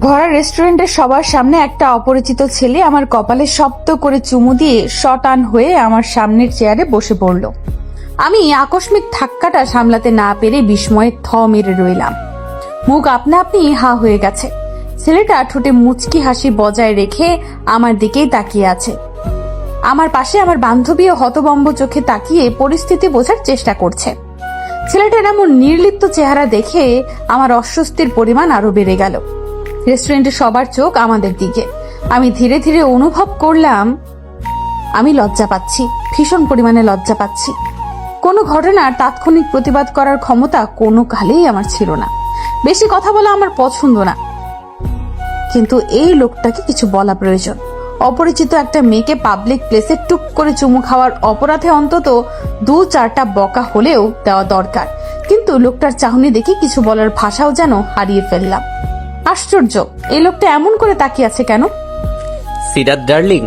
ভরা রেস্টুরেন্টের সবার সামনে একটা অপরিচিত ছেলে আমার কপালে শব্দ করে চুমু দিয়ে শটান হয়ে আমার সামনের চেয়ারে বসে পড়ল। আমি আকস্মিক ধাক্কাটা সামলাতে না পেরে বিস্ময়ে থ মেরে রইলাম। মুখ আপনা আপনি হা হয়ে গেছে। ছেলেটা ঠোঁটে মুচকি হাসি বজায় রেখে আমার দিকেই তাকিয়ে আছে। আমার পাশে আমার বান্ধবীও হতবম্ব চোখে তাকিয়ে পরিস্থিতি বোঝার চেষ্টা করছে। ছেলেটার এমন নির্লিপ্ত চেহারা দেখে আমার অস্বস্তির পরিমাণ আরো বেড়ে গেল। রেস্টুরেন্টে সবার চোখ আমাদের দিকে। আমি ধীরে ধীরে অনুভব করলাম আমি লজ্জা পাচ্ছি, ভীষণ পরিমাণে লজ্জা পাচ্ছি। কোনো ঘটনার তাৎক্ষণিক প্রতিবাদ করার ক্ষমতা কোনো কালেই আমার ছিল না। বেশি কথা বলা আমার পছন্দ না, কিন্তু এই লোকটাকে কিছু বলা প্রয়োজন। অপরিচিত একটা মেয়েকে পাবলিক প্লেসে টুক করে চুমু খাওয়ার অপরাধে অন্তত 2-4টা বকা হলেও দেওয়া দরকার, কিন্তু লোকটার চাহনি দেখে কিছু বলার ভাষাও যেন হারিয়ে ফেললাম। আশ্চর্য, এই লোকটা এমন করে তাকিয়ে আছে কেন? সিরাত ডার্লিং,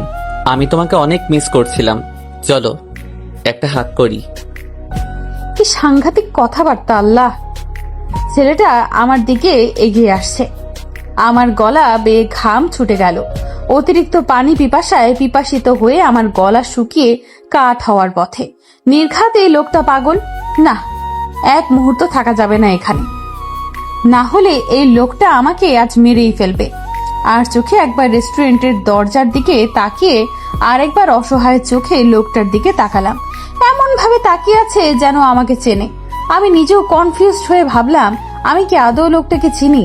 আমি তোমাকে অনেক মিস করছিলাম, চলো একটা হাত করি। কি সাংঘাতিক কথাবার্তা! আল্লাহ! ছেলেটা আমার দিকে এগিয়ে আসছে। আমার গলা বেয়ে ঘাম ছুটে গেল। অতিরিক্ত পানি পিপাসায় পিপাসিত হয়ে আমার গলা শুকিয়ে কাঠ হওয়ার পথে। নির্ঘাত এই লোকটা পাগল। না, এক মুহূর্ত থাকা যাবে না এখানে, না হলে এই লোকটা আমাকে আজ মেরেই ফেলবে। আর চোখে একবার রেস্টুরেন্টের দরজার দিকে তাকিয়ে আরেকবার অসহায় চোখে লোকটার দিকে তাকালাম। এমন ভাবে তাকিয়ে আছে যেন আমাকে চেনে। আমি নিজেও কনফিউজড হয়ে ভাবলাম, আমি কি আদৌ লোকটাকে চিনি?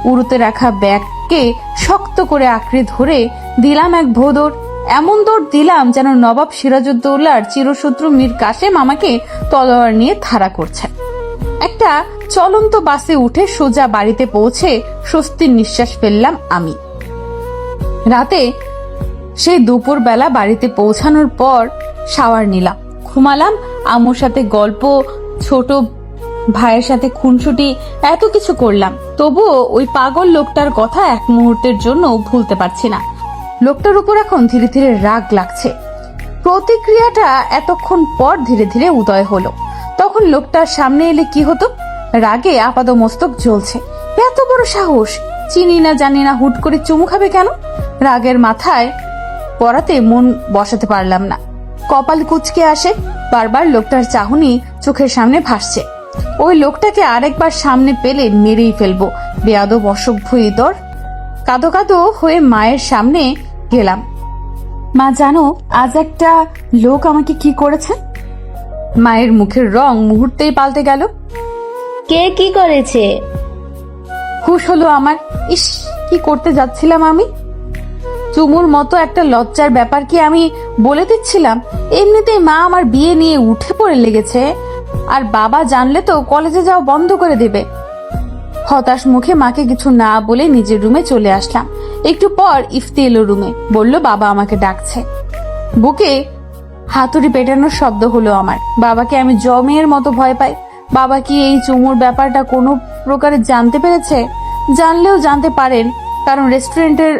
উড়ুতে রাখা ব্যাগকে শক্ত করে আঁকড়ে ধরে দিলাম এক ভোদর। এমন দৌড় দিলাম যেন নবাব সিরাজউদ্দৌলার চিরশত্রু মীর কাসেম আমাকে তলোয়ার নিয়ে ধারা করছে। একটা চলন্ত বাসে উঠে সোজা বাড়িতে পৌঁছে স্বস্তির নিঃশ্বাস ফেললাম আমি। রাতে সেই দুপুর বেলা বাড়িতে পৌঁছানোর পর শাওয়ার নিলাম, ঘুমালাম। আম্মুর সাথে গল্প, ছোট ভাইয়ের সাথে খুনসুটি, এত কিছু করলাম। তবুও ওই পাগল লোকটার কথা এক মুহূর্তের জন্য ভুলতে পারছি না। লোকটার উপর এখন ধীরে ধীরে রাগ লাগছে। প্রতিক্রিয়াটা এতক্ষণ পর ধীরে ধীরে উদয় হলো। তখন লোকটার সামনে এলে কি হতো? রাগে আপাদমস্তক জ্বলছে। এত বড় সাহস! চিনি না জানি না, হুট করে চুমু খাবে কেন? রাগের মাথায় পড়াতে মন বসাতে পারলাম না। কপাল কুঁচকে আসে। বারবার লোকটার চাহনি চোখের সামনে ভাসছে। ওই লোকটাকে আরেকবার সামনে পেলে মেরেই ফেলবো। বেয়াদব, অসভ্য ইতর। কাঁদো কাঁদো হয়ে মায়ের সামনে গেলাম। মা, জানো আজ একটা লোক আমাকে কি করেছে? মায়ের মুখের রং মুহূর্তেই পাল্টে গেল। কে কি করেছে? হুশ হলো আমার। ইস, কি করতে যাচ্ছিলাম আমি! চুমুর মতো একটা লজ্জার ব্যাপার কি আমি বলে দিচ্ছিলাম? এমনিতেই মা আমার বিয়ে নিয়ে উঠে পড়ে লেগেছে, আর বাবা জানলে তো কলেজে যাওয়া বন্ধ করে দেবে। হতাশ মুখে মাকে কিছু না বলে নিজের রুমে চলে আসলাম। একটু পর ইফতি এলো রুমে, বলল বাবা আমাকে ডাকছে। বুকে হাতুড়ি পেটানোর শব্দ হলো আমার। বাবাকে আমি জমের মতো ভয় পাই। বাবা কি এই চুমুর ব্যাপারটা কোনো প্রকারে জানতে পেরেছে? জানলেও জানতে পারেন, কারণ রেস্টুরেন্টের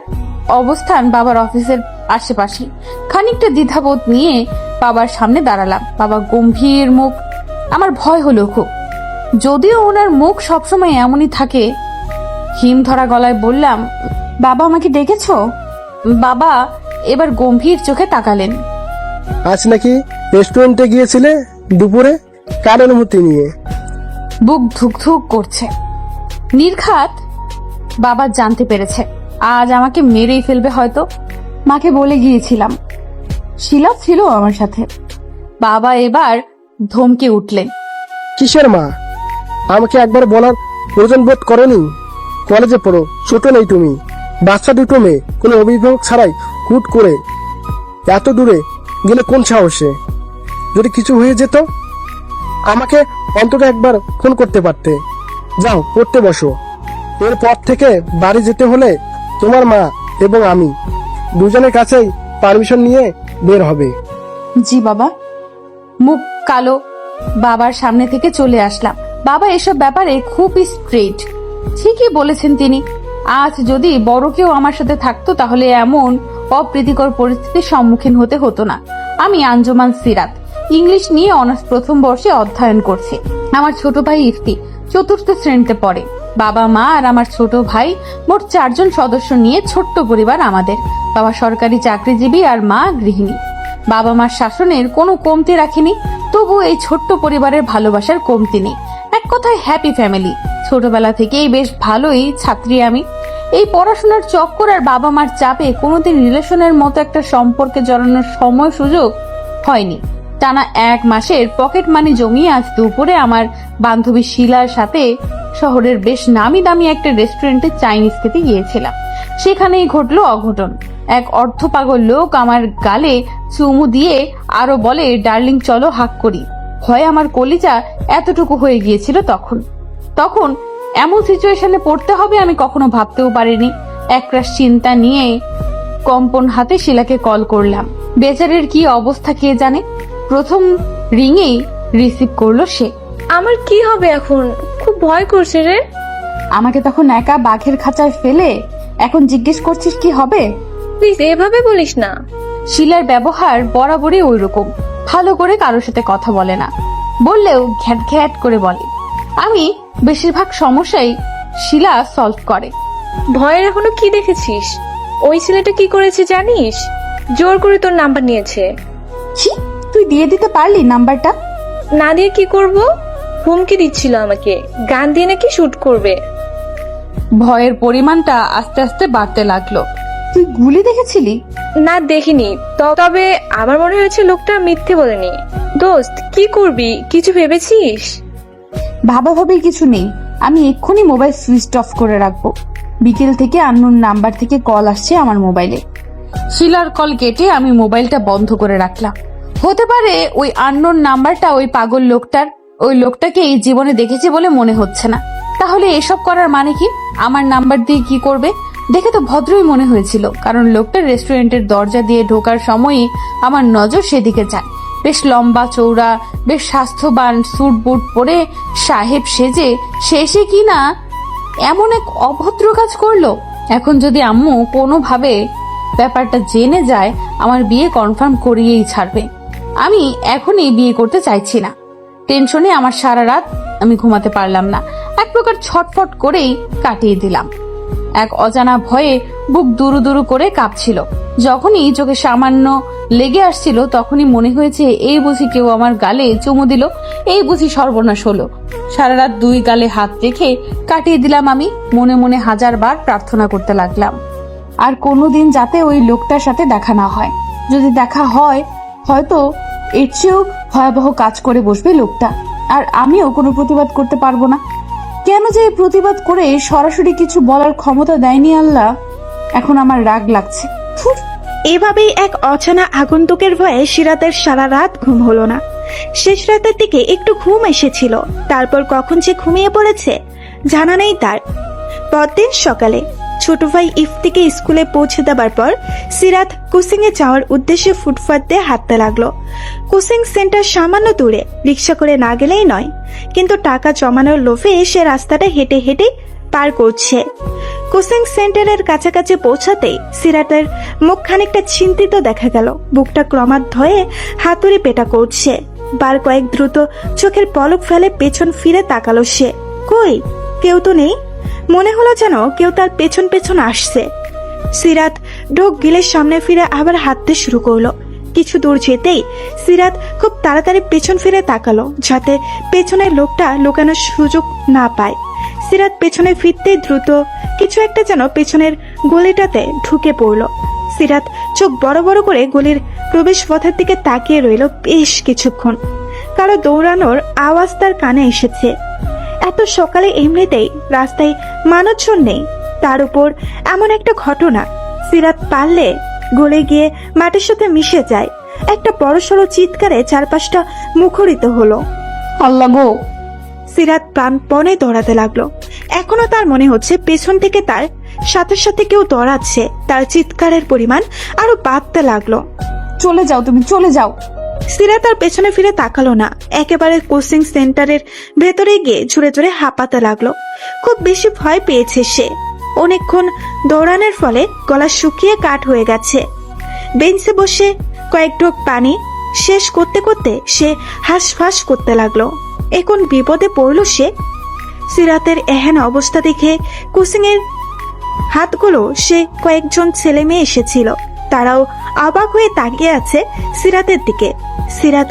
অবস্থান বাবার অফিসের আশেপাশে। খানিকটা দ্বিধাবোধ নিয়ে বাবার সামনে দাঁড়ালাম। বাবা গম্ভীর মুখ। আমার ভয় হলো খুব, যদিও ওনার মুখ সবসময় এমনই থাকে। হিম ধরা গলায় বললাম, বাবা আমাকে ডেকেছো? বাবা এবার গম্ভীর চোখে তাকালেন। আজ নাকি রেস্টুরেন্টে গিয়েছিলে দুপুরে, কার অনুমতি নিয়ে? বুক ধুক ধুক করছে। নির্ঘাত বাবা জানতে পেরেছে, আজ আমাকে মেরেই ফেলবে হয়তো। মাকে বলে গিয়েছিলাম, শিলা ছিল আমার সাথে। বাবা এবার ধমকে উঠলেন। কিসের মা? আমাকে একবার বলার প্রয়োজন বোধ করনি? কলেজে পড়ো, ছোট নেই তুমি, বাচ্চা দুটো মেয়ে, কোনো অভিভাবক ছাড়াই হুট করে এত দূরে গেলে কোন সাহসে? যদি কিছু হয়ে যেত আমাকে অন্তত একবার ফোন করতে পারতে। যাও পড়তে বসো। এরপর থেকে বাড়ি যেতে হলে তোমার মা এবং আমি দুজনের কাছেই পারমিশন নিয়ে বের হবে। জি বাবা। মুখ কালো বাবার সামনে থেকে চলে আসলাম। বাবা এসব ব্যাপারে খুবই স্ট্রেট। ঠিকই বলেছেন তিনি। আজ যদি বড় কেউ আমার সাথে থাকতো তাহলে এমন অপ্রীতিকর পরিস্থিতির সম্মুখীন হতে হতো না। আমি আঞ্জুমান সিরাত, ইংলিশ নিয়ে অনার্স প্রথম বর্ষে অধ্যয়ন করছি। আমার ছোট ভাই ইফতি 4র্থ শ্রেণীতে পড়ে। বাবা মা আর আমার ছোট ভাই, মোট 4 জন সদস্য নিয়ে ছোট্ট পরিবার আমাদের। বাবা সরকারি চাকরিজীবী আর মা গৃহিণী। বাবা মার শাসনের কোনো কমতি রাখিনি, তবু এই ছোট্ট পরিবারের ভালোবাসার কমতি নেই। এক কথায় হ্যাপি ফ্যামিলি। ছোটবেলা থেকেই বেশ ভালোই ছাত্রী আমি। এই পড়াশোনার চক্কর আর বাবা মার চাপে কোনোদিন রিলেশনের মতো একটা সম্পর্কে জড়ানোর সময় সুযোগ হয়নি। টানা 1 মাসের পকেট মানি জমিয়ে আজ দুপুরে আমার বান্ধবী শিলার সাথে শহরের বেশ নামি দামি একটা রেস্টুরেন্টে চাইনিজ খেতে গিয়েছিলাম। সেখানেই ঘটলো অঘটন। এক অর্ধপাগল লোক আমার গালে চুমু দিয়ে আরো বলে, ডার্লিং চলো হাক করি। ভয়ে আমার কলিজা এতটুকু হয়ে গিয়েছিল। তখন এমন সিচুয়েশনে পড়তে হবে আমি কখনো ভাবতেও পারিনি। একরাশ চিন্তা নিয়ে কম্পন হাতে শিলাকে কল করলাম। বেচারের কি অবস্থা কে জানে। প্রথম রিংয়েই রিসিভ করলো সে। আমার কি হবে এখন? খুব ভয় করছে রে। আমাকে তখন একা বাঘের খাঁচায় ফেলে এখন জিজ্ঞেস করছিস কি হবে? প্লিজ এভাবে বলিস না। শিলার ব্যবহার বরাবরই ওই রকম। ভালো করে কারোর সাথে কথা বলে না, বললেও ঘ্যাট ঘ্যাট করে বলে। আমি বেশিরভাগ সমস্যাই শিলা সলভ করে। ভয়ের এখনো কি দেখেছিস? ওই ছেলেটা কি করেছে জানিস? জোর করে তোর নাম্বার নিয়েছে। ছি, তুই দিয়ে দিতে পারলি নাম্বারটা? না দিয়ে কি করব? হুমকি দিচ্ছিল আমাকে, গান দিয়ে নাকি শুট করবে। ভয়ের পরিমাণটা আস্তে আস্তে বাড়তে লাগলো। তুই গুলি দেখেছিলি? না দেখিনি, তবে আমার মনে হয়েছে লোকটা মিথ্যে বলেনি। দোস্ত কি করবি, কিছু ভেবেছিস? ভাবাভাবি কিছু নেই। আমি এক্ষুনি মোবাইল সুইচ অফ করে রাখবো। বিকেল থেকে আননোন নাম্বার থেকে কল আসছে আমার মোবাইলে। শিলার কল কেটে আমি মোবাইলটা বন্ধ করে রাখলাম। হতে পারে ওই আননোন নাম্বারটা ওই পাগল লোকটার। ওই লোকটাকে এই জীবনে দেখেছি বলে মনে হচ্ছে না। তাহলে এসব করার মানে কি? আমার নাম্বার দিয়ে কি করবে? দেখে তো ভদ্রই মনে হয়েছিল, কারণ লোকটা রেস্টুরেন্টের দরজা দিয়ে ঢোকার সময়ই আমার নজর সেদিকে যায়। বেশ লম্বা চৌড়া, বেশ স্বাস্থ্যবান, স্যুট বুট পরে সাহেব সেজে শেষে কি না এমন এক অভদ্র কাজ করলো। এখন যদি আম্মু কোনোভাবে ব্যাপারটা জেনে যায়, আমার বিয়ে কনফার্ম করিয়েই ছাড়বে। আমি এখনই বিয়ে করতে চাইছি না। টেনশনে আমার সারা রাত আমি ঘুমাতে পারলাম না। এক প্রকার ছটফট করেই কাটিয়ে দিলাম। এক অজানা ভয়ে বুক দুরু দুরু করে কাঁপছিল। যখনই চোখে সামান্য লেগে আসছিল তখনই মনে হয়েছে এই বুঝি কেউ আমার গালে চুমু দিল, এই বুঝি সর্বনাশ হলো। সারা রাত 2 গালে হাত রেখে কাটিয়ে দিলাম আমি। মনে মনে 1000 বার প্রার্থনা করতে লাগলাম আর কোনোদিন যাতে ওই লোকটার সাথে দেখা না হয়। যদি দেখা হয়, হয়তো এর চেয়েও ভয়াবহ কাজ করে বসবে লোকটা, আর আমিও কোনো প্রতিবাদ করতে পারবো না। কেন যে এই প্রতিবাদ করে সরাসরি কিছু বলার ক্ষমতা দেয়নি আল্লাহ। এখন আমার রাগ লাগছে। এভাবেই এক অচেনা আগন্তুকের ভয়ে সিরাতের সারা রাত ঘুম হলো না। শেষ রাতের দিকে একটু ঘুম এসেছিল, তারপর কখন সে ঘুমিয়ে পড়েছে জানা নেই তার। পরদিন সকালে ছোট ভাই ইফতিকে স্কুলে পৌঁছে দেবার পর সিরাত কোচিং এ যাওয়ার উদ্দেশ্যে ফুটপাত দিয়ে হাঁটতে লাগলো। কোচিং সেন্টার সামান্য দূরে, রিক্সা করে না গেলেই নয়, কিন্তু টাকা জমানোর লোভে সে রাস্তাটা হেঁটে হেঁটে পার করছে। কোচিং সেন্টারের কাছাকাছি পৌঁছাতেই সিরাতের মুখ খানিকটা চিন্তিত দেখা গেল। বুকটা ক্রমান্বয়ে হাতুড়ি পেটা করছে। বার কয়েক দ্রুত চোখের পলক ফেলে পেছন ফিরে তাকালো সে। কই, কেউ তো নেই। মনে হলো যেন কেউ তার পেছন পেছন আসছে। সিরাত ঢোক গিলে সামনে ফিরে আবার হাঁটতে শুরু করলো। কিছু দূর যেতেই সিরাত খুব তাড়াতাড়ি পেছন ফিরে তাকালো, যাতে পেছনের লোকটা লুকানোর সুযোগ না পায়। সিরাত পেছনে ফিরতেই দ্রুত কিছু একটা যেন পেছনের গলিটাতে ঢুকে পড়ল। সিরাত চোখ বড় বড় করে গলির প্রবেশ পথের দিকে তাকিয়ে রইল বেশ কিছুক্ষণ। কারো দৌড়ানোর আওয়াজ তার কানে এসেছে। এত সকালে এমনিতেই রাস্তায় মানুষজন নেই, তার উপর এমন একটা ঘটনা। সিরাত পারলে গলে গিয়ে মাটির সাথে মিশে যায়। একটা বড়সড় চিৎকারে চারপাশটা মুখরিত হলো। আল্লাহ গো! সিরাত প্রাণপণে দৌড়াতে লাগলো। এখনো তার মনে হচ্ছে পেছন থেকে তার সাথে সাথে কেউ দৌড়াচ্ছে। তার চিৎকারের পরিমাণ আরো বাড়তে লাগলো। চলে যাও, তুমি চলে যাও। সিরাত তার পেছনে ফিরে তাকালো না, একেবারে কোচিং সেন্টারের ভেতরে গিয়ে জোরে জোরে হাঁপাতে লাগলো। খুব বেশি ভয় পেয়েছে সে। অনেকক্ষণ দৌড়ানোর ফলে গলা শুকিয়ে কাঠ হয়ে গেছে। বেঞ্চে বসে কয়েক ঢোক পানি শেষ করতে করতে সে হাঁসফাঁস করতে লাগলো। এখন বিপদে পড়ল সে। সিরাতের এহেন অবস্থা দেখে কোচিং এর হাতগুলো সে কয়েকজন ছেলে মেয়ে এসেছিল, তারাও অবাক হয়ে তাকিয়ে আছে সিরাতের দিকে। সিরাত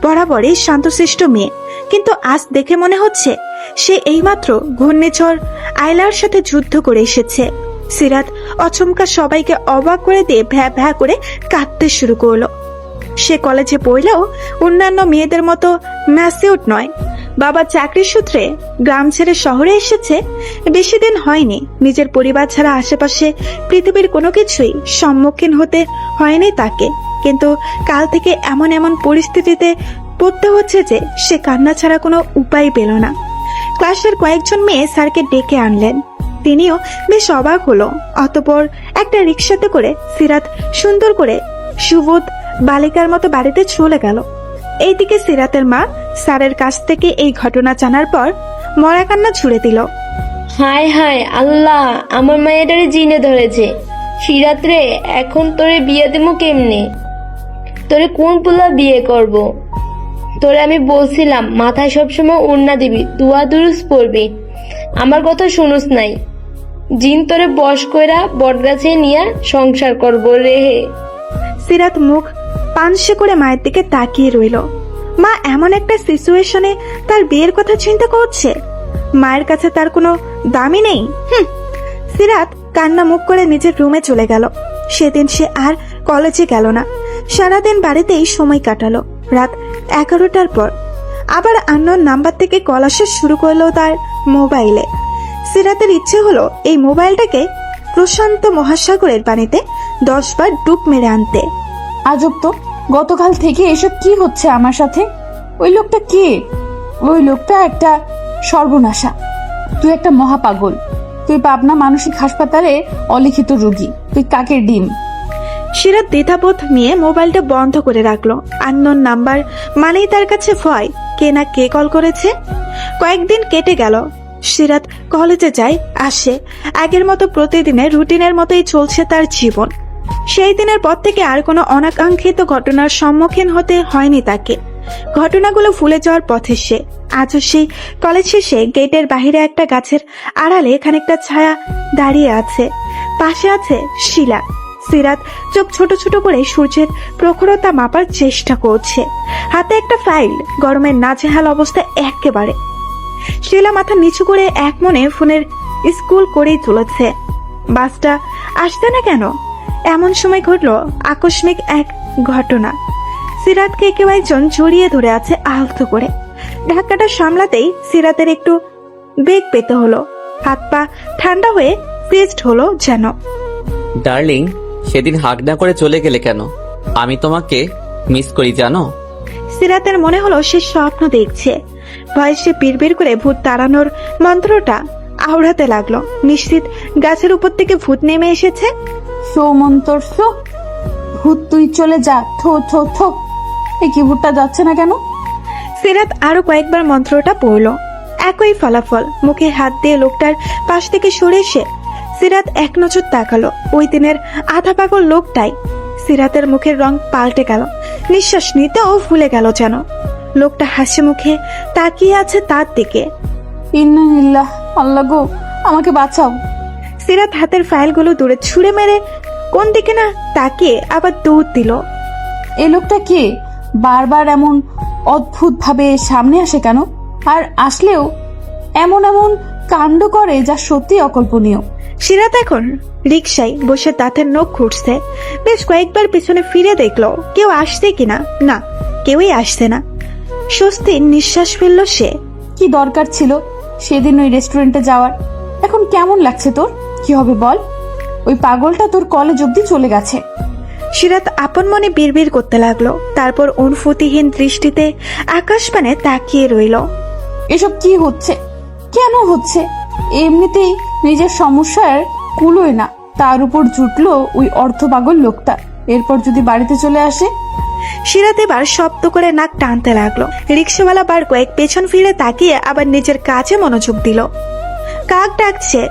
বরাবরই শান্তশিষ্ট মেয়ে, কিন্তু আজ দেখে মনে হচ্ছে সে এইমাত্র ঘূর্ণিঝড় আয়লার সাথে যুদ্ধ করে এসেছে। সিরাত অচমকা সবাইকে অবাক করে দিয়ে ভ্যা ভ্যা করে কাঁদতে শুরু করলো। সে কলেজে পড়লেও অন্যান্য মেয়েদের মতো ম্যাচিউর নয়। বাবা চাকরির সূত্রে গ্রাম ছেড়ে শহরে এসেছে, বেশি দিন হয়নি। নিজের পরিবার ছাড়া আশেপাশে পৃথিবীর কোনো কিছুই সম্মুখীন হতে হয়নি তাকে, কিন্তু কাল থেকে এমন এমন পরিস্থিতিতে পড়তে হচ্ছে যে সে কান্না ছাড়া কোনো উপায় পেল না। ক্লাসের কয়েকজন মেয়ে স্যারকে ডেকে আনলেন, তিনিও বেশ অবাক হলো। অতঃপর একটা রিক্সাতে করে সিরাত সুন্দর করে সুবোধ বালিকার মতো বাড়িতে চলে গেল। এইদিকে সিরাতের মা স্যারের কাছ থেকে এই ঘটনা জানার পর মরা কান্না ছুড়ে দিল। হায় হায় আল্লাহ, আমার মায়েটারে জিনে ধরেছে। সিরাত রে, এখন তোরে বিয়ে দেবো কেমনে? তোরে কোন পোলা বিয়ে করব? তোরে আমি বলছিলাম মাথায় সবসময় ওড়না দিবি, দুয়া দুরুস পড়বি, আমার কথা শুনুস নাই। জিন তোরে বশ কইরা বটগাছে নিয়া সংসার করব রে। সিরাত মুখ পানসে করে মায়ের দিকে তাকিয়ে রইল। মা এমন একটা সিচুয়েশনে তার বিয়ের কথা চিন্তা করছে, মায়ের কাছে তার কোনো দামই নেই। সিরাত কান্না মুখ করে নিজের রুমে চলে গেল। সেদিন সে আর কলেজে গেল না, সারাদিন বাড়িতেই সময় কাটালো। রাত 11টার পর আবার আননোন নাম্বার থেকে কল আসা শুরু করলো তার মোবাইলে। সিরাতের ইচ্ছে হলো এই মোবাইলটাকে প্রশান্ত মহাসাগরের পানিতে 10 বার ডুব মেরে আনতে। আজব তো, গতকাল থেকে এসব কি হচ্ছে আমার সাথে? ওই লোকটা কে? ওই লোকটা একটা সর্বনাশা। তুই একটা মহাপাগল। তুই পাবনা মানসিক হাসপাতালে অলিখিত রোগী। তুই কাকের ডিম। সিরাত দ্বিধাবোধ নিয়ে মোবাইলটা বন্ধ করে রাখলো। আননোন নাম্বার মানেই তার কাছে ভয়, কে না কে কল করেছে। কয়েকদিন কেটে গেল। সিরাত কলেজে যায়, আসে, আগের মতো প্রতিদিনের রুটিনের মতোই চলছে তার জীবন। সেই দিনের পর থেকে আর কোনো অনাকাঙ্ক্ষিত ঘটনার সম্মুখীন হতে হয়নি তাকে। ঘটনাগুলো ভুলে যাওয়ার পথে সে আজও সেই কলেজ শেষে গেটের বাহিরে একটা গাছের আড়ালে খানিকটা ছায়া দাঁড়িয়ে আছে। পাশে আছে শিলা। সিরাত চোখ ছোট ছোট করে সূর্যের প্রখরতা মাপার চেষ্টা করছে। হাতে একটা ফাইল, গরমের নাজেহাল অবস্থা একেবারে। শিলা মাথা নিচু করে এক মনে ফোনের স্কুল করেই চলেছে। বাসটা আসছে না কেন? এমন সময় ঘটলো আকস্মিক এক ঘটনা। সিরাতকে কেউ একজন জড়িয়ে ধরে আছে আলতো করে। ধাক্কাটা সামলাতেই সিরাতের একটু বেগ পেতে হলো। হাত পা ঠান্ডা হয়ে ফ্রিজড হলো যেন। ডার্লিং, সেদিন হাগ না করে চলে গেলে কেন? আমি তোমাকে মিস করি জানো। সিরাতের মনে হলো সে স্বপ্ন দেখছে। ভয়ে সে বিড়বিড় করে ভূত তাড়ানোর মন্ত্রটা আওড়াতে লাগলো। নিশ্চিত গাছের উপর থেকে ভূত নেমে এসেছে। সৌমন্তর সো, ভূত তুই চলে যা। থো থো থো। এই কি ভূতটা যাচ্ছে না কেন? সিরাত আরো কয়েকবার মন্ত্রটা পড়ল, একই ফলাফল। মুখে হাত দিয়ে লোকটার পাশ থেকে সরে এসে সিরাত এক নজর তাকালো। ওই দিনের আধা পাগল লোকটাই। সিরাতের মুখের রং পাল্টে গেল, নিঃশ্বাস নিতেও ভুলে গেল যেন। লোকটা হাসি মুখে তাকিয়ে আছে তার দিকে। ইন্নালিল্লাহ, আল্লাহ গো, আমাকে বাঁচাও। সিরাত হাতের ফাইলগুলো দূরে ছুঁড়ে মেরে কোন দিকে না তাকিয়ে আবার দৌড় দিল। এই লোকটা কে? বারবার এমন অদ্ভুত ভাবে সামনে আসে কেন? আর আসলেও এমন এমন কাণ্ড করে যা সত্যি অকল্পনীয়। সিরাত এখন রিকশায় বসে দাঁতের নখ খুঁটছে। বেশ কয়েকবার পিছনে ফিরে দেখলো কেউ আসছে কিনা। না, কেউই আসছে না। স্বস্তির নিঃশ্বাস ফেলল সে। কি দরকার ছিল সেদিন ওই রেস্টুরেন্টে যাওয়ার? এখন কেমন লাগছে তোর? কি হবে বল? ওই পাগলটা তোর কলেজ অব্দি চলে গেছে। সিরাত আপন মনে বিড়বিড় করতে লাগলো। তারপর অনুভূতিহীন দৃষ্টিতে আকাশপানে তাকিয়ে রইল। এসব কি হচ্ছে? কেন হচ্ছে? এমনিতেই নিজের সমস্যার কুলোয় না, তার উপর জুটলো ওই অর্থপাগল লোকটা। এরপর যদি বাড়িতে চলে আসে। সিরাত এবার শব্দ করে নাক টানতে লাগলো। রিক্সাওয়ালা বার কয়েক পেছন ফিরে তাকিয়ে আবার নিজের কাজে মনোযোগ দিল। কাক ডাকছে।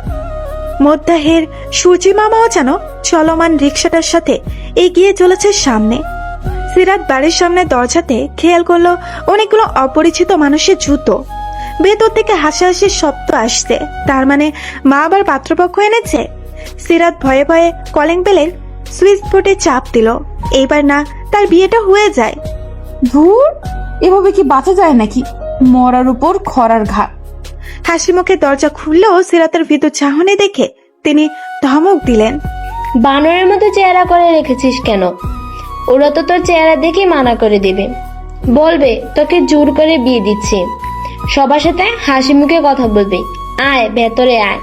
মধ্যাহের সূর্যি মামাও যেন চলমান রিক্সাটার সাথে এগিয়ে চলেছে সামনে। সিরাত বাড়ির সামনে দরজাতে খেয়াল করলো অনেকগুলো অপরিচিত মানুষের জুতো। ভেতর থেকে হাসাহাসির শব্দ আসছে। তার মানে মা আবার পাত্রপক্ষ এনেছে। সিরাত ভয়ে ভয়ে কলিং বেলের সুইচ বোর্ডে চাপ দিল। এইবার না তার বিয়েটা হয়ে যায়। ধুর, এভাবে কি বাঁচা যায় নাকি? মরার উপর খরার ঘা। হাসি মুখে দরজা খুললেও সিরাতের ভীতু চাহনি দেখে তিনি ধমক দিলেন। বানরের মতো চেহারা করে রেখেছিস কেন? ওরা তো তোর চেহারা দেখে মানা করে দেবে, বলবে তোকে জোর করে বিয়ে দিচ্ছে। সবার সাথে হাসি মুখে কথা বলবে। আয় ভেতরে আয়।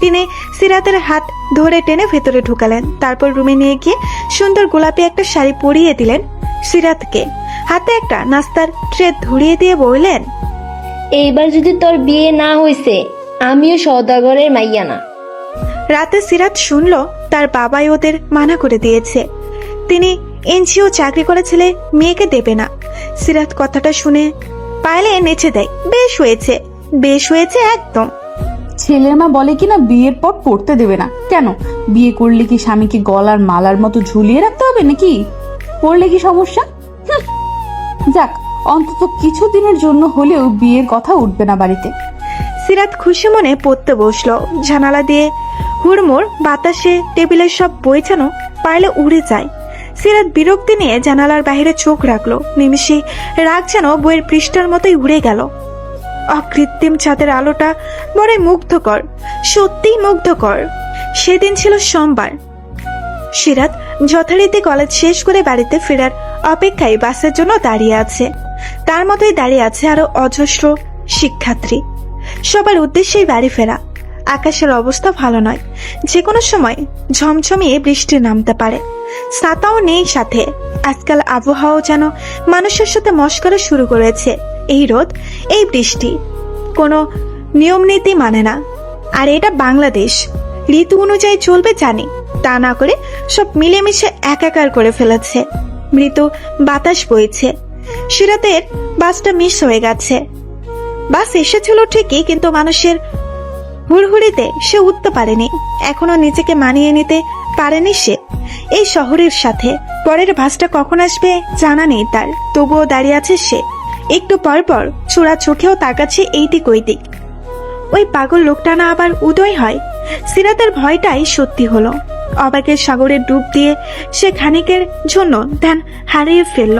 তিনি সিরাতের হাত ধরে টেনে ভেতরে ঢুকালেন। তারপর রুমে নিয়ে গিয়ে সুন্দর গোলাপি একটা শাড়ি পরিয়ে দিলেন সিরাতকে। হাতে একটা নাস্তার ট্রে ধরিয়ে দিয়ে বললেন, এইবার যদি তোর বিয়ে না হইছে, আমিও সওদাগরের মাইয়া না। রাতে সিরাত শুনল তার বাবাই ওদের মানা করে দিয়েছে। তিনি এনজিও চাকরি করে ছেলে মেয়েকে দেবে না। সিরাত কথাটা শুনে পায়েলে নেচে দেয়। বেশ হয়েছে, বেশ হয়েছে একদম। ছেলের মা বলে কিনা বিয়ের পর পড়তে দেবে না। কেন, বিয়ে করলে কি স্বামীকে গলার মালার মতো ঝুলিয়ে রাখতে হবে নাকি? পড়লে কি সমস্যা? হুঁ। যাক, অন্তত কিছুদিনের জন্য হলেও বিয়ের কথা উঠবে না বাড়িতে। সিরাত খুশি মনে পড়তে বসলো। জানালা দিয়ে হুড়মুড় বাতাসে টেবিলের সব বই যেন পাইলে উড়ে যায়। সিরাত বিরক্তি নিয়ে জানালার বাইরে চোখ রাখলো। নিমিষে রাগ যেন বইয়ের পৃষ্ঠার মতোই উড়ে গেল। অকৃত্রিম ছাদের আলোটা বড়ই মুগ্ধকর, সত্যিই মুগ্ধকর। সেদিন ছিল সোমবার। সিরাত যথারীতি কলেজ শেষ করে বাড়িতে ফেরার অপেক্ষায় বাসের জন্য দাঁড়িয়ে আছে। তার মতোই দাঁড়িয়ে আছে আরো অজস্র শিক্ষার্থী। সবার উদ্দেশ্যেই বাড়ি ফেরা। আকাশের অবস্থা ভালো নয়, যে কোনো সময় ঝমঝমিয়ে বৃষ্টি নামতে পারে। ছাতাও নেই সাথে। আজকাল আবহাওয়াও যেন মানুষের সাথে মস্করা শুরু করেছে। এই রোদ, এই বৃষ্টি, কোনো নিয়ম নীতি মানে না। আর এটা বাংলাদেশ, ঋতু অনুযায়ী চলবে জানি, তা না করে সব মিলেমিশে একাকার করে ফেলেছে। মৃত বাতাস বইছে। সিরাতের বাসটা মিস হয়ে গেছে। বাস এসেছিল ঠিকই, কিন্তু মানুষের হুড়হুড়িতে সে উঠতে পারেনি। এখনো নিজেকে মানিয়ে নিতে পারেনি সে এই শহরের সাথে। পরের বাসটা কখন আসবে জানা নেই তার। তবুও দাঁড়িয়ে আছে সে। একটু পর পর চোরা চোখেও তাকাচ্ছে এইদিক ওইদিক। ওই পাগল লোকটা না আবার উদয় হয়? সিরাতের ভয়টাই সত্যি হলো। অবাকের সাগরে ডুব দিয়ে সে খানিকের জন্য ধ্যান হারিয়ে ফেলল।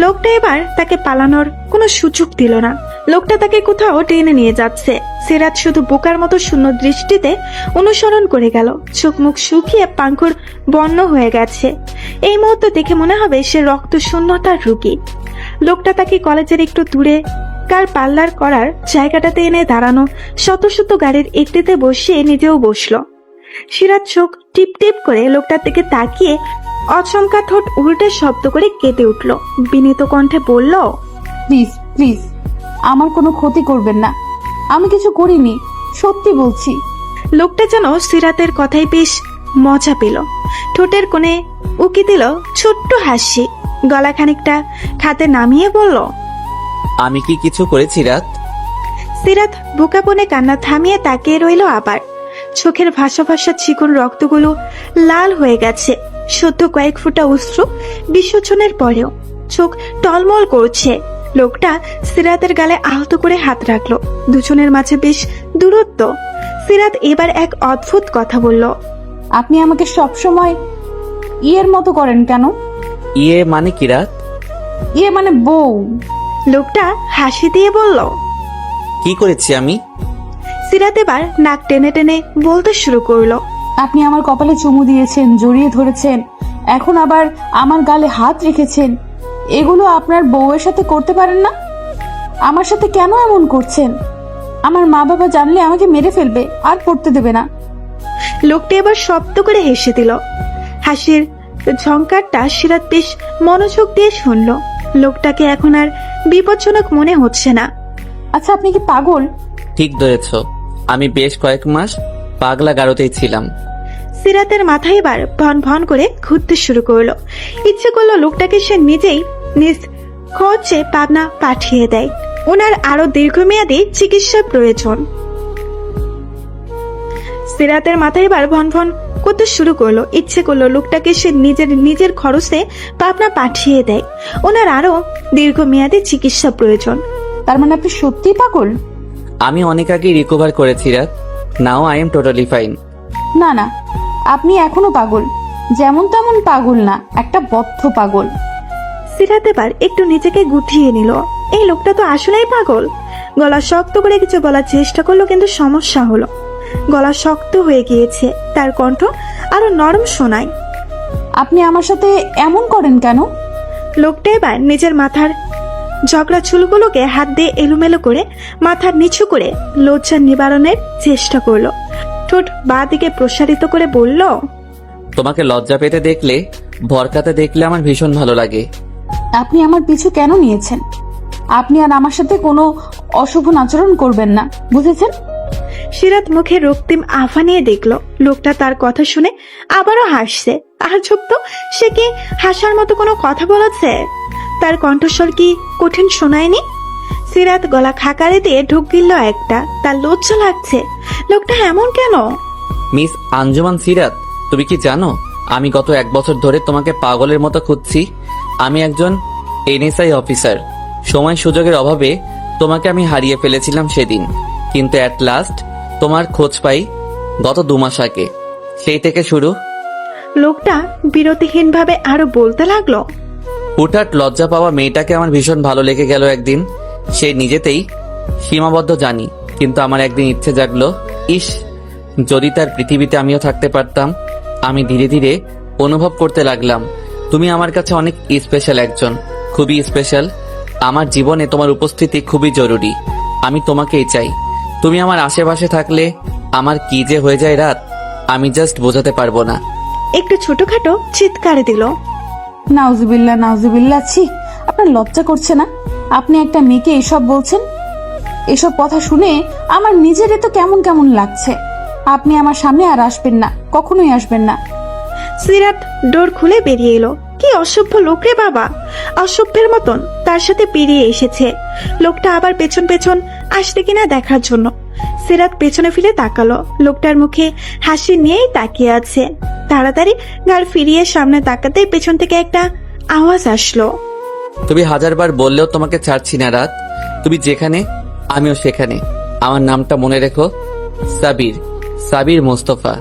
লোকটা এবার তাকে পালানোর কোনো সুযোগ দিল না। লোকটা তাকে কোথাও টেনে নিয়ে যাচ্ছে। সিরাত শুধু বোকার মতো শূন্য দৃষ্টিতে অনুসরণ করে গেল। চোখ মুখ শুকিয়ে পাঙ্খর বন্য হয়ে গেছে। এই মুহূর্তে দেখে মনে হবে সে রক্ত শূন্যতার রোগী। লোকটা তাকে কলেজের একটু দূরে কার পাল্লার করার জায়গাটাতে এনে দাঁড়ানো শত শত গাড়ির একটিতে বসিয়ে নিজেও বসলো। সিরাত চোখ টিপ টিপ করে লোকটার দিকে তাকিয়ে অচমকা ঠোঁট উল্টে শব্দ করে কেঁদে উঠল। বিনীত কণ্ঠে বলল, প্লিজ প্লিজ, আমার কোনো ক্ষতি করবেন না। আমি কিছু করিনি, সত্যি বলছি। লোকটা যেন সিরাতের কথাই বেশ মজা পেল। ঠোঁটের কোণে উকি দিল ছোট্ট হাসি। গলা খানিকটা খাতে নামিয়ে বলল, আমি কি কিছু করেছি রাত? সিরাত বোকাপনে কান্না থামিয়ে তাকিয়ে রইল। আবার চোখের ভাসা ভাসা চিকন রক্তগুলো লাল হয়ে গেছে। সদ্য কয়েক ফোঁটা অশ্রু বিসর্জনের পরেও চোখ টলমল করছে। লোকটা সিরাতের গালে আহত করে হাত রাখলো। দুজনের মাঝে বেশ দূরত্ব। সিরাত এবার এক অদ্ভুত কথা বলল, আপনি আমাকে সবসময় ইয়ের মতো করেন কেন? ইয়ে মানে কি রাত? ইয়ে মানে বউ। লোকটা হাসি দিয়ে বলল। কি করেছি আমি? সিরাত এবার নাক টেনে টেনে বলতে শুরু করলো, আপনি আমার কপালে চুমু দিয়েছেন, জড়িয়ে ধরেছেন, এখন আবার আমার গালে হাত রেখেছেন। এগুলো আপনার বউয়ের সাথে করতে পারেন না? আমার সাথে কেন এমন করছেন? আমার মা বাবা জানলে আমাকে মেরে ফেলবে, আর পড়তে দেবে না। লোকটা এবার শব্দ করে হেসে দিল। হাসির ঝংকারটা সিরাত বেশ মনোযোগ দিয়ে শুনল। লোকটাকে এখন আর বিপজ্জনক মনে হচ্ছে না। আচ্ছা, আপনি কি পাগল? ঠিক ধরেছ, আমি বেশ কয়েক মাস পাগলা গারোতেই ছিলাম। সিরাতের মাথায় এবার ভন ভন করে ঘুরতে শুরু করলো। ইচ্ছে করলো লোকটাকে সে নিজেই নিজ খরচে পাবনা পাঠিয়ে দেয়। ওনার আরো দীর্ঘমেয়াদী চিকিৎসা প্রয়োজন। সিরাতের মাথায় এবার ভন ভন করতে শুরু করলো। ইচ্ছে করলো লোকটাকে সে নিজের খরচে পাবনা পাঠিয়ে দেয়। ওনার আরো দীর্ঘমেয়াদী চিকিৎসা প্রয়োজন। তার মানে আপনি সত্যিই পাগল? আমি অনেক আগেই রিকভার করেছি রাত। Now I am totally fine. না না, আপনি এখনো পাগল, যেমন তেমন পাগল না, একটা বদ্ধ পাগল। সিরাত এবার একটু নিজেকে গুটিয়ে নিল। এই লোকটা তো আসলেই পাগল। গলা শক্ত করে কিছু বলার চেষ্টা করলো, কিন্তু সমস্যা হলো, গলা শক্ত হয়ে গিয়েছে। তার কণ্ঠ আরো নরম শোনায়। আপনি আমার সাথে এমন করেন কেন? লোকটা এবার নিজের মাথার ঝগড়া চুলগুলোকে হাত দিয়ে এলোমেলো করে মাথার নিচু করে লজ্জা নিবারণের চেষ্টা করলো। ঠোঁট বাঁ দিকে প্রসারিত করে বলল, তোমাকে লজ্জা পেতে দেখলে, ভরকাতে দেখলে আমার ভীষণ ভালো লাগে। আপনি আমার পিছু কেন নিয়েছেন? আপনি আর আমার সাথে কোনো অশুভ আচরণ করবেন না, বুঝেছেন? সিরাত মুখে রক্তিম আভা নিয়ে দেখলো লোকটা তার কথা শুনে আবারও হাসছে। আজব তো, সে কি হাসার মতো কোনো কথা বলেছে? তার কণ্ঠস্বর কি কঠিন শোনায়নি? সিরাত গলা খাকারে দিয়ে ঢুক গিলল একটা। তার লজ্জা লাগছে। লোকটা এমন কেন? মিস আঞ্জুমান সিরাত, তুমি কি জানো আমি গত 1 বছর ধরে তোমাকে পাগলের মতো খুঁজছি। আমি একজন এনএসআই অফিসার। সময় সুযোগের অভাবে তোমাকে আমি হারিয়ে ফেলেছিলাম সেদিন, কিন্তু অ্যাট লাস্ট তোমার খোঁজ পাই গত 2 মাস আগে। সেই থেকে শুরু। লোকটা বিরতিহীনভাবে আরো বলতে লাগলো, হুটহাট লজ্জা পাওয়া মেয়েটাকে আমার ভীষণ ভালো লেগে গেল একদিন। সে নিজেতেই সীমাবদ্ধ জানি, কিন্তু আমার একদিন ইচ্ছে জাগলো, ইস যদি তার পৃথিবীতে আমিও থাকতে পারতাম। আমি ধীরে ধীরে অনুভব করতে লাগলাম তুমি আমার কাছে অনেক স্পেশাল একজন, খুবই স্পেশাল। আমার জীবনে তোমার উপস্থিতি খুবই জরুরি। আমি তোমাকেই চাই। তুমি আমার আশেপাশে থাকলে আমার কি যে হয়ে যায় রাত, আমি জাস্ট বোঝাতে পারবো না। একটু ছোটখাটো চিৎকার দিল। নাউজুবিল্লাহ নাউজুবিল্লাহ, ছি, আপনার লজ্জা করছে না? আপনি একটা মেয়েকে এসব বলছেন? এসব কথা শুনে আমার নিজেরই তো কেমন কেমন লাগছে। আপনি আমার সামনে আর আসবেন না, কখনোই আসবেন না। সিরাত ডোর খুলে বেরিয়ে এলো। কি অসভ্য লোক রে বাবা! অসভ্যের মতন তার সাথে পেরিয়ে এসেছে। লোকটা আবার পেছন পেছন আসছে কিনা দেখার জন্য। সিরাত পেছনে ফিরে তাকালো। লোকটার মুখে হাসি নিয়েই তাকিয়ে আছে। তাড়াতাড়ি গাল ফিরিয়ে সামনে তাকাতেই পেছন থেকে একটা আওয়াজ আসলো। তুমি 1000বার বললেও তোমাকে ছাড়ছি না রাত। তুমি যেখানে আমিও সেখানে। আমার নামটা মনে রেখো, সাবির, সাবির মোস্তফা।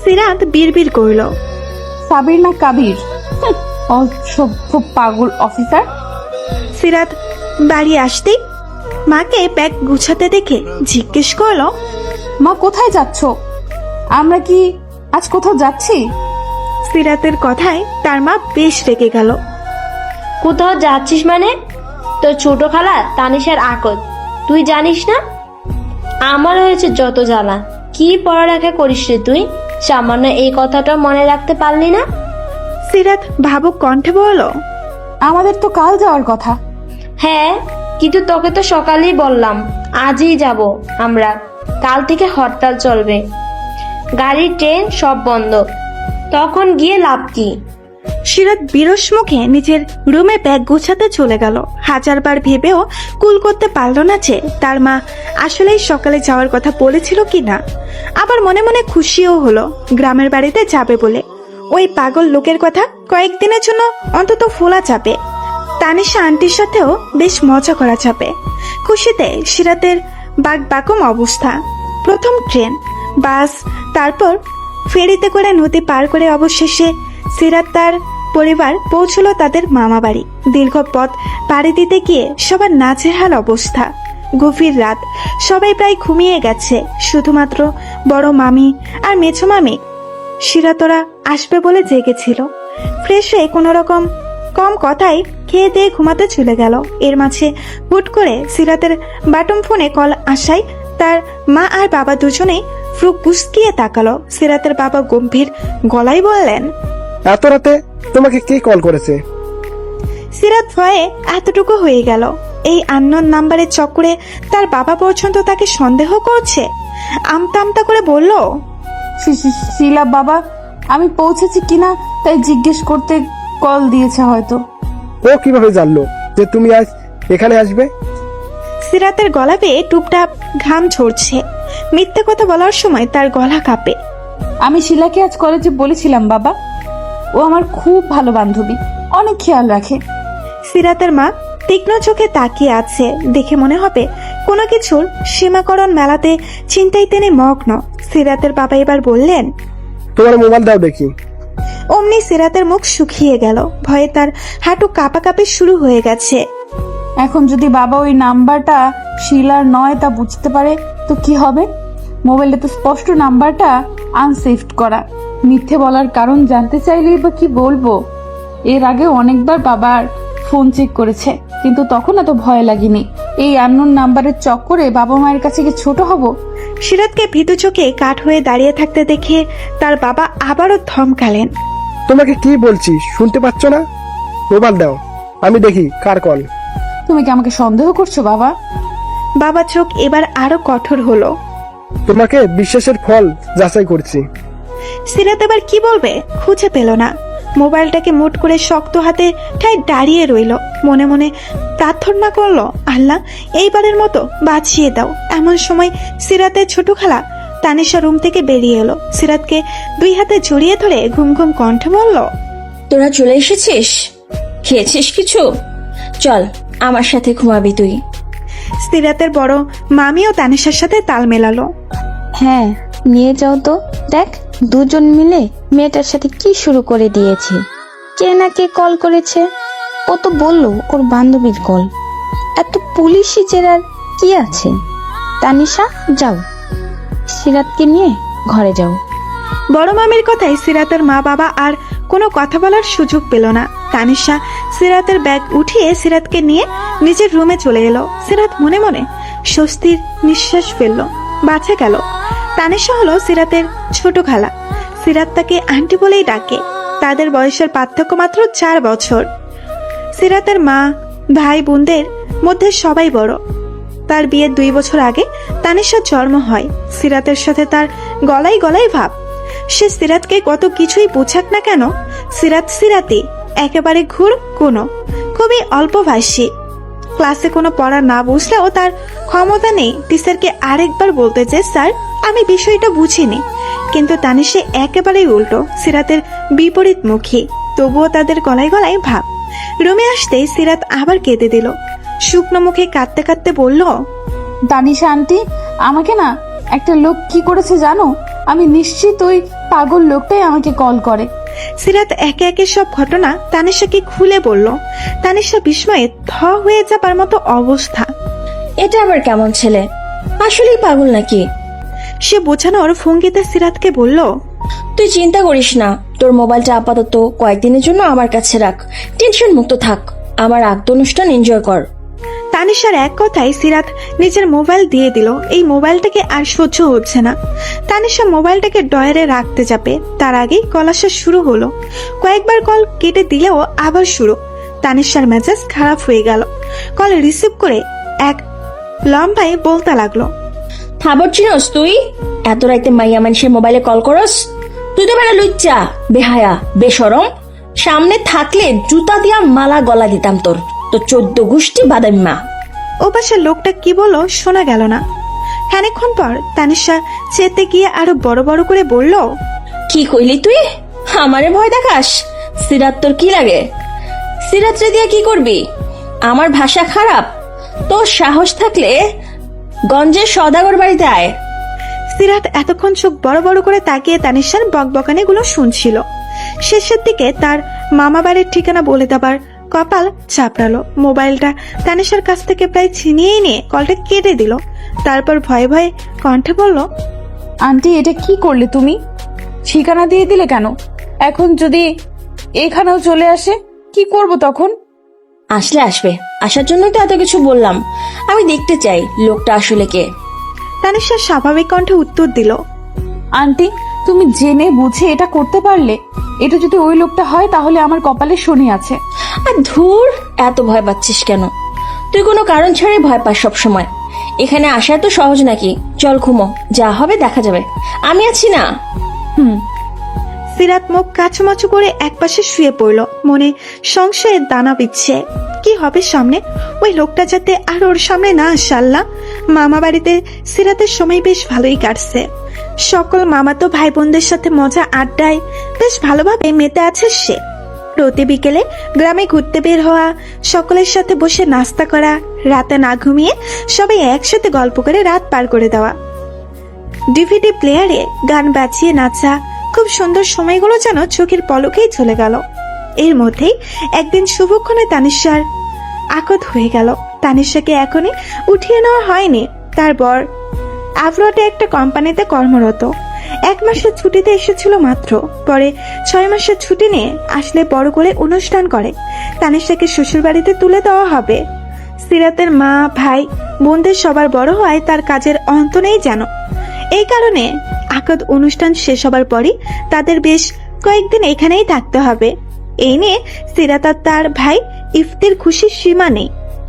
সিরাত বিড়বিড় করলো, সাবির না কাবির? অসভ্য পাগল অফিসার। সিরাত বাড়ি আসতেই মাকে ব্যাগ গুছাতে দেখে জিজ্ঞেস করলো, মা কোথায় যাচ্ছ? আমরা কি আজ কোথাও যাচ্ছি? সিরাতের কথায় তার মা বেশ রেগে গেল। কোথাও যাচ্ছিস মানে? তোর ছোট খালা তানিশার আকত তুই জানিস না? আমার হয়েছে যত জ্বালা। কি পড়ালেখা করিস রে তুই? সামান্য এই কথাটা মনে রাখতে পারলি না? সিরাত ভাবুক কণ্ঠে বলল, আমাদের তো কাল যাওয়ার কথা। হ্যাঁ, কিন্তু তোকে তো সকালেই বললাম আজই যাব আমরা। কাল থেকে হরতাল চলবে, গাড়ি ট্রেন সব বন্ধ। তখন গিয়ে লাভ কি? সিরাত বিরস মুখে নিজের রুমে ব্যাগ গুছাতে চলে গেল। 1000বার ভেবেও কুল করতে পারল না যে তার মা আসলেই সকালে যাওয়ার কথা বলেছিল কিনা। আবার মনে মনে খুশিও হলো গ্রামের বাড়িতে যাবে বলে। ওই পাগল লোকের কথা কয়েকদিনের জন্য অন্তত ভোলা যাবে। তানিশা আন্টির সাথেও বেশ মজা করা যাবে। খুশিতে সিরাতের বাকবাকম অবস্থা। প্রথম ট্রেন, বাস, তারপর ফেরিতে করে নদী পার করে অবশেষে সিরাত তার পরিবার পৌঁছলো তাদের মামা বাড়ি। দীর্ঘ পথ পাড়ি দিতে গিয়ে সবার নাজেহাল অবস্থা। গভীর রাত, সবাই প্রায় ঘুমিয়ে গেছে। শুধুমাত্র বড় মামি আর মেছো মামি সিরাতরা আসবে বলে জেগেছিল। ফ্রেশ হয়ে কোনো রকম কম কথাই খেয়ে দিয়ে ঘুমাতে চলে গেল। এর মাঝে হুট করে সিরাতের বাটম ফোনে কল আসায় তার মা আর বাবা দুজনেই ফ্রু কুসকিয়ে তাকালো। সিরাতের বাবা গম্ভীর গলায় বললেন, এত রাতে তোমাকে কে কল করেছে? সিরাত ভয়ে এতটুকু হয়ে গেল। এই আননোন নাম্বারের চক্করে তার বাবা পর্যন্ত তাকে সন্দেহ করছে। আমতা আমতা করে বলল, শিলা বাবা, আমি পৌঁছেছি কিনা তাই জিজ্ঞেস করতে কল দিয়েছে হয়তো। ও কিভাবে জানলো যে তুমি আজ এখানে আসবে? সিরাতের গলা বেয়ে টুপটাপ ঘাম ঝরছে। মিথ্যে কথা বলার সময় তার গলা কাঁপে। আমি শিলাকে আজ কলেজে বলেছিলাম বাবা, ও আমার খুব ভালো বান্ধবী, অনেক খেয়াল রাখে। সিরাতের মা তীক্ষ্ণ চোখে তাকিয়ে আছে, দেখে মনে হবে কোনো কিছুর সীমাকরণ মেলাতে চিন্তায় তিনি মগ্ন। সিরাতের বাবা এবার বললেন, তোমার মোবাইল দাও দেখি। অমনি সিরাতের মুখ শুকিয়ে গেল, ভয়ে তার হাঁটু কাঁপাকাঁপি শুরু হয়ে গেছে। এখন যদি বাবা ওই নাম্বারটা শিলার নয় তা বুঝতে পারে তো কি হবে? মোবাইলে তো স্পষ্ট নাম্বারটা আনসেভড করা। মিথ্যে বলার কারণ জানতে চাইলেই বা কি বলবো? এর আগে অনেকবার বাবার ফোন চেক করেছে, কিন্তু তখন এত ভয় লাগেনি। এই আননোন নাম্বারের চক্করে বাবা মায়ের কাছে কি ছোট হব? সিরাতকে ভীতু চোখে কাঠ হয়ে দাঁড়িয়ে থাকতে দেখে তার বাবা আবারও ধমকালেন। তোমাকে কি বলছি শুনতে পাচ্ছ না? মোবাইল দাও, আমি দেখি কার কল। তুমি কি আমাকে সন্দেহ করছো বাবা? বাবা চোখ এবার আরো কঠোর হলো। তোমাকে বিশ্বাসের ফল যাচাই করছি। সিরাত এবার কি বলবে খুঁজে পেল না। মোবাইলটাকে মুঠ করে শক্ত হাতে ঠাই দাঁড়িয়ে রইল, মনে মনে প্রার্থনা করলো, আল্লাহ এইবারের মতো বাঁচিয়ে দাও। এমন সময় সিরাতের ছোট খালা তানিশা রুম থেকে বেরিয়ে এলো। সিরাতকে দুই হাতে জড়িয়ে ধরে ঘুম ঘুম কণ্ঠে বলল, তোরা চলে এসেছিস? খেয়েছিস কিছু? চল আমার সাথে ঘুমাবি তুই। সিরাতের বড় মামিও তানিশার সাথে তাল মেলালো। হ্যাঁ নিয়ে যাও তো, দেখ দুজন মিলে মেয়েটার সাথে কি শুরু করে দিয়েছে। কে না কে কল করেছে, ও তো বললো ওর বান্ধবীর কল। এত পুলিশি জেরার কি আছে? তানিশা যাও, সিরাতকে নিয়ে ঘরে যাও। বড় মামির কথায় সিরাতের মা বাবা আর কোনো কথা বলার সুযোগ পেল না। তানিশা সিরাতের ব্যাগ উঠিয়ে সিরাতকে নিয়ে নিজের রুমে চলে এলো। সিরাত মনে মনে স্বস্তির নিঃশ্বাস ফেললো, বাঁচে গেল। তানিশা হলো সিরাতের ছোট খালা। সিরাত তাকে আন্টি বলেই ডাকে। তাদের বয়সের পার্থক্য মাত্র 4 বছর। সিরাতের মা ভাই বোনদের মধ্যে সবাই বড়। তার বিয়ের 2 বছর আগে তানিশার জন্ম হয়। সিরাতের সাথে তার গলায় গলায় ভাব। সে সিরাতকে কত কিছুই বোঝাক না কেন, সিরাত সিরাতি, একেবারে ঘুর কোনো, খুবই অল্পভাষী। ক্লাসে কোনো পড়া না বুঝলেও তার ক্ষমতা নেই টিচারকে আরেকবার বলতে যে স্যার আমি বিষয়টা বুঝিনি। কিন্তু তানিশা একেবারেই উল্টো, সিরাতের বিপরীতমুখী। তবুও তাদের গলায় গলায় ভাব। রুমে আসতেই সিরাত আবার কেঁদে দিল। শুকনো মুখে কাঁদতে কাঁদতে বলল, তানিশা আন্টি, আমাকে না একটা লোক কি করেছে জানো? আমি নিশ্চিত ওই পাগল লোকটাই আমাকে কল করে। সিরাত একে একে সব ঘটনা তানিশাকে খুলে বলল। তানিশা বিস্ময়ে থ হয়ে যাবার মতো অবস্থা। এটা আবার কেমন ছেলে? আসলেই পাগল নাকি? সে বোঝানোর ভঙ্গিতে সিরাতকে বলল, তুই চিন্তা করিস না, তোর মোবাইলটা আপাতত কয়েকদিনের জন্য আমার কাছে রাখ, টেনশন মুক্ত থাক, আমার আগ্দ অনুষ্ঠান এনজয় কর। তানিশার এক কথায় সিরাত নিজের মোবাইল দিয়ে দিল। এই মোবাইলটাকে আর সহ্য হচ্ছে না। তানিশা মোবাইলটাকে ডয়ারে রাখতে যাবে, তার আগেই কল আসা শুরু হলো। কয়েকবার কল কেটে দিলেও আবার শুরু। তানিশার মেজাজ খারাপ হয়ে গেল। কল রিসিভ করে এক লম্বায় বলতে লাগলো, খাবার চিনস তুই? এত রাইতে মাইয়া মানুষের মোবাইলে কল করস? তুই তো বেড়া লুচ্চা, বেহায়া, বেশরম। সামনে থাকলে জুতা দিয়া মালা গলা দিতাম তোর, তো 14 গোষ্ঠী বাদামি মা। ও পাশের লোকটা কি বললো শোনা গেল না। খানিকক্ষণ পর তানিশা চেতে গিয়ে আরো বড় বড় করে বলল, কি কইলি তুই? আমারে ভয় দেখাস? সিরাত তোর কি লাগে? সিরাতরে দিয়া কি করবি? আমার ভাষা খারাপ? তোর সাহস থাকলে গঞ্জের সদাগর বাড়িতে আয়। সিরাত এতক্ষণ চোখ বড় বড় করে তাকিয়ে তানিশার বকবকানিগুলো শুনছিল। শেষের দিকে তার মামা বাড়ির ঠিকানা বলে দেবার কপাল চাপড়ালো। মোবাইলটা তানিশার কাছ থেকে প্রায় ছিনিয়েই নিয়ে কলটা কেটে দিল। তারপর ভয়ে ভয়ে কণ্ঠে বলল, আন্টি এটা কি করলে তুমি? ঠিকানা দিয়ে দিলে কেন? এখন যদি এখানেও চলে আসে কি করব তখন? আসলে আসবে, আসার জন্যই তো এত কিছু বললাম। আমি দেখতে চাই লোকটা আসলে কে। তানিশা স্বাভাবিক কণ্ঠে উত্তর দিল, আন্টি তুমি জেনে বুঝে এটা করতে পারলে? এটা যদি ওই লোকটা হয় তাহলে আমার কপালে শনি আছে। আর ধুর, এত ভয় পাচ্ছিস কেন? তুই কোনো কারণ ছাড়াই ভয় পাস সব সময়। এখানে আসা তো সহজ নাকি? চল ঘুমো, যা হবে দেখা যাবে, আমি আছি না। সিরাত মুখ কাচুমাচু করে একপাশে শুয়ে পড়ল, মনে সংশয়ের দানা বিচ্ছে। কি হবে সামনে? ওই লোকটা যাতে আর ওর সামনে না আসে আল্লাহ। মামা বাড়িতে সিরাতের সময় বেশ ভালোই কাটছে। সকল মামাতো ভাই বোনদের সাথে মজা আড্ডায় বেশ ভালোভাবে মেতে আছে সে। প্রতি বিকেলে গ্রামে ঘুরতে বের হওয়া, সকলের সাথে বসে নাস্তা করা, রাতে না ঘুমিয়ে সবাই একসাথে গল্প করে রাত পার করে দেওয়া, ডিভিডি প্লেয়ারে গান বাজিয়ে নাচা, খুব সুন্দর সময়গুলো যেন চোখের পলকেই চলে গেল। এর মধ্যেই একদিন শুভক্ষণে তানিশার আকত হয়ে গেল। তানিশাকে এখনই উঠিয়ে নেওয়া হয়নি। তার বর আফরোটে একটা কোম্পানিতে কর্মরত, 1 মাসের ছুটিতে এসেছিল মাত্র। পরে 6 মাসের ছুটি নিয়ে আসলে বড় করে অনুষ্ঠান করে তানিশাকে শ্বশুর বাড়িতে তুলে দেওয়া হবে। সিরাতের মা, ভাই, বোনদের সবার বড় হয় তার কাজের অন্ত নেই যেন। এই কারণে আকদ অনুষ্ঠান শেষ হবার পরই তাদের বেশ কয়েকদিন এখানেই থাকতে হবে। এই নিয়ে সিরাত আর তার ভাই ইফতির খুশির সীমা নেই।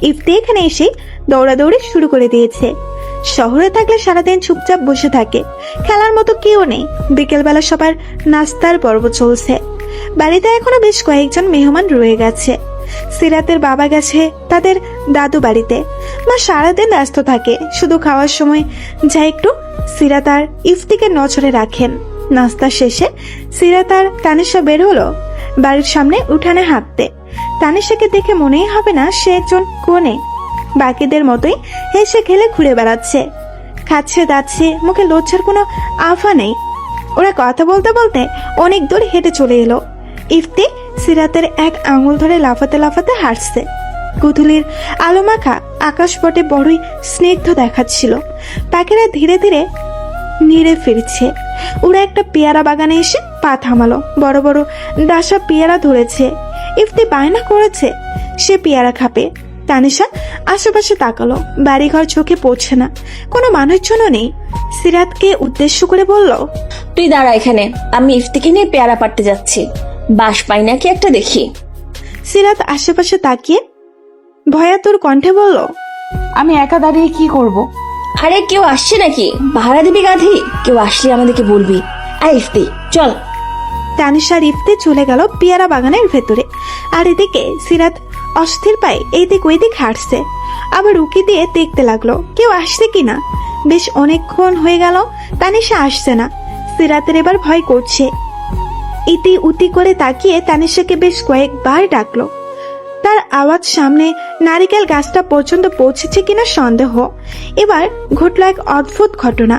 ইফতি এখানে এসে দৌড়াদৌড়ি শুরু করে দিয়েছে। শহরে থাকলে সারাদিন চুপচাপ বসে থাকে, খেলার মতো কেউ নেই। বিকেলবেলা সবার নাস্তার পর্ব চলছে। বাড়িতে এখনো বেশ কয়েকজন মেহমান রয়ে গেছে। সিরাতের বাবা গেছে তাদের দাদু বাড়িতে। মা সারাদিন ব্যস্ত থাকে, শুধু খাওয়ার সময় যা একটু সিরাত আর ইফতিকে নজরে রাখেন। নাস্তা শেষে সিরাত আর তানিশা বের হলো বাড়ির সামনে উঠানে হাঁটতে। তানিশাকে দেখে মনেই হবে না সে একজন কোণে। বাকিদের মতোই হেসে খেলে ঘুরে বেড়াচ্ছে, খাচ্ছে দাচ্ছে, মুখে লজ্জার কোনো আভা নেই। ওরা কথা বলতে বলতে অনেক দূর হেঁটে চলে এলো। ইফতি সিরাতের এক আঙুল ধরে লাফাতে লাফাতে হাঁটছে। গুধুলির আলোমাখা আকাশপটে বড়ই স্নিগ্ধ দেখাচ্ছিল। পাখিরা ধীরে ধীরে নিড়ে ফিরছে। ওরা একটা পেয়ারা বাগানে এসে পা থামালো। বড় বড় ডাসা পেয়ারা ধরেছে। ইফতি বায়না করেছে সে পেয়ারা খাবে। তানিশা আশেপাশে তাকালো, বাড়িঘর চোখে পড়ছে না, কোনো মানুষজন নেই। সিরাতকে উদ্দেশ্য করে বলল, তুই দাঁড়া এখানে, আমি ইফতিকে নিয়ে পেয়ারা পাড়তে যাচ্ছি, বাস পাই নাকি একটা দেখি। সিরাত আশেপাশে তাকিয়ে ভয়াতুর কণ্ঠে বলল, আমি একা দাঁড়িয়ে কি করব? আরে কেউ আসছে নাকি? ভাড়া দিবি গাধি? কেউ আসলে আমাদেরকে বলবি। আয় ইফতি চল। তানিশার ইফতি চলে গেল পেয়ারা বাগানের ভেতরে। আর এদিকে সিরাত অস্থির পায়ে এইদিক ওইদিক হাঁটছে। আবার উকি দিয়ে দেখতে লাগলো কেউ আসছে কিনা। বেশ অনেকক্ষণ হয়ে গেল তানিশা আসছে না। সিরাতের এবার ভয় করছে। ইতি উতি করে তাকিয়ে তানিশাকে বেশ কয়েকবার ডাকলো। তার আওয়াজ সামনে নারিকেল গাছটা পর্যন্ত পৌঁছেছে কিনা সন্দেহ। এবার ঘটল এক অদ্ভুত ঘটনা।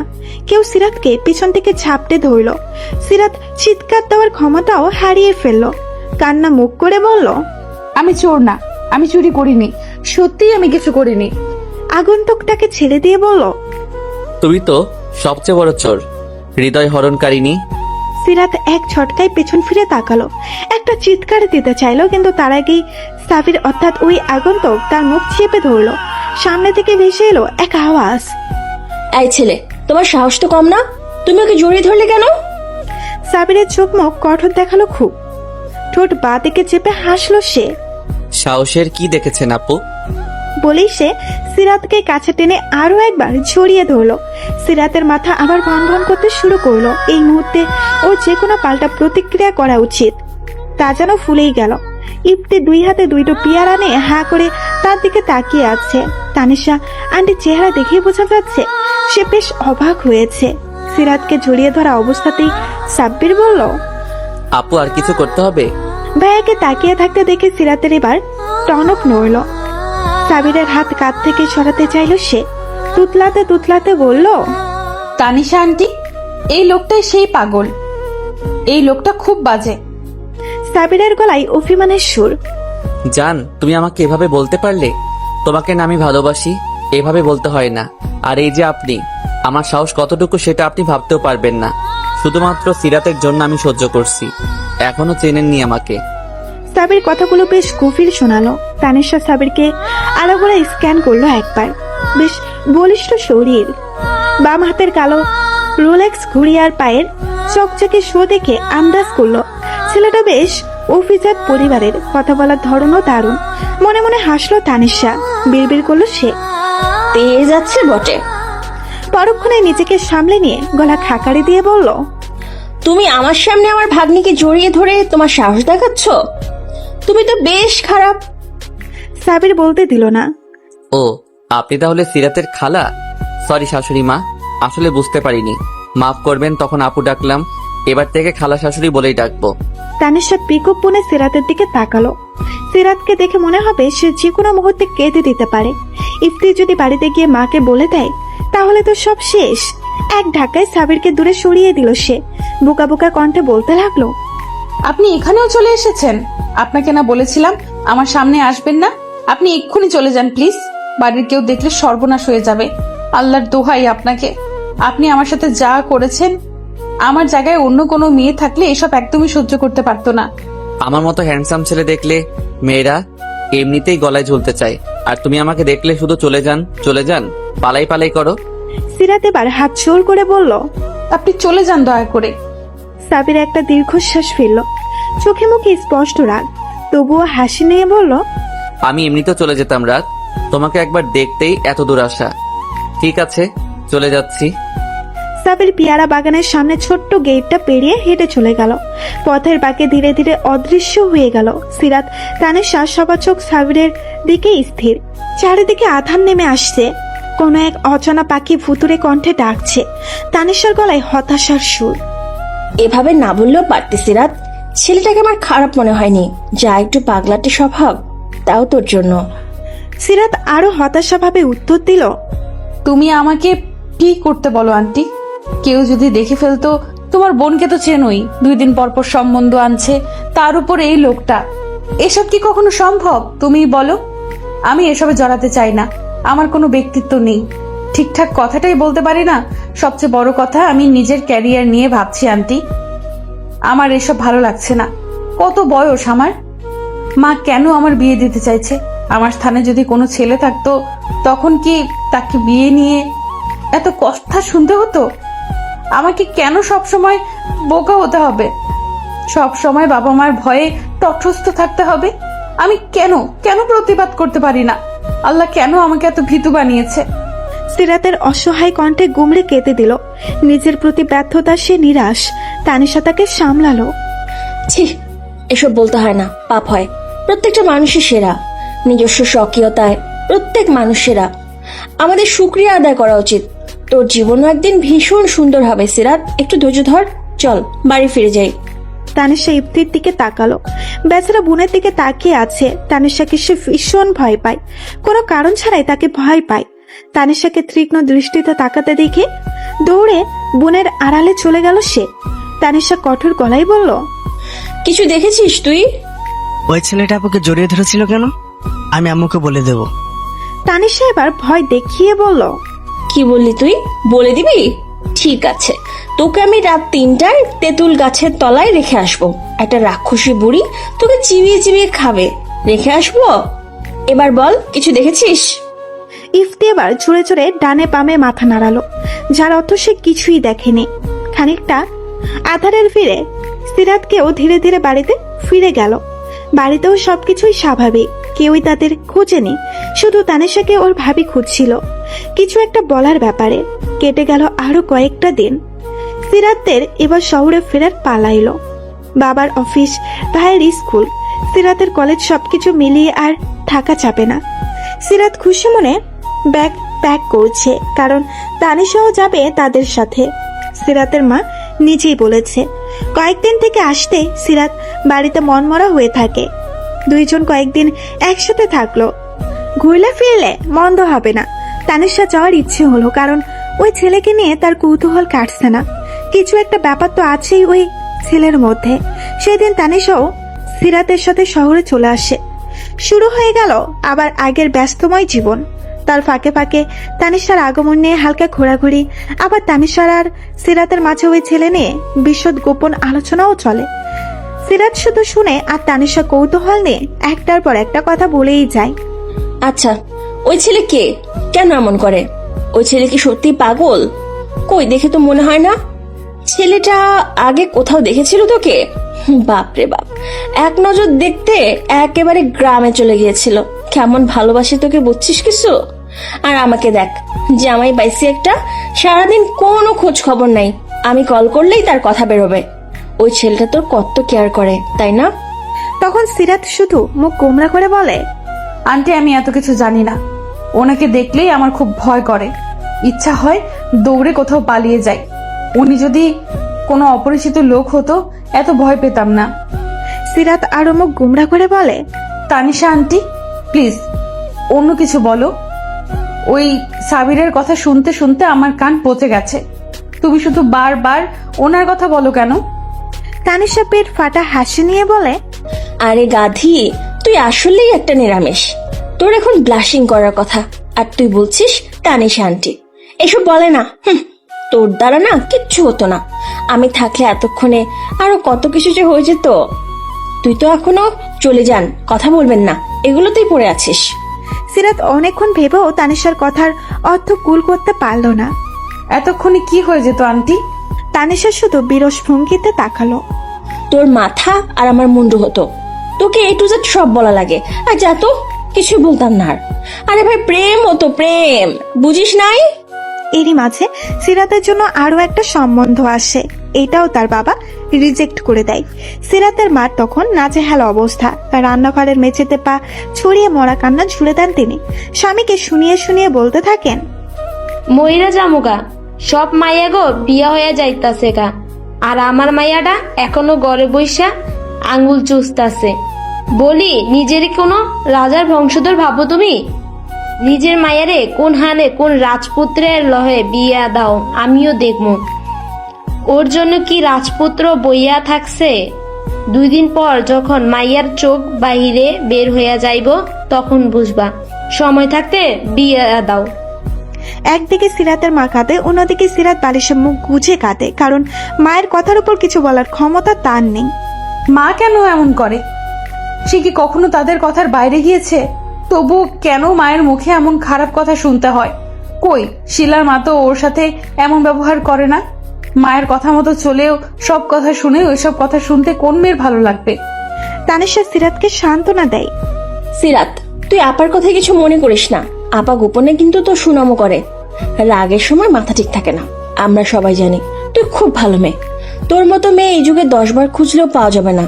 কেউ সিরাতকে পিছন থেকে ঝাপটে ধরল। সিরাত চিৎকার দেওয়ার ক্ষমতাও হারিয়ে ফেলল। কান্না মুখ করে বলল, আমি চোর না, আমি চুরি করিনি, সত্যিই আমি কিছু করিনি। আগন্তুকটাকে ছেড়ে দিয়ে বলল, তুমি তো সবচেয়ে বড় চোর, হৃদয় হরণকারিনী। সিরাত এক ঝটকায় পেছন ফিরে তাকালো। একটা চিৎকার দিতে চাইলো, কিন্তু তার আগেই সাবির অর্থাৎ ওই আগন্তুক তার মুখ চেপে ধরলো। সামনে থেকে ভেসে এলো এক আওয়াজ, এই ছেলে, তোমার সাহস তো কম না, তুমি ওকে জড়িয়ে ধরলে কেন? সাবিরের চোখ মুখ কঠোর দেখালো খুব। ঠোঁট বাঁ দিকে চেপে হাসলো সে। সাহসের কি দেখেছেন আপু? বলেই সে সিরাতকে কাছে টেনে আরো একবার জড়িয়ে ধরলো। সিরাতের মাথা আবার ভনভন করতে শুরু করলো। এই মুহূর্তে ওর যে কোনো পাল্টা প্রতিক্রিয়া করা উচিত। তা যেন ফুলেই গেল। ইফতি 2 হাতে 2টো পেয়ারা নিয়ে হা করে তার দিকে তাকিয়ে আছে। তানিশা আন্টির চেহারা দেখেই বোঝা যাচ্ছে সে বেশ অবাক হয়েছে। সিরাতকে জড়িয়ে ধরা অবস্থাতেই সাব্বির বলল, আপু আর কিছু করতে হবে? ভাইয়াকে তাকিয়ে থাকতে দেখে সিরাতের এবার টনক নড়ল। সাবিরের হাত কাঁধ থেকে সরাতে চাইল সে। তুতলাতে তুতলাতে বলল, তানিশা আন্টি, এই লোকটাই সেই পাগল। এই লোকটা খুব বাজে। সাবিরের গলায় অভিমানের সুর। জান, তুমি আমাকে এভাবে বলতে পারলে? তোমাকে না আমি ভালোবাসি, এভাবে বলতে হয় না। আর এই যে আপনি, আমার সাহস কতটুকু সেটা আপনি ভাবতেও পারবেন না। শুধুমাত্র সিরাতের জন্য আমি সহ্য করছি, এখনো চেনেননি আমাকে। সাবির কথাগুলো বেশ গভীর শোনালো। তানিশা সাবিরকে আলো করে স্ক্যান করলো একবার। বেশ বলিষ্ঠ শরীর, বাম হাতের কালো রোলেক্স ঘড়ি আর পায়ের চকচকে শো দেখে আন্দাজ করলো ছেলেটা বেশ অভিজাত পরিবারের। কথা বলার ধরনও দারুণ। মনে মনে হাসলো তানিশা। বিড়বিড় করলো সে, পেয়ে যাচ্ছে বটে। পরক্ষণে নিজেকে সামলে নিয়ে গলা খাকারি দিয়ে বলল, তুমি আমার সামনে আমার ভাগ্নিকে জড়িয়ে ধরে তোমার সাহস দেখাচ্ছ? তুমি তো বেশ খারাপ। সাবির বলতে দিল না। ও, আপনি তাহলে সিরাতের খালা? সরি শাশুড়ি মা, আসলে বুঝতে পারিনি, মাফ করবেন। তখন আপু ডাকলাম, এবার থেকে খালা শাশুড়ি বলেই ডাকবো। তানিশা পিকআপ বনে সিরাতের দিকে তাকালো। সিরাতকে দেখে মনে হবে সে যে কোনো মুহূর্তে কেঁদে দিতে পারে। ইফতি যদি বাড়িতে গিয়ে মাকে বলে দেয় তাহলে তো সব শেষ। এক ধাক্কায় সাবিরকে দূরে সরিয়ে দিল সে। বোকা বোকা কণ্ঠে বলতে লাগলো, আপনি এখানেও চলে এসেছেন? আপনাকে না বলেছিলাম আমার সামনে আসবেন না? আপনি এক্ষুনি চলে যান প্লিজ। বাড়ির কেউ দেখলে সর্বনাশ হয়ে যাবে। আল্লাহর দোহাই আপনাকে, আপনি আমার সাথে যা করেছেন, আমার জায়গায় অন্য কোনো মেয়ে থাকলে এসব একদমই সহ্য করতে পারতো না। আমার মতো হ্যান্ডসাম ছেলে দেখলে মেয়েরা এমনিতেই গলায় ঝুলতে চায়, আর তুমি আমাকে দেখলে শুধু চলে যান, পালাই পালাই করো। সিরাত এবার হাত জোর করে বলল, আপনি চলে যান দয়া করে। সাবির একটা দীর্ঘশ্বাস ফেলল, চোখে মুখে স্পষ্ট রাগ, তবুও হাসি নিয়ে বলল, আমি এমনিতেও চলে যেতাম রাত, তোমাকে একবার দেখতেই এত দূর আসা। ঠিক আছে, চলে যাচ্ছি। সাবির পেয়ারা বাগানের সামনে ছোট্ট গেটটা পেরিয়ে হেঁটে চলে গেল। পথের বাঁকে ধীরে ধীরে অদৃশ্য হয়ে গেল। সিরাত তানিশা সবার চোখ সাবিরের দিকে স্থির। চারিদিকে আধার নেমে আসছে। কোনো এক অচেনা পাখি ভুতুরে কণ্ঠে ডাকছে। তানিশার গলায় হতাশার সুর। এভাবে না বললেও পারতি সিরাত, ছেলেটাকে আমার খারাপ মনে হয়নি, যা একটু পাগলাটে স্বভাব, তাও তোর জন্য। সিরাত আরো হতাশাভাবে উত্তর দিল, তুমি আমাকে কি করতে বলো আন্টি? কেউ যদি দেখে ফেলতো? তোমার বোনকে তো চেনোই, 2 দিন পর পর সম্বন্ধ আনছে, তার উপর এই লোকটা। এসব কি কখনো সম্ভব? তুমিই বলো। আমি এসবে জড়াতে চাই না। আমার কোনো ব্যক্তিত্ব নেই, ঠিকঠাক কথাটাই বলতে পারি না। সবচেয়ে বড় কথা, আমি নিজের ক্যারিয়ার নিয়ে ভাবছি আন্টি। আমার এসব ভালো লাগছে না। কত বয়স আমার? মা কেন আমার বিয়ে দিতে চাইছে? আমার স্থানে যদি কোনো ছেলে থাকতো তখন কি তাকে বিয়ে নিয়ে এত কথা শুনতে হতো? আমাকে কেন সব সময় বোকা হতে হবে? সব সময় বাবা মার ভয়ে তটস্থ থাকতে হবে? আমি কেন প্রতিবাদ করতে পারি না? আল্লাহ কেন আমাকে এত ভীতু বানিয়েছে? সিরাতের অসহায় কণ্ঠে গুমড়ে কেঁদে দিল। নিজের প্রতি ব্যর্থতা সে নিরাশ। তানিশা তাকে সামলালো। ছি, এসব বলতে হয় না, পাপ হয়। প্রত্যেকটা মানুষই সেরা, নিজস্ব স্বকীয়তায় প্রত্যেক মানুষেরা। আমাদের শুকরিয়া আদায় করা উচিত। তোর জীবনও একদিন ভীষণ সুন্দর হবে সিরাত, একটু ধৈর্য ধর, চল বাড়ি ফিরে যাই। তানিশা ইফতির দিকে তাকালো। বেচারা বোনের দিকে তাকিয়ে আছে। তানিশাকে সে ভীষণ ভয় পায়, কোনো কারণ ছাড়াই তাকে ভয় পায়। তানিশাকে তীক্ষ্ণ দৃষ্টিতে তাকাতে দেখে দৌড়ে বোনের আড়ালে চলে গেল সে। তানিশা কঠোর গলায় বলল, কিছু দেখেছিস তুই? ওই ছেলেটা আপুকে জড়িয়ে ধরেছিল কেন? আমি আম্মুকে বলে দেব। তানিশা এবার ভয় দেখিয়ে বলল, কি বললি তুই? বলে দিবি? ঠিক আছে, তোকে আমি রাত 3টায় তেঁতুল গাছের তলায় রেখে আসবো। একটা রাক্ষসী বুড়ি তোকে চিবিয়ে চিবিয়ে খাবে, রেখে আসবো। এবার বল, কিছু দেখেছিস? ইফতি এবার চড়ে চড়ে ডানে বামে মাথা নাড়ালো, যার অর্থ সে কিছুই দেখেনি। খানিকটা আধারের ফিরে সিরাতকেও ধীরে ধীরে বাড়িতে ফিরে গেল। বাড়িতেও সবকিছুই স্বাভাবিক, কেউই তাদের খোঁজেনি। শুধু তানিশাকে ওর ভাবি খুঁজছিল কিছু একটা বলার ব্যাপারে। কেটে গেল আরো কয়েকটা দিন। সিরাতের এবার শহরে ফেরার পালা এলো। বাবার অফিস, ভাইয়ের স্কুল, সিরাতের কলেজ, সবকিছু মিলিয়ে আর থাকা যাবে না। সিরাত খুশি মনে ব্যাগ প্যাক করছে, কারণ তানিশাও যাবে তাদের সাথে। সিরাতের মা নিজেই বলেছে কয়েকদিন থেকে আসতে সিরাত বাড়িতে মনমরা হয়ে থাকে। দুইজন কয়েকদিন একসাথে থাকলো, ঘুরলে ফিরলে মন্দ হবে না। তানিশা যাওয়ার ইচ্ছে হলো, কারণ ওই ছেলেকে নিয়ে তার কৌতূহল কাটছে না। কিছু একটা ব্যাপার তো আছেই ওই ছেলের মধ্যে। সেদিন তানিশাও সিরাতের সাথে শহরে চলে আসে। শুরু হয়ে গেল আবার আগের ব্যস্তময় জীবন। তার ফাঁকে ফাঁকে তানিশার আগমন নিয়ে হালকা ঘোরাঘুরি, আবার তানিশার আর সিরাতের মাঝে ওই ছেলে নিয়ে বিশদ গোপন আলোচনাও চলে। সিরাত শুধু শুনে আর তানিশা কৌতূহল নিয়ে একটার পর একটা কথা বলেই যায়। আচ্ছা, ওই ছেলে কে? কেন এমন করে? ওই ছেলে কি সত্যি পাগল? কই, দেখে তো মনে হয় না। ছেলেটা আগে কোথাও দেখেছিল তোকে? বাপরে বাপ, এক নজর দেখতে একেবারে গ্রামে চলে গিয়েছিল। কেমন ভালোবাসি তোকে, বুঝছিস কিছু? আর আমাকে দেখ, জামাই পাইছি একটা, সারাদিন কোনো খোঁজ খবর নাই। আমি কল করলেই তার কথা বেরোবে। ওই ছেলেটা তোর কত কেয়ার করে, তাই না? তখন সিরাত শুধু মুখ গোমরা করে বলে, আন্টি আমি এত কিছু জানি না। ওনাকে দেখলেই আমার খুব ভয় করে, ইচ্ছা হয় দৌড়ে কোথাও পালিয়ে যাই। উনি যদি কোনো অপরিচিত লোক হতো এত ভয় পেতাম না। সিরাত আরো মুখ গুমরা করে বলে, তানিশা আন্টি প্লিজ অন্য কিছু বলো। ওই সাবিরের কথা শুনতে শুনতে আমার কান পচে গেছে। তুমি শুধু বারবার ওনার কথা বলো কেন? তানিশা পেট ফাটা হাসি নিয়ে বলে, আরে গাধি, তুই আসলেই একটা নিরামিষ। তোর এখন ব্লাশিং করার কথা, আর তুই বলছিস তানিশা আন্টি। এসব বলে না, তোর দ্বারা না কিচ্ছু হতো না। আমি থাকলে এতক্ষণে আরো কত কিছু যে হয়ে যেত। তুই তো এখনো চলে যান, কথা বলবেন না, এগুলোতেই পড়ে আছিস। সিরাত অনেকক্ষণ ভেবেও তানিশার কথার অর্থ কুল করতে পারল না। এতক্ষণে কি হয়ে যেত আন্টি? তানিশা শুধু বিরস ভঙ্গিতে তাকালো। তোর মাথা আর আমার মুন্ডু হতো। তোকে এ টু জেড সব বলা লাগে, আর যা তো কিছু বলতাম না আর। আরে ভাই, প্রেম হতো প্রেম, বুঝিস নাই? এরই মাঝে সিরাতের জন্য আরো একটা সম্বন্ধ আসে। এটাও তার বাবা রিজেক্ট করে দেয়। সিরাতের মার তখন নাজেহাল অবস্থা। রান্নাঘরের মেঝেতে পা ছড়িয়ে মরা কান্না ঝুলে দেন তিনি। স্বামীকে শুনিয়ে শুনিয়ে বলতে থাকেন, মইরা জামুগা, সব মাইয়া গো বিয়া হইয়া যাইতাছে গা, আর আমার মাইয়াটা এখনো ঘরে বইসা আঙ্গুল চুষতাছে। বলি, নিজের কোনো রাজার বংশধর ভাবো তুমি? নিজের মায়ারে কোন হানে কোন রাজপুত্রের লহে বিয়া দাও, আমিও দেখবো। ওর জন্য কি রাজপুত্র বইয়া থাকছে? 2 দিন পর যখন মাইয়ার চোখ বাহিরে বের হইয়া যাইব, তখন বুঝবা। সময় থাকতে বিয়া দাও। একদিকে সিরাতের মা কাঁদে, অন্যদিকে সিরাত বালিশের মুখ গুজে কাঁদে, কারণ মায়ের কথার উপর কিছু বলার ক্ষমতা তার নেই। মা কেন এমন করে? সে কি কখনো তাদের কথার বাইরে গিয়েছে? তবু কেন মায়ের মুখে এমন খারাপ কথা শুনতে হয়? কই, শিলার মা তো ওর সাথে এমন ব্যবহার করে না। মায়ের কথা মতো চলেও সব কথা শুনে ওইসব কথা শুনতে কোন মেয়ের ভালো লাগবে? তানিশা সিরাতকে সান্ত্বনা দেয়। সিরাত, তুই আপার কথা কিছু মনে করিস না। আপা গোপনে কিন্তু তোর সুনামও করে। রাগের সময় মাথা ঠিক থাকে না, আমরা সবাই জানি। তুই খুব ভালো মেয়ে। তোর মতো মেয়ে এই যুগে 10 বার খুঁজলেও পাওয়া যাবে না।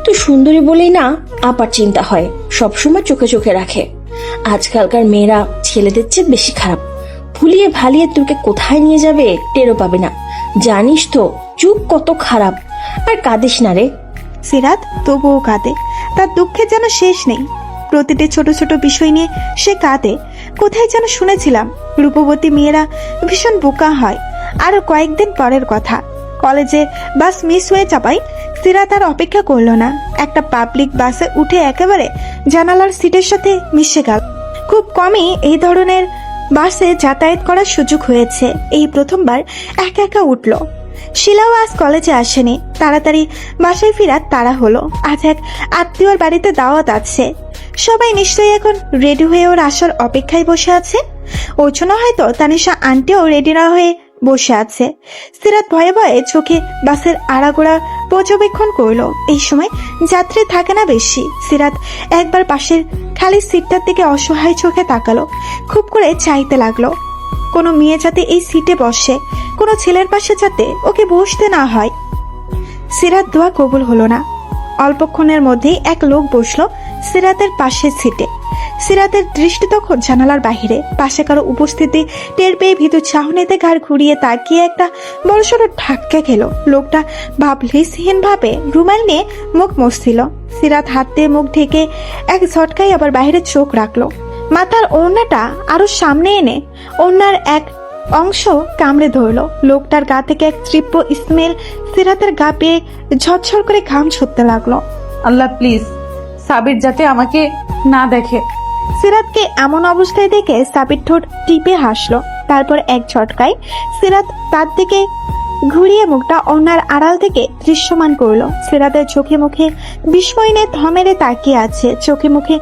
তুই সুন্দরী বলেই না আপার চিন্তা হয়, সবসময় চোখে চোখে রাখে। আজকালকার মেয়েরা ছেলেদের চেয়ে বেশি খারাপ। ভুলিয়ে ভালিয়ে তোকে কোথায় নিয়ে যাবে টেরও পাবে না। জানিস তো যুগ কত খারাপ। আর কাঁদিস না রে। সিরাত তবুও কাঁদে। তার দুঃখের যেন শেষ নেই। প্রতিটি ছোট ছোট বিষয় নিয়ে সে কাঁদে। কোথায় যেন শুনেছিলাম রূপবতী মেয়েরা ভীষণ বোকা হয়। আরো কয়েকদিন পরের কথা, কলেজে বাস মিস হয়ে যাবাই সিরাত আর অপেক্ষা করলো না। একটা পাবলিক বাসে উঠে একেবারে জানালার সিটের সাথে মিশে গেল। খুব কমই এই ধরনের বাসে যাতায়াত করার সুযোগ হয়েছে। এই প্রথমবার একা একা উঠল। শিলাও আজ কলেজে আসেনি। তাড়াতাড়ি বাসায় ফেরার তাড়া হলো। আজ এক আত্মীয়র বাড়িতে দাওয়াত আছে। সবাই নিশ্চয়ই এখন রেডি হয়ে ওর আসার অপেক্ষায় বসে আছে। ওর জন্য হয়তো তানিশা আন্টিও রেডি না হয়ে বসে আছে। সিরাত ভয়ে ভয়ে চোখে বাসের আড়াগোড়া পর্যবেক্ষণ করলো। এই সময় যাত্রী থাকে না বেশি। সিরাত একবার পাশের খালি সিটটার দিকে অসহায় চোখে তাকালো। খুব করে চাইতে লাগলো কোনো মেয়ে যাতে এই সিটে বসে, কোনো ছেলের পাশে যাতে ওকে বসতে না হয়। সিরাত দোয়া কবুল হলো না। অল্পক্ষণের মধ্যেই এক লোক বসলো সিরাতের পাশের সিটে। সিরাতের দৃষ্টি তখন জানালার বাহিরে। পাশে কারো উপস্থিতি টের পেয়ে ভীতু চাহনিতে ঘাড় ঘুরিয়ে তাকিয়ে একটা বড়সড় ধাক্কা খেলো। লোকটা ভাবলেশহীন ভাবে রুমাল নিয়ে মুখ মুছছিল। সিরাত হাত দিয়ে মুখ ঢেকে এক ঝটকায় আবার বাইরে চোখ রাখলো। মাথার ওড়নাটা আরো সামনে এনে ওড়নার এক অংশ কামড়ে ধরলো। লোকটার গা থেকে এক তীব্র স্মেল সিরাতের গা পেয়ে ঝরঝর করে ঘাম ছুটতে লাগলো। আল্লাহ প্লিজ সাবির যাতে আমাকে না দেখে। সিরাতকে এমন অবস্থায় দেখে সাবির ঠোঁট টিপে হাসলো। তারপর এক ঝটকায় সিরাত তার দিকে ঘুরিয়ে মুখটা ওড়নার আড়াল থেকে দৃশ্যমান করলো। সিরাতের চোখে মুখে বিস্ময় নিয়ে থমেরে তাকিয়ে আছে। চোখে মুখে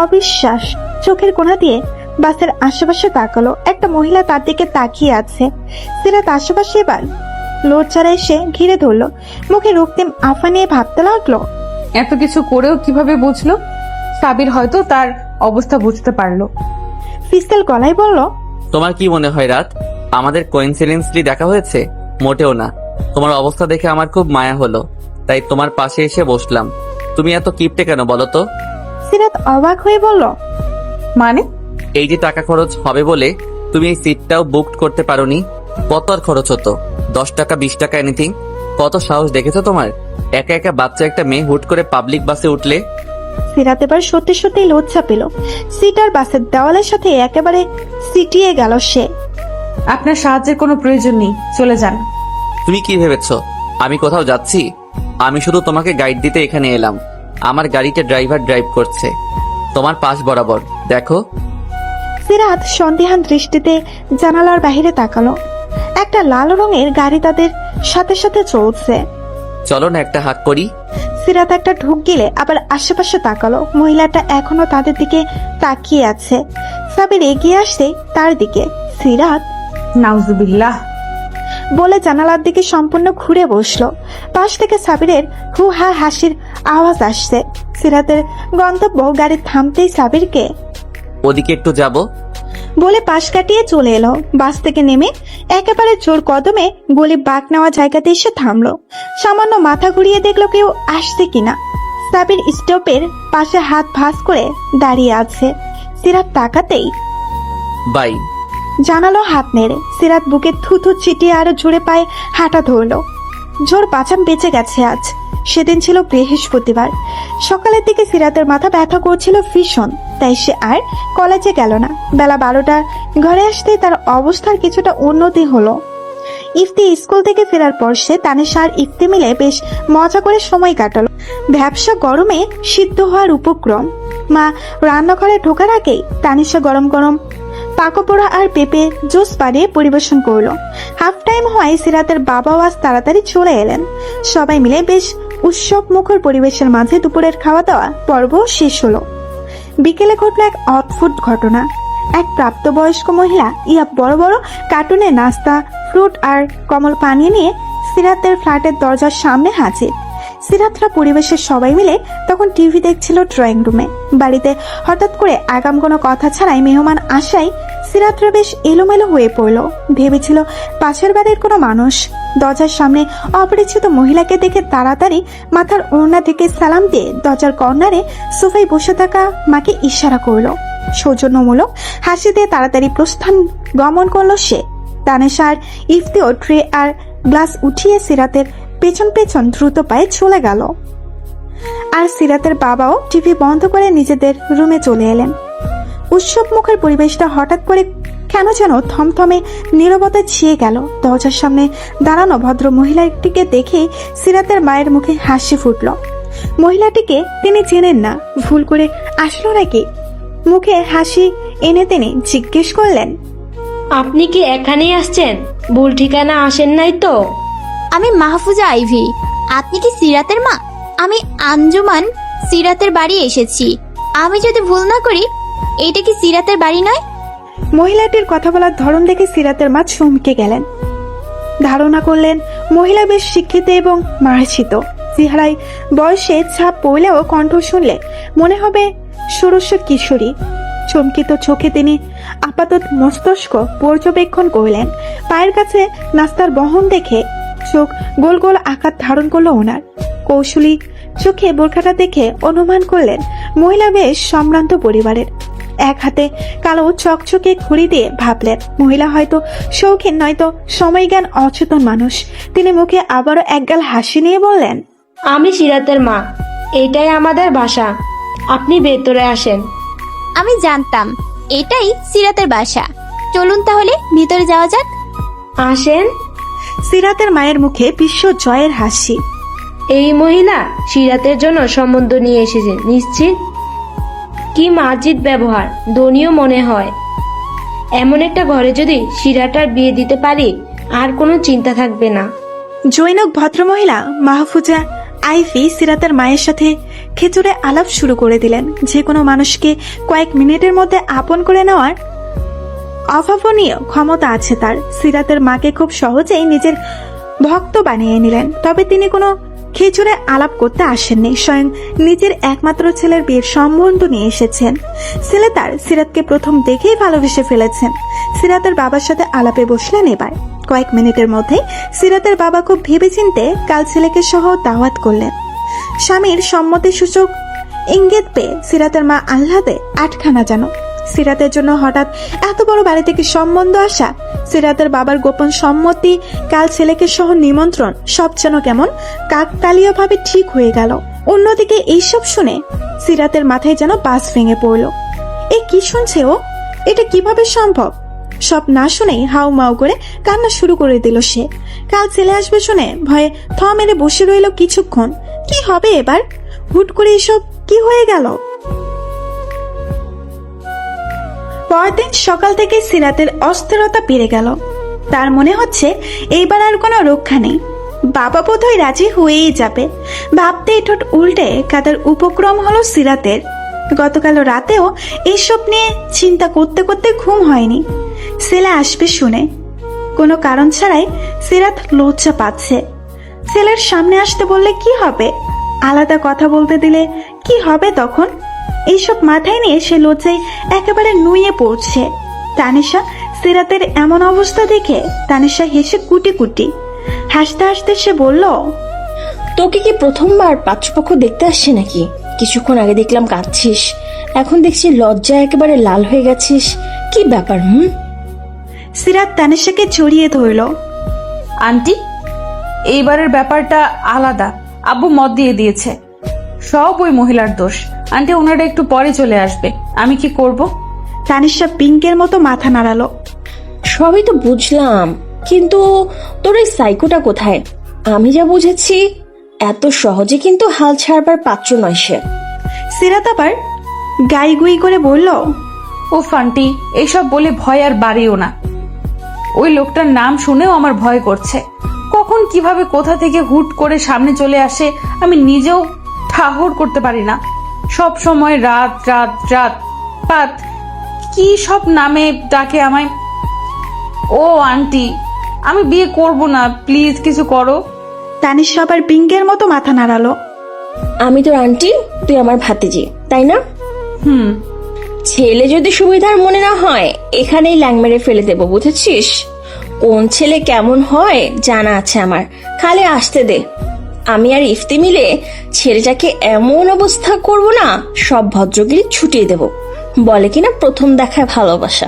অবিশ্বাস। চোখের কোণা দিয়ে বাসের আশেপাশে তাকালো। একটা মহিলা তার দিকে তাকিয়ে আছে। সিরাত আশেপাশে এবার লজ্জারা এসে ঘিরে ধরলো। মুখে রক্তিম আফা নিয়ে ভাবতে লাগলো, এত কিছু করেও কিভাবে বুঝলো? সাবির হয়তো তার অবস্থা বুঝতে পারলো। ফিসকাল গলায় বলল, তোমার কি মনে হয় রাত আমাদের কোইন্সিডেন্সলি দেখা হয়েছে? মোটেও না। তোমার অবস্থা দেখে আমার খুব মায়া হলো, তাই তোমার পাশে এসে বসলাম। তুমি এত কিপটে কেন বলো তো? সিরাত অবাক হয়ে বলল, মানে? এই যে টাকা খরচ হবে বলে তুমি এই সিটটাও বুক করতে পারোনি। কত আর খরচ হতো? 10 টাকা 20 টাকা এনিথিং। কত সাহস দেখেছো তোমার? একা একা বাচ্চা একটা মেয়ে হুট করে পাবলিক বাসে উঠলে। সিরাত এবার সত্যি সত্যি লজ্জা পেল। সিটার বাসের দেওয়ালের সাথে একেবারে সিটিয়ে গেল সে। আপনার সাহায্যের কোনো প্রয়োজন নেই, চলে যান। তুমি কি ভেবেছো আমি কোথাও যাচ্ছি? আমি শুধু তোমাকে গাইড দিতে এখানে এলাম। আমার গাড়িতে ড্রাইভার ড্রাইভ করছে তোমার পাশ বরাবর, দেখো। সিরাত সন্দেহান দৃষ্টিতে জানালার বাইরে তাকালো। একটা লাল রঙের গাড়ি তাদের সাথে সাথে চলছে। চলো না একটা হাত করি। সিরাত একটা ঢুক গেলে আবার আশেপাশে তাকালো। মহিলাটা এখনো তাদের দিকে তাকিয়ে আছে। সাবির এগিয়ে আসছে তার দিকে। সিরাত নাউজুবিল্লাহ বলে জানালার দিকে সম্পূর্ণ ঘুরে বসলো। পাশ থেকে সাবিরের হু হা হাসির আওয়াজ আসছে। সিরাতের গন্তব্য গাড়ি থামতেই সাবিরকে ওদিকে একটু যাব। বলে পাশ কাটিয়ে চলে এলো। বাস থেকে নেমে একেবারে জোর কদমে গলি বাঁক নেওয়া জায়গাতে এসে থামলো। সামান্য মাথা ঘুরিয়ে দেখলো কেউ আসছে কিনা। সাবির স্টপের পাশে হাত ভাঁজ করে দাঁড়িয়ে আছে। সিরাত তাকাতেই বাই জানালো হাত নেড়ে। সিরাত বুকে থুথু ছিটিয়ে আরো জোরে পায়ে হাঁটা ধরলো। জোর বাঁচান বেঁচে গেছে আজ। সেদিন ছিল বৃহস্পতিবার। সকালের দিকে সিরাতের মাথা ব্যথা করছিল ভীষণ, তাই সে আর কলেজে গেল না। বেলা 12টার ঘরে আসতেই তার অবস্থার কিছুটা উন্নতি হলো। ইফতি স্কুল থেকে ফেরার পর সে তানিশা আর ইফতি মিলে বেশ মজা করে সময় কাটালো। ব্যবসা গরমে সিদ্ধ হওয়ার উপক্রম। মা রান্নাঘরে ঢোকার আগেই তানিশা গরম গরম পাকোপোড়া আর পেঁপে জুস বানিয়ে পরিবেশন করলো। হাফ টাইম হওয়ায় সিরাতের বাবাও আজ তাড়াতাড়ি চলে এলেন। সবাই মিলে বেশ উৎসব মুখর পরিবেশের মাঝে দুপুরের খাওয়া দাওয়া পর্ব শেষ হলো। বিকেলে ঘটলো এক অদ্ভুত ঘটনা। এক প্রাপ্তবয়স্ক মহিলা বড় বড় কার্টুনে নাস্তা, ফ্রুট আর কমল পানি নিয়ে সিরাতের ফ্ল্যাটের দরজার সামনে হাজির। সিরাতরা পরিবেশের সবাই মিলে তখন টিভি দেখছিল ড্রয়িং রুমে। বাড়িতে হঠাৎ করে আগাম কোনো কথা ছাড়াই মেহমান আসায় সিরাতরা বেশ এলোমেলো হয়ে পড়ল। ভেবেছিল পাশের বাড়ির কোনো মানুষ। দরজার সামনে অপরিচিত মহিলাকে দেখে তাড়াতাড়ি মাথার ওড়না থেকে সালাম দিয়ে দরজার কর্নারে সোফায় বসে থাকা মাকে ইশারা করলো। সৌজন্যমূলক হাসি দিয়ে তাড়াতাড়ি প্রস্থান গমন করলো সে। তানিশা আর ইফতিও ট্রে আর গ্লাস উঠিয়ে সিরাতের পেছন পেছন দ্রুত পায়ে চলে গেল। আর সিরাতের বাবাও টিভি বন্ধ করে নিজেদের রুমে চলে এলেন। উৎসব মুখের পরিবেশটা হঠাৎ করে কেন যেন থমথমে নীরবতা ছেয়ে গেল। দরজার সামনে দাঁড়ানো ভদ্র মহিলাটিকে দেখে সিরাতের মায়ের মুখে হাসি ফুটল। মহিলাটিকে তিনি চেনেন না, ভুল করে আসলো নাকি? মুখে হাসি এনে তিনি জিজ্ঞেস করলেন, আপনি কি এখানেই আসছেন? ভুল ঠিকানা আসেন নাই তো? আমি মাহফুজা আইভি। আপনি কি সিরাতের মা? আমি আঞ্জুমান সিরাতের বাড়ি এসেছি। আমি যদি ভুল না করি এইটা কি সিরাতের বাড়ি নয়? মহিলাটির কথা বলার ধরন দেখে সিরাতের মা চমকে গেলেন। ধারণা করলেন মহিলা বেশ শিক্ষিত এবং মার্জিত। চেহারায় বয়সে ছাপ পড়লেও কণ্ঠ শুনলে মনে হবে ষোড়শ কিশোরী। চমকিত চোখে তিনি আপাতত মস্তিষ্ক পর্যবেক্ষণ করলেন। পায়ের কাছে নাস্তার বহন দেখে চোখ গোল গোল আকার ধারণ করলো ওনার। কৌশলী চোখে বোরখাটা দেখে অনুমান করলেন মহিলা বেশ সম্ভ্রান্ত পরিবারের। এক হাতে কালো চকচকে ঘড়ি দিয়ে ভাবলেন মহিলা হয়তো শৌখিন নয়তো সময়জ্ঞান অচেতন মানুষ। তিনি মুখে আবারও একগাল হাসি নিয়ে বললেন, আমি সিরাতের মা, এটাই আমাদের বাসা। আপনি ভেতরে আসেন। আমি জানতাম এটাই সিরাতের বাসা। চলুন তাহলে ভিতরে যাওয়া যাক। আসেন। সিরাতের মায়ের মুখে বিশ্ব জয়ের হাসি। এই মহিলা সিরাতের জন্য সম্বন্ধ নিয়ে এসেছে নিশ্চিত। কি মার্জিত ব্যবহার, ধনীও মনে হয়। এমন একটা ঘরে যদি সিরাটার বিয়ে দিতে পারি আর কোনো চিন্তা থাকবে না। জৈনক ভদ্রমহিলা মাহফুজা আইভি সিরাতের মায়ের সাথে খেচুড়ে আলাপ শুরু করে দিলেন। যে কোনো মানুষকে কয়েক মিনিটের মধ্যে আপন করে নেওয়ার অভাবনীয় ক্ষমতা আছে তার। সিরাতের মাকে খুব সহজেই নিজের ভক্ত বানিয়ে নিলেন। তবে তিনি কোনো খেচুড়ে আলাপ করতে আসেননি, স্বয়ং নিজের একমাত্র ছেলের বিয়ের সম্বন্ধ নিয়ে এসেছেন। ছেলে তার সিরাতকে প্রথম দেখেই ভালোবেসে ফেলেছেন। সিরাতের বাবার সাথে আলাপে বসলেন এবার। কয়েক মিনিটের মধ্যে সিরাতের বাবা খুব ভেবেচিন্তে কাল ছেলেকে সহ দাওয়াত করলেন। স্বামীর সম্মতি সূচক ইঙ্গিত পেয়ে সিরাতের মা আহ্লাদে আটখানা যেন। সিরাতের জন্য হঠাৎ এত বড় বাড়ি থেকে সম্বন্ধ আসা, সিরাতের বাবার গোপন সম্মতি, কাল ছেলেকে সহ নিমন্ত্রণ, সব যেন কেমন কাকতালীয় ভাবে ঠিক হয়ে গেল। অন্যদিকে এইসব শুনে সিরাতের মাথায় যেন বাস ভেঙে পড়ল। এ কি শুনছে ও? এটা কিভাবে সম্ভব? সব না শুনেই হাউ মাউ করে কান্না শুরু করে দিল সে। কাল ছেলে আসবে শুনে ভয়ে থ মেরে বসে রইল কিছুক্ষণ। কি হবে এবার? হুট করে এসব কি হয়ে গেল? পরদিন সকাল থেকে সিরাতের অস্থিরতা বেড়ে গেল। তার মনে হচ্ছে এইবার আর কোনো রক্ষা নেই। বাবা বোধহয় রাজি হয়েই যাবে। ভাবতেই ঠোঁট উল্টে কাদার উপক্রম হলো সিরাতের। গতকাল রাতেও এইসব নিয়ে চিন্তা করতে করতে ঘুম হয়নি। ছেলে আসবে শুনে কোনো কারণ ছাড়াই সিরাত লজ্জা পাচ্ছে। ছেলের সামনে আসতে বললে কি হবে? আলাদা কথা বলতে দিলে কি হবে তখন? এইসব মাথায় নিয়ে সে লজ্জায় একেবারে নুয়ে পড়ছে। তানিশা সিরাতের এমন অবস্থা দেখে তানিশা হেসে কুটি কুটি। হাসতে হাসতে সে বলল, তোকে কি প্রথমবার পাত্রপক্ষ দেখতে আসছে নাকি? কিছুক্ষণ আগে দেখলাম কাঁদছিস, এখন দেখছি লজ্জায় একেবারে লাল হয়ে গেছিস। কি ব্যাপার? সিরাত তানিশাকে জড়িয়ে ধরল। আন্টি, এইবারের ব্যাপারটা আলাদা। আব্বু মত দিয়ে দিয়েছে, সব ওই মহিলার দোষ। আন্টি, ওনারা একটু পরে চলে আসবে, আমি কি করব? তানিশা পিঙ্কের মতো মাথা নাড়ালো। সবই তো বুঝলাম, কিন্তু তোর এই সাইকোটা কোথায়? আমি যা বুঝেছি এত সহজে কিন্তু হাল ছাড়বার পাত্র নয় সে। সিরাত আবার গাই গুই করে বলল, ও আন্টি, এইসব বলে ভয় আর বাড়িও না। ওই লোকটার নাম শুনেও আমার ভয় করছে। কখন কিভাবে কোথা থেকে হুট করে সামনে চলে আসে আমি নিজেও ঠাহর করতে পারি না। সব সময় রাত রাত রাত পাত কি সব নামে ডাকে আমায়। ও আন্টি, আমি বিয়ে করব না, প্লিজ কিছু করো। তানিশা আবার পিঙ্কের মতো মাথা নাড়ালো। আমি তোর আন্টি, তুই আমার ভাতিজি, তাই না? ছেলে যদি সুবিধার মনে না হয় এখানেই ল্যাং মেরে ফেলে দেবো, বুঝেছিস? কোন ছেলে কেমন হয় জানা আছে আমার, খালি আসতে দে। আমি আর ইফতি মিলে ছেলেটাকে এমন অবস্থা করব না, সব ভদ্রগিরি ছুটিয়ে দেব। বলে কিনা প্রথম দেখায় ভালোবাসা,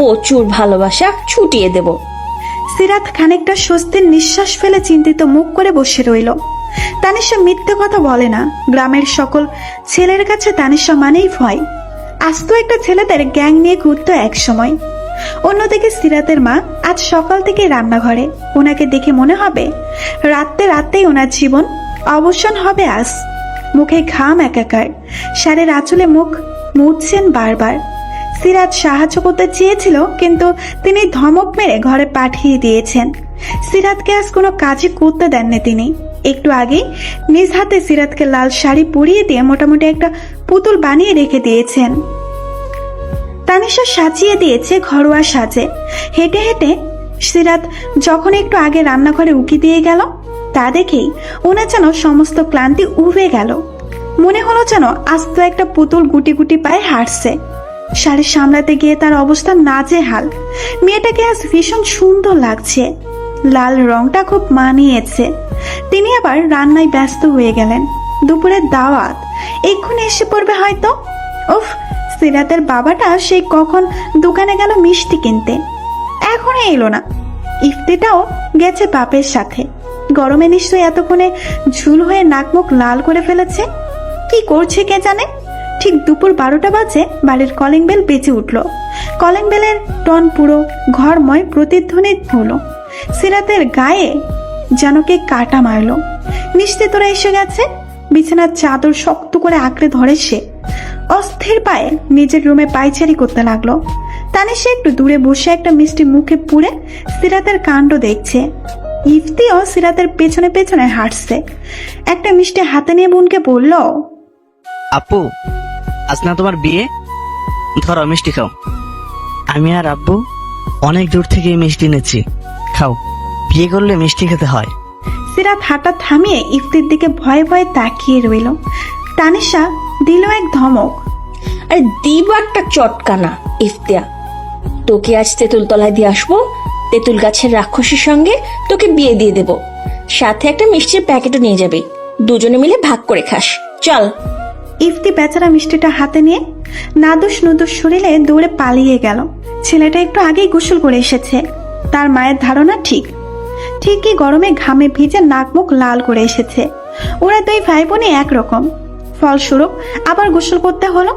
কচুর ভালোবাসা ছুটিয়ে দেব। সিরাত খানিকটা স্বস্তির নিঃশ্বাস ফেলে চিন্তিত মুখ করে বসে রইল। তানিশা মিথ্যে কথা বলে না। গ্রামের সকল ছেলের কাছে তানিশা মানেই ভয়। আস্ত একটা ছেলেদের গ্যাং নিয়ে ঘুরতো এক সময়। অন্যদিকে সিরাতের মা আজ সকাল থেকে রান্নাঘরে। ওনাকে দেখে মনে হবে রাতে রাতেই ওনার জীবন অবসান হবে আজ। মুখে ঘাম একাকার, শাড়ির আঁচলে মুখ মুছছেন বারবার। সিরাত সাহায্য করতে চেয়েছিল, কিন্তু তিনি ধমক মেরে ঘরে পাঠিয়ে দিয়েছেন। সিরাতকে আজ কোনো কাজই করতে দেননি তিনি। একটু আগেই নিজ হাতে সিরাতকে লাল শাড়ি পরিয়ে দিয়ে মোটামুটি একটা পুতুল বানিয়ে রেখে দিয়েছেন। তানিশা সাজিয়ে দিয়েছে ঘরোয়া সাজে। হেঁটে হেঁটে সিরাত যখন একটু আগে রান্নাঘরে উকি দিয়ে গেল, তা দেখেই ওনার যেন সমস্ত ক্লান্তি উবে গেল। মনে হলো যেন আস্ত একটা পুতুল গুটি গুটি পায়ে হাঁটছে। শাড়ি সামলাতে গিয়ে তার অবস্থা নাজেহাল। মেয়েটাকে আজ ভীষণ সুন্দর লাগছে, লাল রংটা খুব মানিয়েছে। তিনি আবার রান্নায় ব্যস্ত হয়ে গেলেন। দুপুরের দাওয়াত এক্ষুনি এসে পড়বে হয়তো। উফ, সিরাতের বাবাটা সেই কখন দোকানে গেল মিষ্টি কিনতে, এখনো এলো না। ইফতিটাও গেছে বাপের সাথে। গরমে নিশ্চয়ই এতক্ষণে ঝুল হয়ে নাক মুখ লাল করে ফেলেছে। কি করছে কে জানে। ঠিক দুপুর 12টা বাজে বাড়ির কলিং বেল বেজে উঠল। কলিং বেলের টন পুরো ঘরময় প্রতিধ্বনি হলো। সিরাতের গায়ে যেন কে কাটা মারলো। নিশ্চিত তোরা এসে গেছে। বিছানার চাদর শক্ত করে আঁকড়ে ধরে সে অস্থির পায়ে নিজের রুমে পায়চারি করতে লাগলো। তানিশা একটু দূরে বসে একটা মিষ্টি মুখে পুড়ে সিরাতের কাণ্ড দেখছে। ইফতিও সিরাতের পেছনে পেছনে হাঁটছে। একটা মিষ্টি হাতে নিয়ে বোনকে বলল, আপু, আজ না তোমার বিয়ে, ধরো মিষ্টি খাও। আমি আর আব্বু অনেক দূর থেকে এই মিষ্টি এনেছি, খাও। বিয়ে করলে মিষ্টি খেতে হয়। সিরাত হাঁটা থামিয়ে ইফতির দিকে ভয়ে ভয়ে তাকিয়ে রইল। তানিশা দিল এক ধমক। আরে দিব একটা চটকানা। ইফতিয়া, তোকে আজ তেঁতুল তলায় দিয়ে আসবো। তেঁতুল গাছের রাক্ষসীর সঙ্গে তোকে বিয়ে দিয়ে দেব। সাথে একটা মিষ্টির প্যাকেটও নিয়ে যাবি, দুজনে মিলে ভাগ করে খাস। চল। ইফতি বেচারা মিষ্টিটা হাতে নিয়ে নাদুস নুদুস শরীরে দৌড়ে পালিয়ে গেল। ছেলেটা একটু আগেই গোসল করে এসেছে। তার মায়ের ধারণা ঠিকই গরমে ঘামে ভিজে নাক মুখ লাল করে এসেছে। ওরা দুই ভাই বোনই একরকম। ফলস্বরূপ আবার গোসল করতে হলো।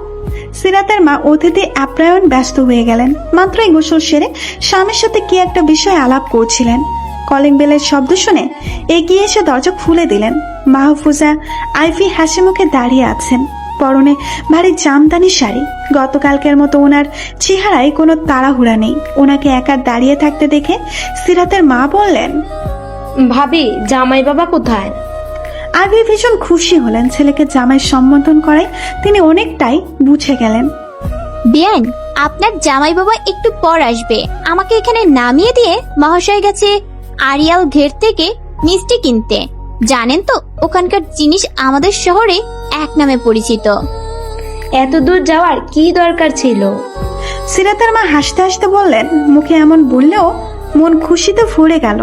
সিরাতের মা অতিথি আপ্যায়ন ব্যস্ত হয়ে গেলেন। মাত্রই গোসল সেরে স্বামীর সাথে কি একটা বিষয়ে আলাপ করছিলেন। কলিং বেলের শব্দ শুনে এগিয়ে এসে দরজা খুলে দিলেন। মাহফুজা আইভি হাসি মুখে দাঁড়িয়ে আছেন, পরনে ভারী জামদানি শাড়ি। গতকালকের মতো ওনার চেহারায় কোনো তাড়াহুড়া নেই। ওনাকে একা দাঁড়িয়ে থাকতে দেখে সিরাতের মা বললেন, ভাবি জামাই বাবা কোথায়? আইভি ভীষণ খুশি হলেন। ছেলেকে জামাই সম্বোধন করায় তিনি অনেকটাই বুঝে গেলেন। বিয়ান, আপনার জামাই বাবা একটু পর আসবে। আমাকে এখানে নামিয়ে দিয়ে মহাশয় গেছে আরিয়াল ঘের থেকে মিষ্টি কিনতে। জানেন তো ওখানকার জিনিস আমাদের শহরে এক নামে পরিচিত। এত দূর যাওয়ার কি দরকার ছিল? সিরাতের মা হাসতে হাসতে বললেন, মুখে এমন বললেও মন খুশিতে ভরে গেল।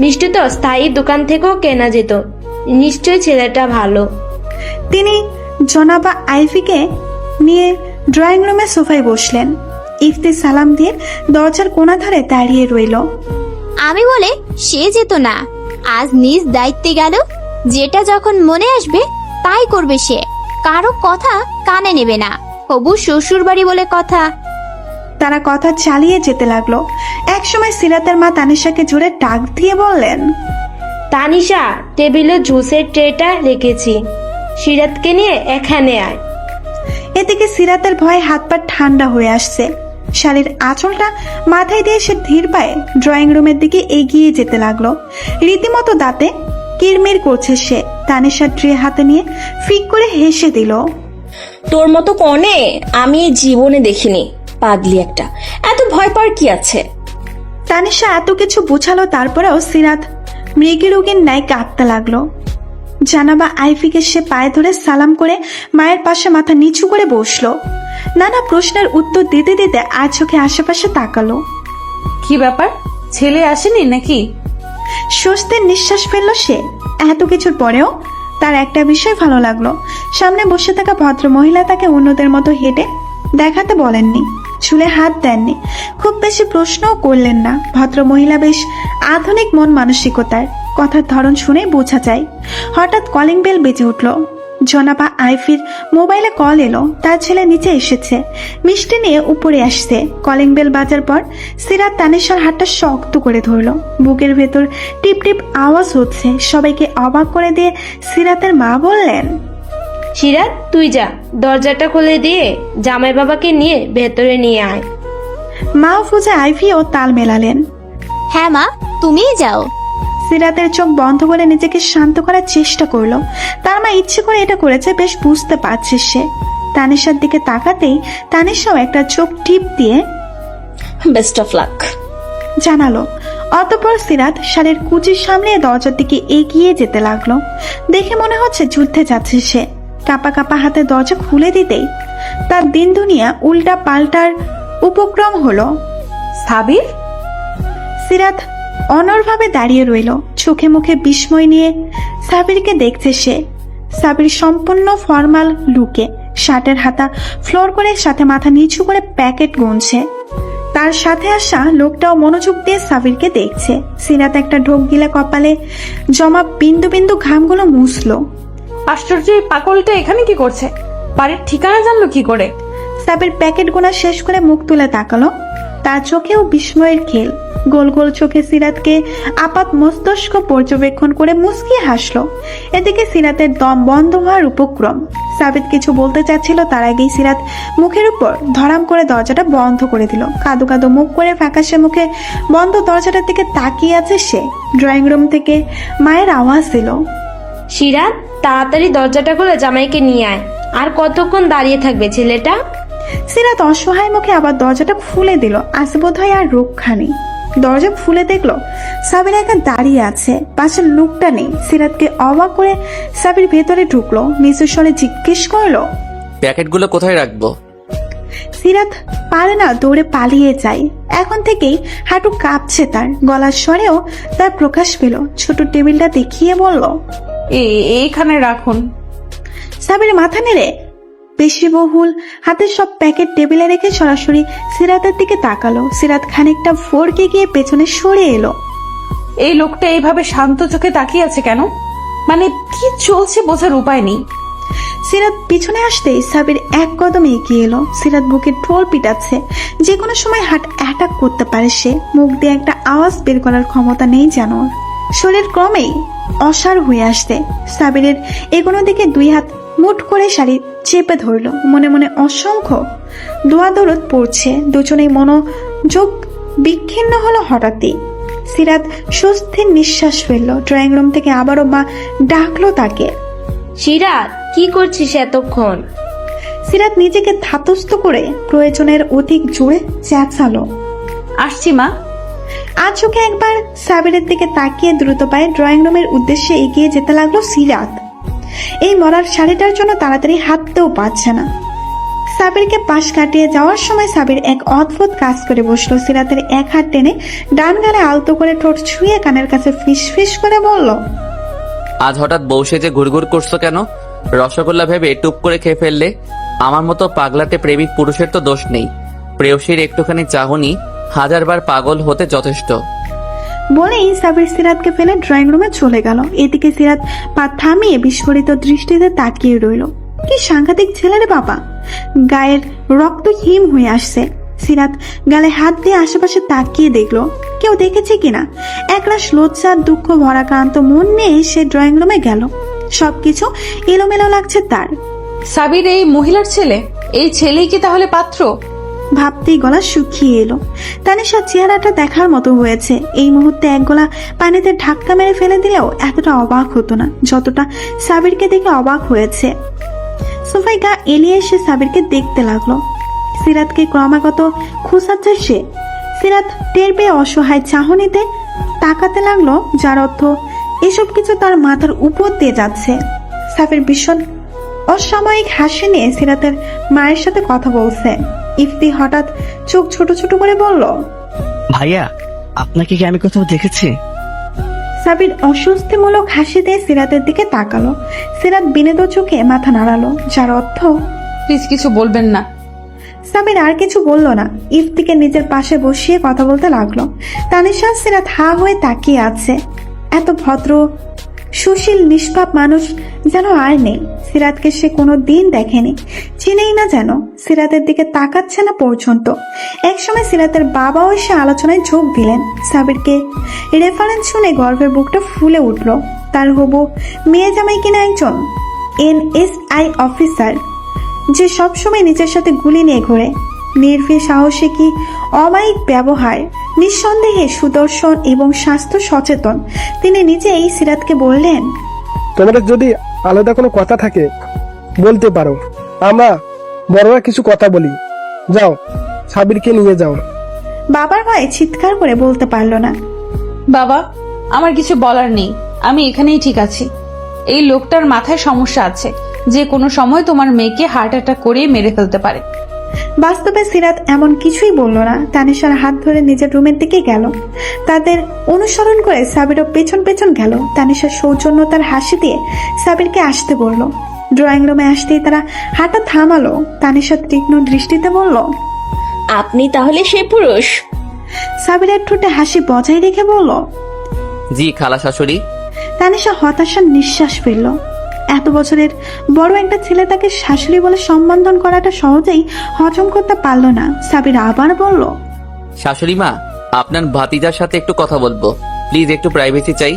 মিষ্টি তো স্থায়ী দোকান থেকেও কেনা যেত। নিশ্চয় ছেলেটা ভালো। তিনি জনাবা আইভিকে নিয়ে ড্রয়িং রুমে সোফায় বসলেন। ইফতি সালাম দিয়ে দরজার কোণা ধারে দাঁড়িয়ে রইল। আমি বলে সে যেত না, আজ নিজ দায়িত্বে গেল। যেটা যখন মনে আসবে তাই করবে সে, কারো কথা কানে নেবে না। হবু শ্বশুর বাড়ি বলে কথা। তারা কথা চালিয়ে যেতে লাগলো। একসময় সিরাতের মা তানিশাকে জোরে ডাক দিয়ে বললেন, তানিশা, টেবিলে জুসের ট্রেটা রেখেছি, সিরাতকে নিয়ে এখানে আয়। এদিকে সিরাতের ভয়ে হাত পা ঠান্ডা হয়ে আসছে। শাড়ির আঁচলটা মাথায় দিয়ে সে ধীর পায়ে ড্রয়িং রুমের দিকে এগিয়ে যেতে লাগলো। রীতিমতো দাঁতে কিরমির করছে সে। তানিশার ট্রে হাতে নিয়ে ফিক করে হেসে দিল। তোর মতো কনে আমি এই জীবনে দেখিনি, পাগলি একটা। এত ভয় পাওয়ার কি আছে? তানিশা এত কিছু বুঝালো, তারপরেও সিরাত মৃগী রোগীর ন্যায় কাঁপতে লাগলো। জানাবা আইফিকে সে পায়ে ধরে সালাম করে মায়ের পাশে মাথা নিচু করে বসলো। নানা প্রশ্নের উত্তর দিতে দিতে আর চোখে আশেপাশে তাকালো। কি ব্যাপার, ছেলে আসেনি নাকি? স্বস্তির নিঃশ্বাস ফেললো সে। এত কিছুর পরেও তার একটা বিষয় ভালো লাগলো, সামনে বসে থাকা ভদ্র মহিলা তাকে অন্যদের মতো হেঁটে দেখাতে বলেননি, চুলে হাত দেননি, খুব বেশি প্রশ্নও করলেন না। ভদ্র মহিলা বেশ আধুনিক মন মানসিকতার, কথার ধরন শুনে বোঝা যায়। হঠাৎ কলিং বেল বেজে উঠল। জনাবা আইফির মোবাইলে কল এলো। তার ছেলে নিচে এসেছে, মিষ্টি নিয়ে উপরে আসছে। কলিং বেল বাজার পর সিরাত তানিশার হাতটা শক্ত করে ধরলো। বুকের ভেতর টিপ টিপ আওয়াজ হচ্ছে। সবাইকে অবাক করে দিয়ে সিরাতের মা বললেন, সিরাত, তুই যা, দরজাটা খুলে দিয়ে জামাই বাবাকে নিয়ে ভেতরে নিয়ে আয়। মাহফুজা আইভিও তাল মেলালেন। হ্যাঁ মা, তুমিই যাও। সিরাতের চোখ বন্ধ করে নিজেকে শান্ত করার চেষ্টা করলো। তার মা ইচ্ছে করে এটা করেছে, বেশ বুঝতে পারছে সে। তানিশার দিকে তাকাতেই তানিশাও একটা চোখ টিপ দিয়ে বেস্ট অফ লাক জানালো। অতঃপর সিরাত শাড়ির কুচি সামনে দরজার দিকে এগিয়ে যেতে লাগলো। দেখে মনে হচ্ছে যুদ্ধে যাচ্ছে সে। কাপা কাপা হাতে দরজা খুলে দিতেই তার দিন দুনিয়া উল্টা পাল্টার উপক্রম হলো। সাবির? সিরাত অনড়ভাবে দাঁড়িয়ে রইল, চোখে মুখে বিস্ময় নিয়ে সাবিরকে দেখছে সে। সাবির সম্পূর্ণ ফর্মাল লুকে, শার্টের হাতা ফ্লোর করে সাথে মাথা নিচু করে প্যাকেট গুনছে। তার সাথে আসা লোকটাও মনোযোগ দিয়ে সাবিরকে দেখছে। সিরাত একটা ঢোক গিলে কপালে জমা বিন্দু বিন্দু ঘামগুলো মুছলো। আশ্চর্য, এই পাগলটা এখানে কি করছে? বাড়ির ঠিকানা জানলো কি করে? সাবির প্যাকেট গোনা শেষ করে মুখ তুলে তাকালো। তার চোখেও বিস্ময়ের খেল। গোল গোল চোখে সিরাতকে আপাত মস্তিষ্ক পর্যবেক্ষণ করে মুচকিয়ে হাসলো। এদিকে সিরাতের দম বন্ধ হওয়ার উপক্রম। সাবিত কিছু বলতে চাচ্ছিল, তার আগেই সিরাত মুখের উপর ধরাম করে দরজাটা বন্ধ করে দিল। কাদো কাদো মুখ করে ফ্যাকাশে মুখে বন্ধ দরজাটার দিকে তাকিয়ে আছে সে। ড্রয়িং রুম থেকে মায়ের আওয়াজ দিল, সিরাত, তাড়াতাড়ি দরজাটা খুলে জামাইকে নিয়ে আয়। আর কতক্ষণ দাঁড়িয়ে থাকবে ছেলেটা? সিরাত অসহায় মুখে আবার দরজাটা খুলে দিল। আজ বোধ হয় আর রক্ষা নেই। দরজা খুলে দেখলো সাবির একা দাঁড়িয়ে আছে, পাশের লোকটা নেই। সিরাতকে অবাক করে সাবির ভেতরে ঢুকলো, নিচু স্বরে জিজ্ঞেস করলো, প্যাকেটগুলো কোথায় রাখবো? সিরাত পারে না, দৌড়ে পালিয়ে যায়। এখন থেকেই হাঁটু কাঁপছে তার, গলার স্বরেও তার প্রকাশ পেল। ছোট টেবিলটা দেখিয়ে বলল, এইখানে রাখুন। সাবির মাথা নেড়ে পেশিবহুল হাতের সব প্যাকেট টেবিলে রেখে সরাসরি সিরাতের দিকে তাকালো। সিরাত খানিকটা ফোরকে গিয়ে পেছনে সরে এলো। এই লোকটা এইভাবে শান্ত চোখে তাকিয়ে আছে কেন? মানে কি চলছে বোঝার উপায় নেই। সিরাত পিছনে আসতেই সাবির এক কদমে এগিয়ে এলো। সিরাত বুকে ঢোল পিটাচ্ছে, যে কোনো সময় হার্ট অ্যাটাক করতে পারে সে। মুখ দিয়ে একটা আওয়াজ বের করার ক্ষমতা নেই যেন ওর। শরীর ক্রমেই অসাড় হয়ে আসতে সাবিরের এগোনো দিকে দুই হাত মুঠ করে শাড়ি চেপে ধরল। মনে মনে অসংখ্য দোয়া দরদ পড়ছে। দুজনেই মনোযোগ বিচ্ছিন্ন হলো হঠাৎই। সিরাত স্বস্তির নিঃশ্বাস ফেলল। ড্রয়িং রুম থেকে আবারও মা ডাকলো তাকে। সিরাত, কি করছিস এতক্ষণ? সিরাত নিজেকে ধাতস্থ করে প্রয়োজনের অধিক জোরে চেঁচালো, আসছি মা। আর চোখে একবার সাবিরের দিকে তাকিয়ে দ্রুত পায়ে ড্রয়িং রুমের উদ্দেশ্যে এগিয়ে যেতে লাগলো সিরাত। এই মরার শাড়িটার জন্য তাড়াতাড়ি হাঁটতেও পারছে না। সাবিরকে পাশ কাটিয়ে যাওয়ার সময় সাবির এক অদ্ভুত কাজ করে বসলো। সিরাতের এক হাত টেনে ডান গালে আলতো করে ঠোঁট ছুঁয়ে কানের কাছে ফিস ফিস করে বলল, আজ হঠাৎ বউ সেজে ঘুরঘুর করছো কেন? রসগোল্লা ভেবে টুপ করে খেয়ে ফেললে? আমার মতো পাগলাটে প্রেমিক পুরুষের তো দোষ নেই। প্রেয়সীর একটুখানি চাহনি 1000 বার পাগল হতে যথেষ্ট। বলেই সাবির সিরাতকে ফেলে ড্রয়িং রুমে চলে গেল। এদিকে সিরাত পা থামিয়ে বিস্ফোরিত দৃষ্টিতে তাকিয়ে রইল। কি সাংঘাতিক ছেলে রে বাবা! গায়ের রক্ত হিম হয়ে আসছে। সিরাত গালে হাত দিয়ে আশেপাশে তাকিয়ে দেখলো কেউ দেখেছে কিনা। একরাশ লজ্জার দুঃখ ভরাক্রান্ত মন নিয়ে সে ড্রয়িং রুমে গেল। সবকিছু এলোমেলো লাগছে তার। সাবির এই মহিলার ছেলে? এই ছেলেই কি তাহলে পাত্র? ভাবতেই গলা শুকিয়ে এলো। তানিশার চেহারাটা দেখার মতো হয়েছে। এই মুহূর্তে এক গলা পানিতে ধাক্কা মেরে ফেলে দিলেও এতটা অবাক হতো না যতটা সাবিরকে দেখে অবাক হয়েছে। সোফায় গা এলিয়ে এসে সাবিরকে দেখতে লাগলো। সিরাতকে ক্রমাগত খোঁচাচ্ছে সে। সিরাত টের পেয়ে অসহায় চাহনিতে তাকাতে লাগলো, যার অর্থ এসব কিছু তার মাথার উপর দিয়ে যাচ্ছে। সাবির ভীষণ অসাময়িক হাসি নিয়ে সিরাতের মায়ের সাথে কথা বলছে। ইফতি হঠাৎ চোখ ছোট ছোট করে বলল, ভাইয়া, আপনাকে কি আমি কোথাও দেখেছি? সাবির অস্বস্তিমূলক হাসি দিয়ে সিরাতের দিকে তাকালো। সিরাত বিনীত চোখে মাথা নাড়ালো, যার অর্থ প্লিজ কিছু বলবেন না। সাবির আর কিছু বলল না। ইফতিকে নিজের পাশে বসিয়ে কথা বলতে লাগলো। তানিশা সিরাত হা হয়ে তাকিয়ে আছে। এত ভদ্র সুশীল নিষ্পাপ মানুষ যেন আর নেই। সিরাতকে সে কোনো দিন দেখেনি, চিনেই না যেন। সিরাতের দিকে তাকাচ্ছে না পর্যন্ত। একসময় সিরাতের বাবাও এসে আলোচনায় যোগ দিলেন। সাবিরকে রেফারেন্স শুনে গর্বের বুকটা ফুলে উঠল। তার হবু মেয়ে জামাই কিনা একজন NSI অফিসার, যে সবসময় নিজের সাথে গুলি নিয়ে ঘোরে। নির্ভীক সাহসী কি অমায়িক ব্যবহার, নিঃসন্দেহে সুদর্শন এবং স্বাস্থ্য সচেতন। তিনি নিজেই সিরাতকে বললেন, তোমাদের যদি আলাদা কোনো কথা থাকে বলতে পারো, আমরা বড়রা কিছু কথা বলি। যাও, সাবিরকে নিয়ে যাও। বাবার ভয়ে চিৎকার করে বলতে পারল না। বাবা, আমার কিছু বলার নেই, আমি এখানেই ঠিক আছি। এই লোকটার মাথায় সমস্যা আছে, যে কোনো সময় তোমার মেয়েকে হার্ট অ্যাটাক করে মেরে ফেলতে পারে। বাস্তবে সিরাত এমন কিছুই বলল না। তানিশার হাত ধরে নিজের রুমের দিকে গেল। তাদের অনুসরণ করে সাবিরও পেছন পেছন গেল। তানিশার সৌজন্যতার হাসি দিয়ে সাবিরকে আসতে বলল। ড্রয়িং রুমে আসতেই তারা হাঁটা থামালো। তানিশা তীক্ষ্ণ দৃষ্টিতে বলল, আপনি তাহলে সেই পুরুষ? সাবিরের ঠোঁটে হাসি বজায় রেখে বলল, জি খালা শাশুড়ি। তানিশা হতাশার নিঃশ্বাস ফেলল। এত বছরের বড় একটা ছেলে তাকে শাশুড়ি বলে সম্বোধন করাটা সহজেই হজম করতে পারল না। সাবির আবার বলল, শাশুড়ি মা, আপনার ভাতিজার সাথে একটু কথা বলবো, প্লিজ একটু প্রাইভেসি চাই।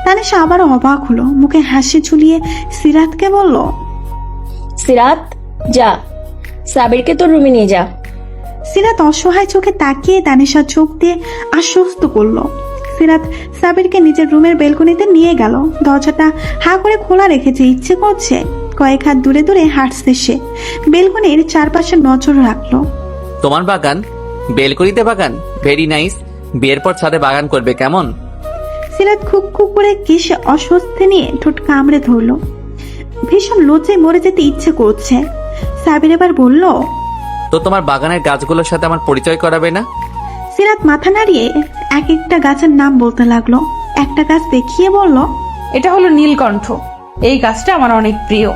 তানিশা আবারও অবাক হলো। মুখে হাসি ঝুলিয়ে সিরাতকে বলল, সিরাত, যা সাবিরকে তোর রুমে নিয়ে যা। সিরাত অসহায় চোখে তাকিয়ে তানিশার চোখ দিয়ে আশ্বস্ত করলো। সিরাত সাবিরকে নিজের রুমের বেলকনিতে নিয়ে গেল। দরজাটা হা করে খোলা রেখেছে, ইচ্ছে করছে কয়েক হাত দূরে দূরে হাঁটছে সে। বেলকনির চারপাশে নজর রাখলো। তোমার বাগান? বেলকনিতে বাগান? Very nice. বিয়ের পর ছাদে বাগান করবে কেমন? সিরাত খুব খুব করে কেশে অস্বস্তি নিয়ে ঠোঁট কামড়ে ধরলো। ভীষণ লজ্জায় মরে যেতে ইচ্ছে করছে। সাবির এবার বলল, তো তোমার বাগানের গাছগুলোর সাথে আমার পরিচয় করাবে না? সিরাত মাথা নাড়িয়ে এক একটা গাছের নাম বলতে লাগলো। একটা গাছ দেখিয়ে বলল, এটা হলো নীলকণ্ঠ। এই গাছটা আমার অনেক প্রিয়।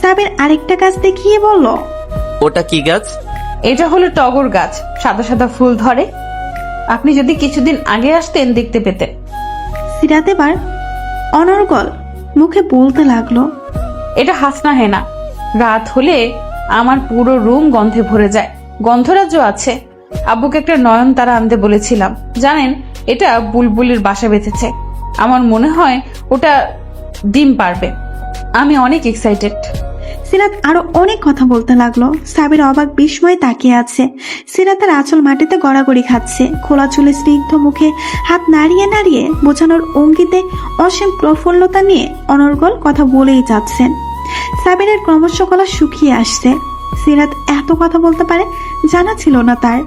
সাবির আরেকটা গাছ দেখিয়ে বলল, ওটা কি গাছ? এটা হলো টগর গাছ, সাদা সাদা ফুল ধরে। আপনি যদি কিছুদিন আগে আসতেন দেখতে পেতেন। সিরাত এবার অনর্গল মুখে বলতে লাগলো, এটা হাসনা হেনা। রাত হলে আমার পুরো রুম গন্ধে ভরে যায়। গন্ধরাজ্য আছে। আব্বুকে একটা নয়নতারা আনতে বলেছিলাম। জানেন, এটা বুলবুলির বাসা বেঁধেছে। আমার মনে হয় ওটা ডিম পারবে। আমি অনেক এক্সাইটেড। সিরাত আরো অনেক কথা বলতে লাগলো। সাবির অবাক বিস্ময়ে তাকিয়ে আছে। সিরাতের আঁচল মাটিতে গড়াগড়ি খাচ্ছে। খোলা চুলে স্নিগ্ধ মুখে হাত নাড়িয়ে নাড়িয়ে বোঝানোর অঙ্গিতে অসীম প্রফুল্লতা নিয়ে অনর্গল কথা বলেই যাচ্ছেন। সাবিরের ক্রমশ গলা শুকিয়ে আসছে। সিরাত এত কথা বলতে পারে জানা ছিল না তার।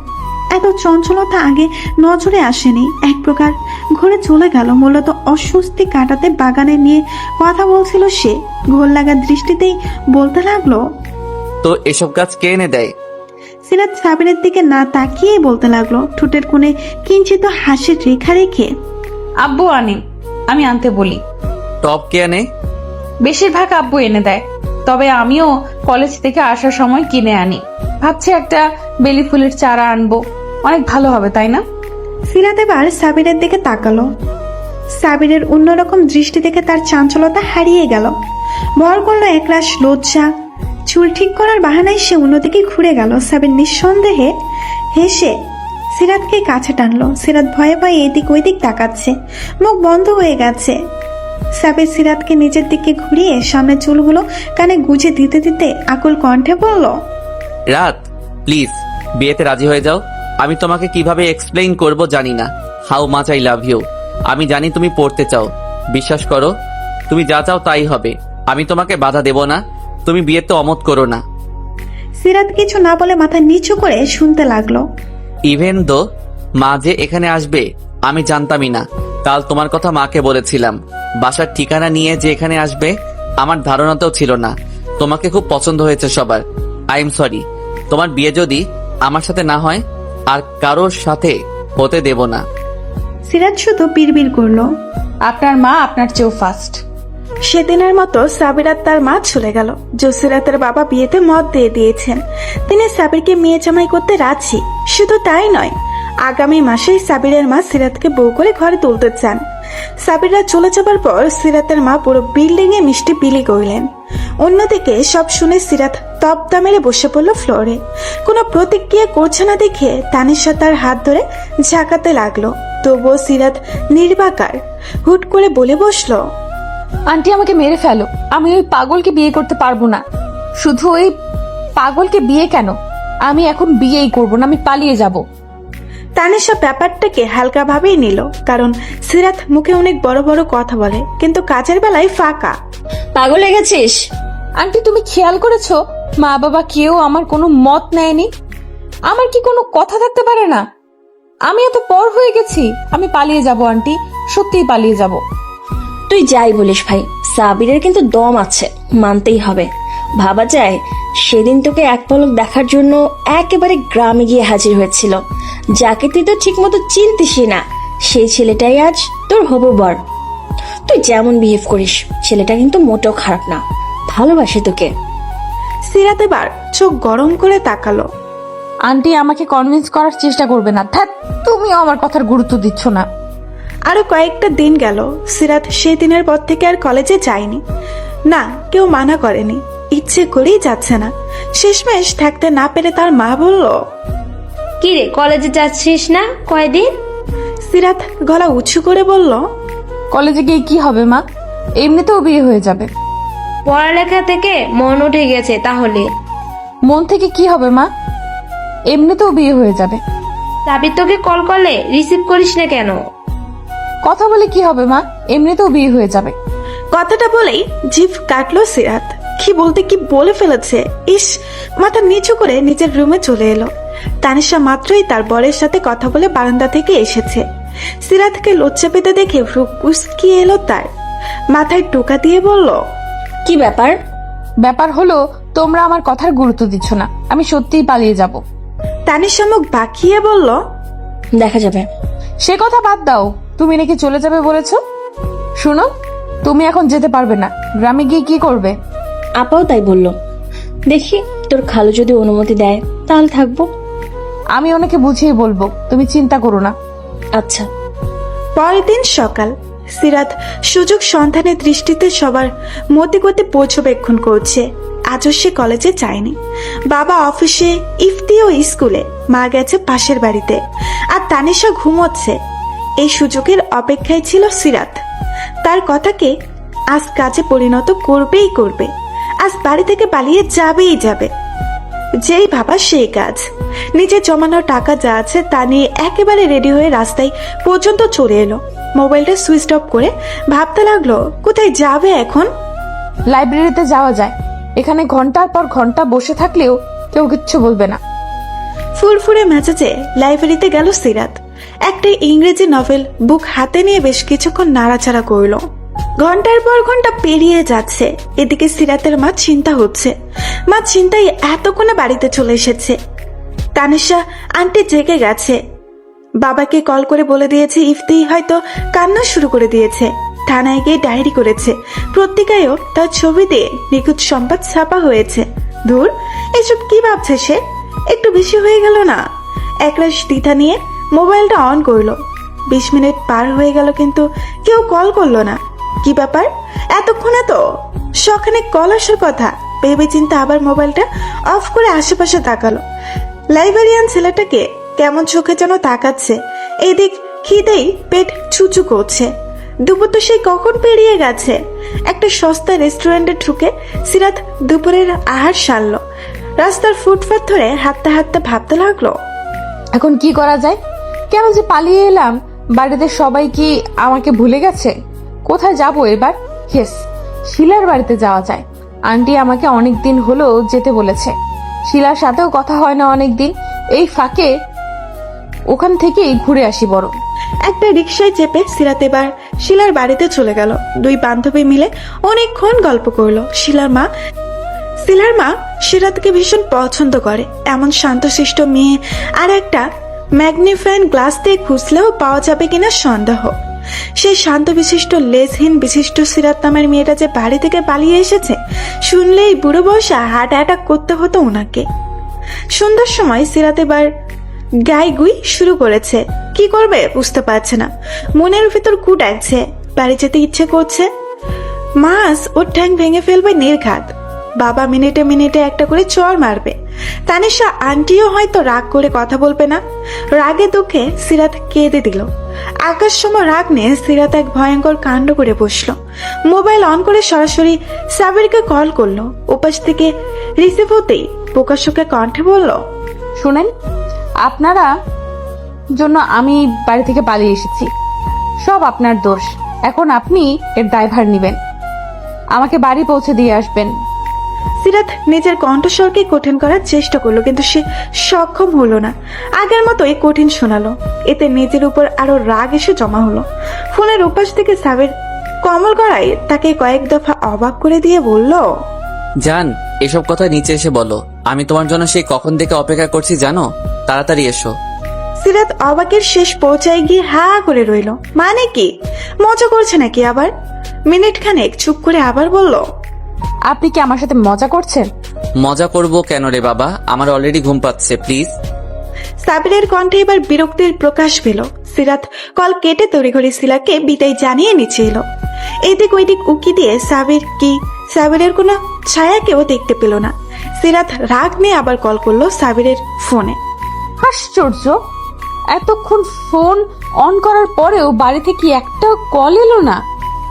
এত চঞ্চলতা আগে নজরে আসেনি। এক প্রকার ঘুরে চলে গেল। মূলত অস্বস্তি কাটাতে বাগানে নিয়ে কথা বলছিল সে। ঘোর লাগা দৃষ্টিতেই বলতে লাগলো, তো এসব গাছ কে এনে দেয়? সিরাত সাবিরের দিকে না তাকিয়ে বলতে লাগলো, ঠোঁটের কোণে কিঞ্চিত হাসির রেখা রেখে, আব্বু আনি, আমি আনতে বলি। টপ কে আনে? বেশিরভাগ আব্বু এনে দেয়, তবে আমিও কলেজ থেকে আসার সময় কিনে আনি। ভাবছি একটা বেলি ফুলের চারা আনবো, অনেক ভালো হবে, তাই না? সিরাত এবার সাবিরের দিকে তাকালো। সাবিরের অন্যরকম দৃষ্টি দেখে তার চাঞ্চলতা হারিয়ে গেল। ভর করলো একরাশ লজ্জা। চুল ঠিক করার বাহানায় সে অন্যদিকে ঘুরে গেল। সাবির নিঃসন্দেহে হেসে সিরাতকে কাছে টানলো। সিরাত ভয়ে ভয়ে এদিক ওইদিক তাকাচ্ছে, মুখ বন্ধ হয়ে গেছে। সাবির সিরাতকে নিজের দিকে ঘুরিয়ে সামনে চুলগুলো কানে গুজে দিতে দিতে আকুল কণ্ঠে বলল, রাত, প্লিজ বিয়েতে রাজি হয়ে যাও। আমি তোমাকে কিভাবে এক্সপ্লেইন করব জানি না। How much I love you. আমি জানি তুমি পড়তে চাও। বিশ্বাস করো, তুমি যা চাও তাই হবে। আমি তোমাকে বাধা দেব না। তুমি বিয়েতে অমত করো না। সিরাত কিছু না বলে মাথা নিচু করে শুনতে লাগলো। ইভেন দো মা যে এখানে আসবে আমি জানতামই না। কাল তোমার কথা মাকে বলেছিলাম। বাসার ঠিকানা নিয়ে যে এখানে আসবে আমার ধারণাতেও ছিল না। তোমাকে খুব পছন্দ হয়েছে সবার। I am sorry. তোমার বিয়ে যদি আমার সাথে না হয় আর কারোর সাথে হতে দেব না। সিরাত শুধু বিড়বিড় করলো। আপনার মা আপনার চেয়েও ফাস্ট। সেদিনের মতো সাবির আর তার মা চলে গেল। জসিরাতের বাবা বিয়েতে মত দিয়ে দিয়েছেন। তিনি সাবিরকে মেয়ে জামাই করতে রাজি। শুধু তাই নয়, আগামী মাসেই সাবিরের মা সিরাতকে বউ করে ঘরে তুলতে চান। সাবিররা চলে যাবার পর সিরাতের মা পুরো বিল্ডিং এ মিষ্টি বিলি করলেন। অন্যদিকে সব শুনে সিরাত তপ্তা মেরে বসে পড়ল ফ্লোরে। কোনো প্রতিক্রিয়া করছে না দেখে তানিশা তার হাত ধরে ঝাঁকাতে লাগলো। তবুও সিরাত নির্বাকার। হুট করে বলে বসলো, আন্টি আমাকে মেরে ফেলো, আমি ওই পাগলকে বিয়ে করতে পারবো না। শুধু ওই পাগলকে বিয়ে কেন, আমি এখন বিয়েই করবো না, আমি পালিয়ে যাব। তানিশা ব্যাপারটাকে হালকা ভাবেই নিল, কারণ সিরাত মুখে অনেক বড় বড় কথা বলে কিন্তু কাজের বেলায় ফাঁকা। পাগল হয়ে গেছিস? আন্টি তুমি খেয়াল করেছো মা বাবা কেউ আমার কোনো মত নেয়নি? আমার কি কোনো কথা থাকতে পারে না? আমি এত পর হয়ে গেছি, আমি পালিয়ে যাব আন্টি, সত্যিই পালিয়ে যাব। তুই যাই বলিস ভাই, সাবিরের কিন্তু দম আছে, মানতেই হবে। ভাবা যায় সেদিন তোকে এক পলক দেখার জন্য একেবারে গ্রামে গিয়ে হাজির হয়েছিল। যাকে তুই তো ঠিক মতো চিনতিসই না, সেই ছেলেটাই আজ তোর হবু বর। তুই যেমন বিহেভ করিস, ছেলেটা কিন্তু মোটেও খারাপ না, ভালোবাসে তোকে। সিরাত এবার চোখ গরম করে তাকালো। আন্টি আমাকে কনভিন্স করার চেষ্টা করবে না। ধ্যাৎ, তুমিও আমার কথার গুরুত্ব দিচ্ছ না। আরো কয়েকটা দিন গেল। সিরাত সেই দিনের পর থেকে আর কলেজে যায়নি। না, কেউ মানা করেনি, ইচ্ছে করেই যাচ্ছে না। শেষমেশ থাকতে না পেরে তার মা বলল, কি রে, কলেজে যাচ্ছিস না কয়দিন? সিরাত গলা উঁচু করে বলল, কলেজে গিয়ে কি হবে মা, এমনিতেও বিয়ে হয়ে যাবে। পড়ালেখা থেকে মন উঠে গেছে তাহলে? মন থেকে কি হবে মা, এমনিতেও বিয়ে হয়ে যাবে। সাবির তোকে কল করলে রিসিভ করিস না কেন? কথা বলে কি হবে মা, এমনিতেও বিয়ে হয়ে যাবে। কথাটা বলেই জিভ কাটলো সিরাত। কি বলতে কি বলে ফেলেছে। ইস, মাথা নিচু করে নিজের রুমে চলে এলো। তানিশা মাত্রই তার বরের সাথে কথা বলে বারান্দা থেকে এসেছে। সিরাতকে লজ্জা পেতে দেখে ভ্রু কুঁচকিয়ে এলো তার। মাথায় টোকা দিয়ে বলল, কি ব্যাপার? ব্যাপার হলো তোমরা আমার কথার গুরুত্ব দিচ্ছ না, আমি সত্যিই পালিয়ে যাব। তানিশা মুখ বাঁকিয়ে বলল, দেখা যাবে। সে কথা বাদ দাও, তুমি নাকি চলে যাবে বলেছো। শুনো, তুমি এখন যেতে পারবে না। গ্রামে গিয়ে কি করবে? আপাও তাই বলল। দেখি তোর খালু যদি অনুমতি দেয় তাহলে থাকবো। আমি ওনাকে বুঝিয়ে বলবো, তুমি চিন্তা করো না। আচ্ছা। পরের দিন সকাল, সিরাত সুযোগ সন্ধানের দৃষ্টিতে সবার মতে গতি পর্যবেক্ষণ করছে। আজও সে কলেজে যায়নি। বাবা অফিসে, ইফতিও স্কুলে, মা গেছে পাশের বাড়িতে, আর তানিশা ঘুমোচ্ছে। এই সুযোগের অপেক্ষায় ছিল সিরাত। তার কথাকে আজ কাজে পরিণত করবেই করবে, আজ বাড়ি থেকে পালিয়ে যাবেই যাবে। যেই ভাবা সেই কাজ। নিজে জমানো টাকা যা আছে তা নিয়ে একেবারে রেডি হয়ে রাস্তায় পর্যন্ত চলে এলো। মোবাইলটা সুইচ অফ করে ভাবতে লাগলো কোথায় যাবে এখন। লাইব্রেরিতে যাওয়া যায়, এখানে ঘন্টার পর ঘন্টা বসে থাকলেও কেউ কিচ্ছু বলবে না। ফুরফুরে মেজাজে লাইব্রেরিতে গেল সিরাত। একটা ইংরেজি নভেল বুক হাতে নিয়ে বেশ কিছুক্ষণ নাড়াচাড়া করলো। ঘন্টার পর ঘন্টা পেরিয়ে যাচ্ছে। এদিকে সিরাতের মা চিন্তা হচ্ছে। মা চিন্তায় এতক্ষণে বাড়িতে চলে এসেছে। তানিশা আন্টি জেগে গেছে। বাবাকে কল করে বলে দিয়েছে ইফতি হয়তো কান্না শুরু করে দিয়েছে। থানায় গিয়ে ডায়েরি করেছে। পত্রিকায়ও তার ছবি দিয়ে নিখুঁত সংবাদ ছাপা হয়েছে। ধুর, এসব কি ভাবছে সে? একটু বেশি হয়ে গেল না? একরাশ দ্বিধা নিয়ে মোবাইলটা অন করলো। 20 মিনিট পার হয়ে গেল কিন্তু কেউ কল করলো না। কি ব্যাপার? এতক্ষণে তো সখানে কল আসার কথা। ভেবে চিন্তা আবার মোবাইলটা অফ করে আশেপাশে তাকালো। লাইব্রেরিয়ান ছেলেটাকে কেমন চোখে যেন তাকাচ্ছে। এদিক খিদেই পেট চুচু করছে। দুপুর তো সেই কখন পেরিয়ে গেছে। একটা সস্তা রেস্টুরেন্টে ঢুকে সিরাত দুপুরের আহার সারলো। রাস্তার ফুটপাথ ধরে হাঁটতে হাঁটতে ভাবতে লাগলো, এখন কি করা যায়? কেন যে পালিয়ে এলাম? বাড়িতে সবাই কি আমাকে ভুলে গেছে? কোথায় যাব এবার? হেস, শিলার বাড়িতে যাওয়া যায়। আন্টি আমাকে অনেক দিন হলো যেতে বলেছে। শিলার সাথেও কথা হয় না অনেক দিন। এই ফাঁকে ওখান থেকেই ঘুরে আসি বরং। একটা রিকশায় চেপে সিরাত এবার শিলার বাড়িতে চলে গেল। দুই বান্ধবী মিলে অনেকক্ষণ গল্প করলো। শিলার মা সিরাতকে ভীষণ পছন্দ করে। এমন শান্তশিষ্ট মেয়ে আর একটা ম্যাগনিফাইং গ্লাস দিয়ে খুঁজলেও পাওয়া যাবে কিনা সন্দেহ। সেই শান্ত বিশিষ্ট লেজহীন বিশিষ্ট সিরাত নামের মেয়েটা যে বাড়ি থেকে পালিয়ে এসেছে শুনলেই বুড়ো বয়সে হার্ট অ্যাটাক করতে হতো ওনাকে। সন্ধ্যার সময় সিরাত এবার গাইগুই শুরু করেছে। কি করবে বুঝতে পারছে না। মনের ভিতর কু ডাকছে, বাড়ি যেতে ইচ্ছে করছে। মাস ওর ঠ্যাং ভেঙে ফেলবে নির্ঘাত। বাবা মিনিটে মিনিটে একটা করে চড় মারবে। তানিশা আন্টিও হয়তো রাগ করে কথা বলবে না। রাগে দুঃখে সিরাত কেঁদে দিল। আকাশ সম রাগ নিয়ে সিরাত এক ভয়ঙ্কর কাণ্ড করে বসলো। মোবাইল অন করে সরাসরি সাবিরকে কল করলো। ওপাশ থেকে রিসিভ হতেই প্রকাশ্যকে কণ্ঠে বলল, শুনেন, আপনারা জন্য আমি বাড়ি থেকে পালিয়ে এসেছি। সব আপনার দোষ। এখন আপনি এর দায়ভার নেবেন। আমাকে বাড়ি পৌঁছে দিয়ে আসবেন। সিরাত নিজের কণ্ঠস্বরকে কঠিন করার চেষ্টা করলো কিন্তু সে সক্ষম হলো না। আগের মতোই কঠিন শোনালো। এতে নিজের উপর আরো রাগ এসে জমা হলো। ফোনের উপাস থেকে সাবের কমল গড়াই তাকে কয়েক দফা অবাক করে দিয়ে বলল, জান, এসব কথা নিচে এসে বলো। আমি তোমার জন্য সেই কখন থেকে অপেক্ষা করছি জানো। তাড়াতাড়ি এসো। সিরাত অবাকের শেষ পৌঁছায় গিয়ে হা করে রইল। মানে কি? মজা করছে নাকি আবার? মিনিট খানেক চুপ করে আবার বলল, আপনি কি আমার সাথে মজা করছেন? মজা করব কেন রে বাবা, আমার অলরেডি ঘুম পাচ্ছে, প্লিজ। সাবিরের কণ্ঠে এবার বিরক্তির প্রকাশ পেল। সিরাত কল কেটে তড়িঘড়ি শিলাকে বিদায় জানিয়ে নিচে এলো। এদিক ওইদিক উকি দিয়ে সাবিরের কোনো ছায়াকেও দেখতে পেল না। সিরাত রাগ নিয়ে আবার কল করলো সাবিরের ফোনে। আশ্চর্য, এতক্ষণ ফোন অন করার পরেও বাড়ি থেকে একটা কল এলো না।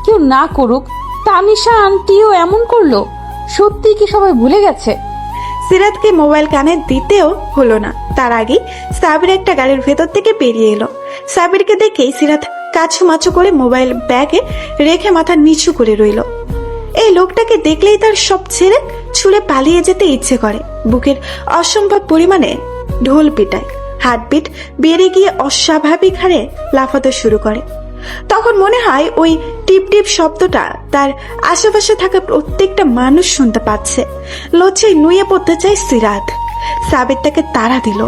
কেউ না করুক, তানিশা আন্টিও এমন করলো? সত্যি কি সবাই ভুলে গেছে? সিরাতকে মোবাইল কানে দিতেও হলো না। তার আগে সাবির একটা গাড়ির ভেতর থেকে বেরিয়ে এলো। সাবিরকে দেখেই সিরাত কাছুমাছু করে মোবাইল ব্যাগে রেখে মাথা নিচু করে রইল। এই লোকটাকে দেখলেই তার সব ছেড়ে ছুঁড়ে পালিয়ে যেতে ইচ্ছে করে। বুকের অসম্ভব পরিমাণে ঢোল পিটায়। হার্টবিট বেড়ে গিয়ে অস্বাভাবিক হারে লাফাতে শুরু করে। তখন মনে হয় ওই টিপ টিপ শব্দটা তার আশেপাশে থাকা প্রত্যেকটা মানুষ শুনতে পাচ্ছে। লজ্জায় নুয়ে পড়তে চায় সিরাত। সাবির তাকে তাড়া দিল।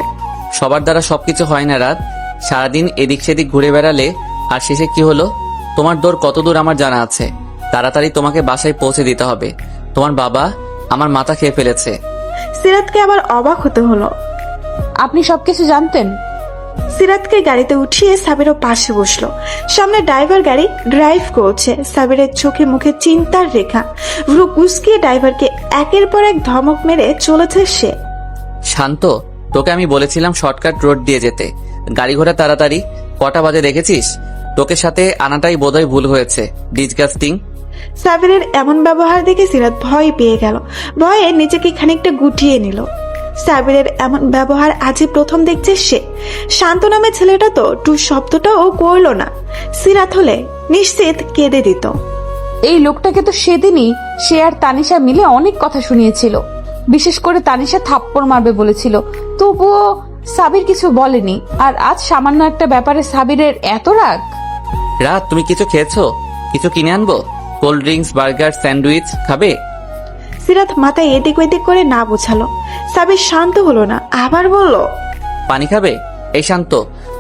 সবার দ্বারা সবকিছু হয় না রাত। সারাদিন এদিক সেদিক ঘুরে বেড়ালে আর শেষে কি হলো? তোমার দৌড় কত দূর আমার জানা আছে। তাড়াতাড়ি তোমাকে বাসায় পৌঁছে দিতে হবে। তোমার বাবা আমার মাথা খেয়ে ফেলেছে। সিরাতকে আবার অবাক হতে হলো। আপনি সবকিছু জানতেন? সিরাতকে গাড়িতে উঠিয়ে সাবিরও পাশে বসলো। সামনে ড্রাইভার গাড়ি ড্রাইভ করছে। সাবিরের চোখে মুখে চিন্তার রেখা। ভ্রু কুঁচকিয়ে ড্রাইভারকে একের পর এক ধমক মেরে চলেছে সে। শান্ত, তোকে আমি বলেছিলাম শর্টকাট রোড দিয়ে যেতে, গাড়ি ঘোড়া তাড়াতাড়ি। কটা বাজে দেখেছিস? তোকে সাথে আনাটাই বোধহয় ভুল হয়েছে। ডিসগাস্টিং। সাবিরের এমন ব্যবহার দেখে সিরাত ভয় পেয়ে গেল। ভয়ে নিজেকে খানিকটা গুটিয়ে নিল। সাবিরের এমন ব্যবহার আজই প্রথম দেখছে সে। শান্ত নামে ছেলেটা তো টু শব্দটাও করলো না। সিরাত হলে নিশ্চিত কেঁদে দিত। এই লোকটাকে তো সেদিনই সে আর তানিশা মিলে অনেক কথা শুনিয়েছিল। বিশেষ করে তানিশা থাপ্পড় মারবে বলেছিল, তবুও সাবির কিছু বলেনি। আর আজ সামান্য একটা ব্যাপারে সাবিরের এত রাগ। রাত, তুমি কিছু খেয়েছো? কিছু কিনে আনবো? কোল্ড ড্রিঙ্কস, বার্গার, স্যান্ডউইচ খাবে? সিরাত মাথায় এদিক ওদিক করে না বোঝালো। সাবির শান্ত হলো না, আবার বলল, পানি খাবে? এই শান্ত,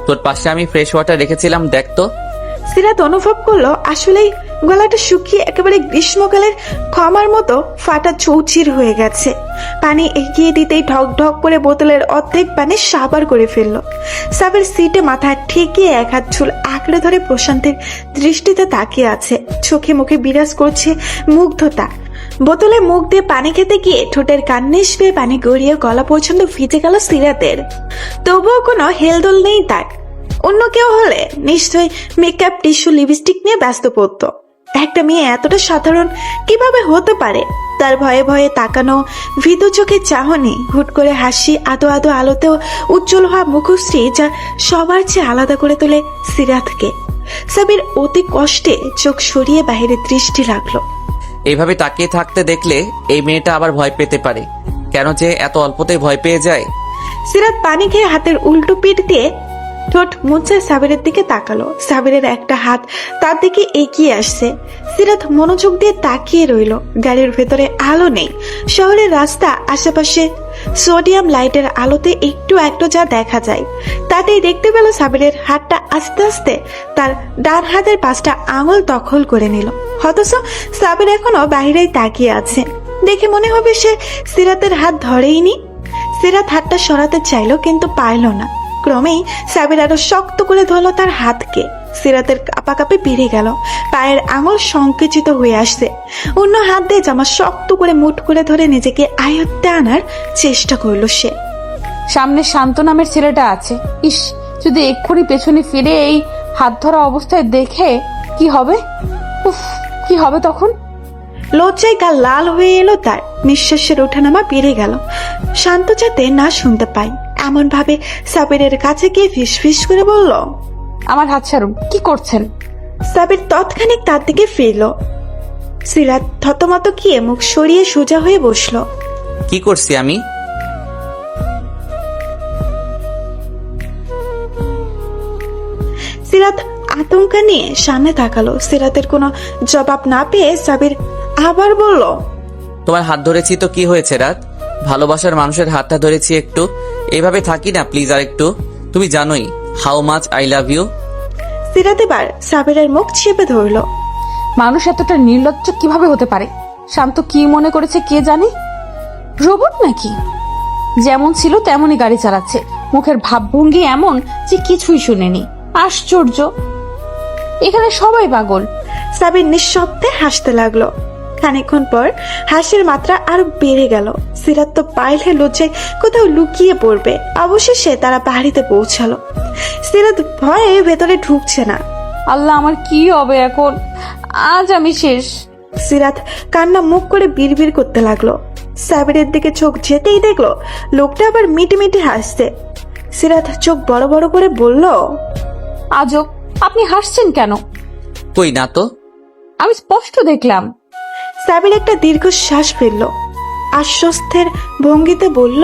তোর পাশে আমি ফ্রেশ ওয়াটার রেখেছিলাম, দেখ তো। সিরাত অনুভব করলো আসলেই গলাটা শুকিয়ে একেবারে গ্রীষ্মকালের ক্ষমার মতো ফাটা চৌচির হয়ে গেছে। পানি এগিয়ে দিতেই ঢক ঢক করে বোতলের অর্ধেক পানি সাবার করে ফেললো। সাবির সিটে মাথা ঠেকিয়ে এক হাত চুল আঁকড়ে ধরে প্রশান্তের দৃষ্টিতে তাকিয়ে আছে। চোখে মুখে বিরাজ করছে মুগ্ধতা। বোতলে মুখ দিয়ে পানি খেতে গিয়ে ঠোঁটের কান্নিস পেয়ে পানি গড়িয়ে গলা পর্যন্ত ভিজে গেল সিরাতের। তবুও কোনো হেলদোল নেই তার। অন্য কেউ হলে নিশ্চয়ই মেকআপ, টিস্যু, লিপস্টিক নিয়ে ব্যস্ত পড়ত। একটা মেয়ে এতটা সাধারণ কিভাবে হতে পারে? তার ভয়ে ভয়ে তাকানো, ভীতু চোখে চাহনি, হুট করে হাসি, আদো আদো আলোতেও উজ্জ্বল হওয়া মুখশ্রী যা সবার চেয়ে আলাদা করে তোলে সিরাতকে। সাবির অতি কষ্টে চোখ সরিয়ে বাহিরে দৃষ্টি রাখলো। এইভাবে তাকিয়ে থাকতে দেখলে এই মেয়েটা আবার ভয় পেতে পারে। কেন যে এত অল্পতেই ভয় পেয়ে যায়? সিরাত পানি খেয়ে হাতের উল্টো পিঠ দিয়ে ঠোঁট মুছে সাবিরের দিকে তাকালো। সাবিরের একটা হাত তার দিকে এগিয়ে আসছে। সিরাত মনোযোগ দিয়ে তাকিয়ে রইল। গাড়ির ভেতরে আলো নেই। শহরের রাস্তা, আশেপাশে সোডিয়াম লাইটের আলোতে একটু একটু যা দেখা যায় তাতেই দেখতে পেল সাবিরের হাতটা আস্তে আস্তে তার ডান হাতের 5টা আঙুল দখল করে নিল। অথচ সাবির এখনো বাহিরেই তাকিয়ে আছে। দেখে মনে হবে সে সিরাতের হাত ধরেইনি। সিরাত হাতটা সরাতে চাইলো কিন্তু পারল না। ক্রমেই সাবির আরো শক্ত করে ধরল তার হাতকে। সিরাতের কাঁপাকাঁপি বেড়ে গেল। পায়ের আঙুল সংকুচিত হয়ে আসছে। অন্য হাত দিয়ে জামা শক্ত করে মুঠ করে ধরে নিজেকে আয়ত্তে আনার চেষ্টা করলো সে। সামনে শান্ত নামের ছেলেটা আছে। ইস, যদি এক্ষুনি পেছনে ফিরে এই হাত ধরা অবস্থায় দেখে কি হবে? উফ, কি হবে তখন? লজ্জায় গা লাল হয়ে এলো তার। নিঃশ্বাসের ওঠানামা বেড়ে গেল। শান্ত যাতে না শুনতে পাই এমন ভাবে সাবিরের কাছে গিয়ে ফিস ফিস করে বলল, আমার হাত ছাড়ুন, কি করছেন? সাবির তৎক্ষণিক তার দিকে ফিরল। সিরাত থতমত গিয়ে মুখ সরিয়ে সোজা হয়ে বসলো। কি করছি আমি? সিরাত আতঙ্ক নিয়ে সামনে তাকালো। সিরাতের কোনো জবাব না পেয়ে সাবির আবার বলল, তোমার হাত ধরেছি তো কি হয়েছে রাত? ভালোবাসার মানুষের হাতটা ধরেছি, একটু এইভাবে থাকি না প্লিজ আর একটু? তুমি জানোই how much I love you. Sirat এবার সাবিরের মুখ চেপে ধরলো। মানুষ এতটা নির্লজ্জ কিভাবে হতে পারে? শান্ত কি মনে করেছে কে জানে? রোবট নাকি? যেমন ছিল তেমনই গাড়ি চালাচ্ছে। মুখের ভাবভঙ্গি এমন যে কিছুই শুনেনি। আশ্চর্য, এখানে সবাই পাগল। সাবির নিঃশব্দে হাসতে লাগলো। খানিকক্ষণ পর হাসির মাত্রা আরো বেড়ে গেল। সিরাত তো পাইলে লজ্জায় কোথাও লুকিয়ে পড়বে। অবশেষে তারা বাড়িতে পৌঁছালো। সিরাত ভয়ে ভেতরে ঢুকছে না। আল্লাহ, আমার কি হবে এখন? আজ আমি শেষ। সিরাত কান্না মুখ করে বিড়বিড় করতে লাগলো। সাবিরের দিকে চোখ যেতেই দেখলো লোকটা আবার মিটি মিটি হাসছে। সিরাত চোখ বড় বড় করে বলল, আজব, আপনি হাসছেন কেন? কই না তো। আমি স্পষ্ট দেখলাম। সাবির একটা দীর্ঘ শ্বাস ফেলল। আশ্বস্তের ভঙ্গিতে বলল,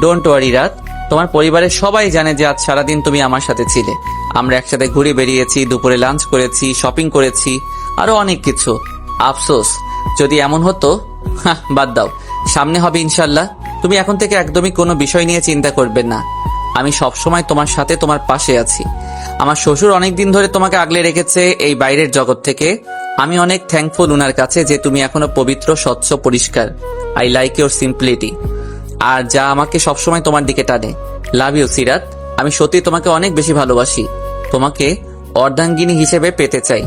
ডোন্ট ওয়ারি রাত, তোমার পরিবারের সবাই জানে যে আজ সারাদিন তুমি আমার সাথে ছিলে। আমরা একসাথে ঘুরে বেরিয়েছি, দুপুরে লাঞ্চ করেছি, শপিং করেছি, আরো অনেক কিছু। আফসোস যদি এমন হতো। বাদ দাও, সামনে হবে ইনশাল্লাহ। তুমি এখন থেকে একদমই কোনো বিষয় নিয়ে চিন্তা করবে না। আমি সবসময় তোমার সাথে, তোমার পাশে আছি। আমার শ্বশুর অনেকদিন ধরে তোমাকে আগলে রেখেছে এই বাইরের জগৎ থেকে। আমি অনেক থ্যাঙ্কফুল উনার কাছে যে তুমি এখনো পবিত্র, স্বচ্ছ, পরিষ্কার। আই লাইক ইউর সিম্পলিটি, আর যা আমাকে সবসময় তোমার দিকে টানে। লাভ ইউ সিরাত, আমি সত্যি তোমাকে অনেক বেশি ভালোবাসি, তোমাকে অর্ধাঙ্গিনী হিসেবে পেতে চাই।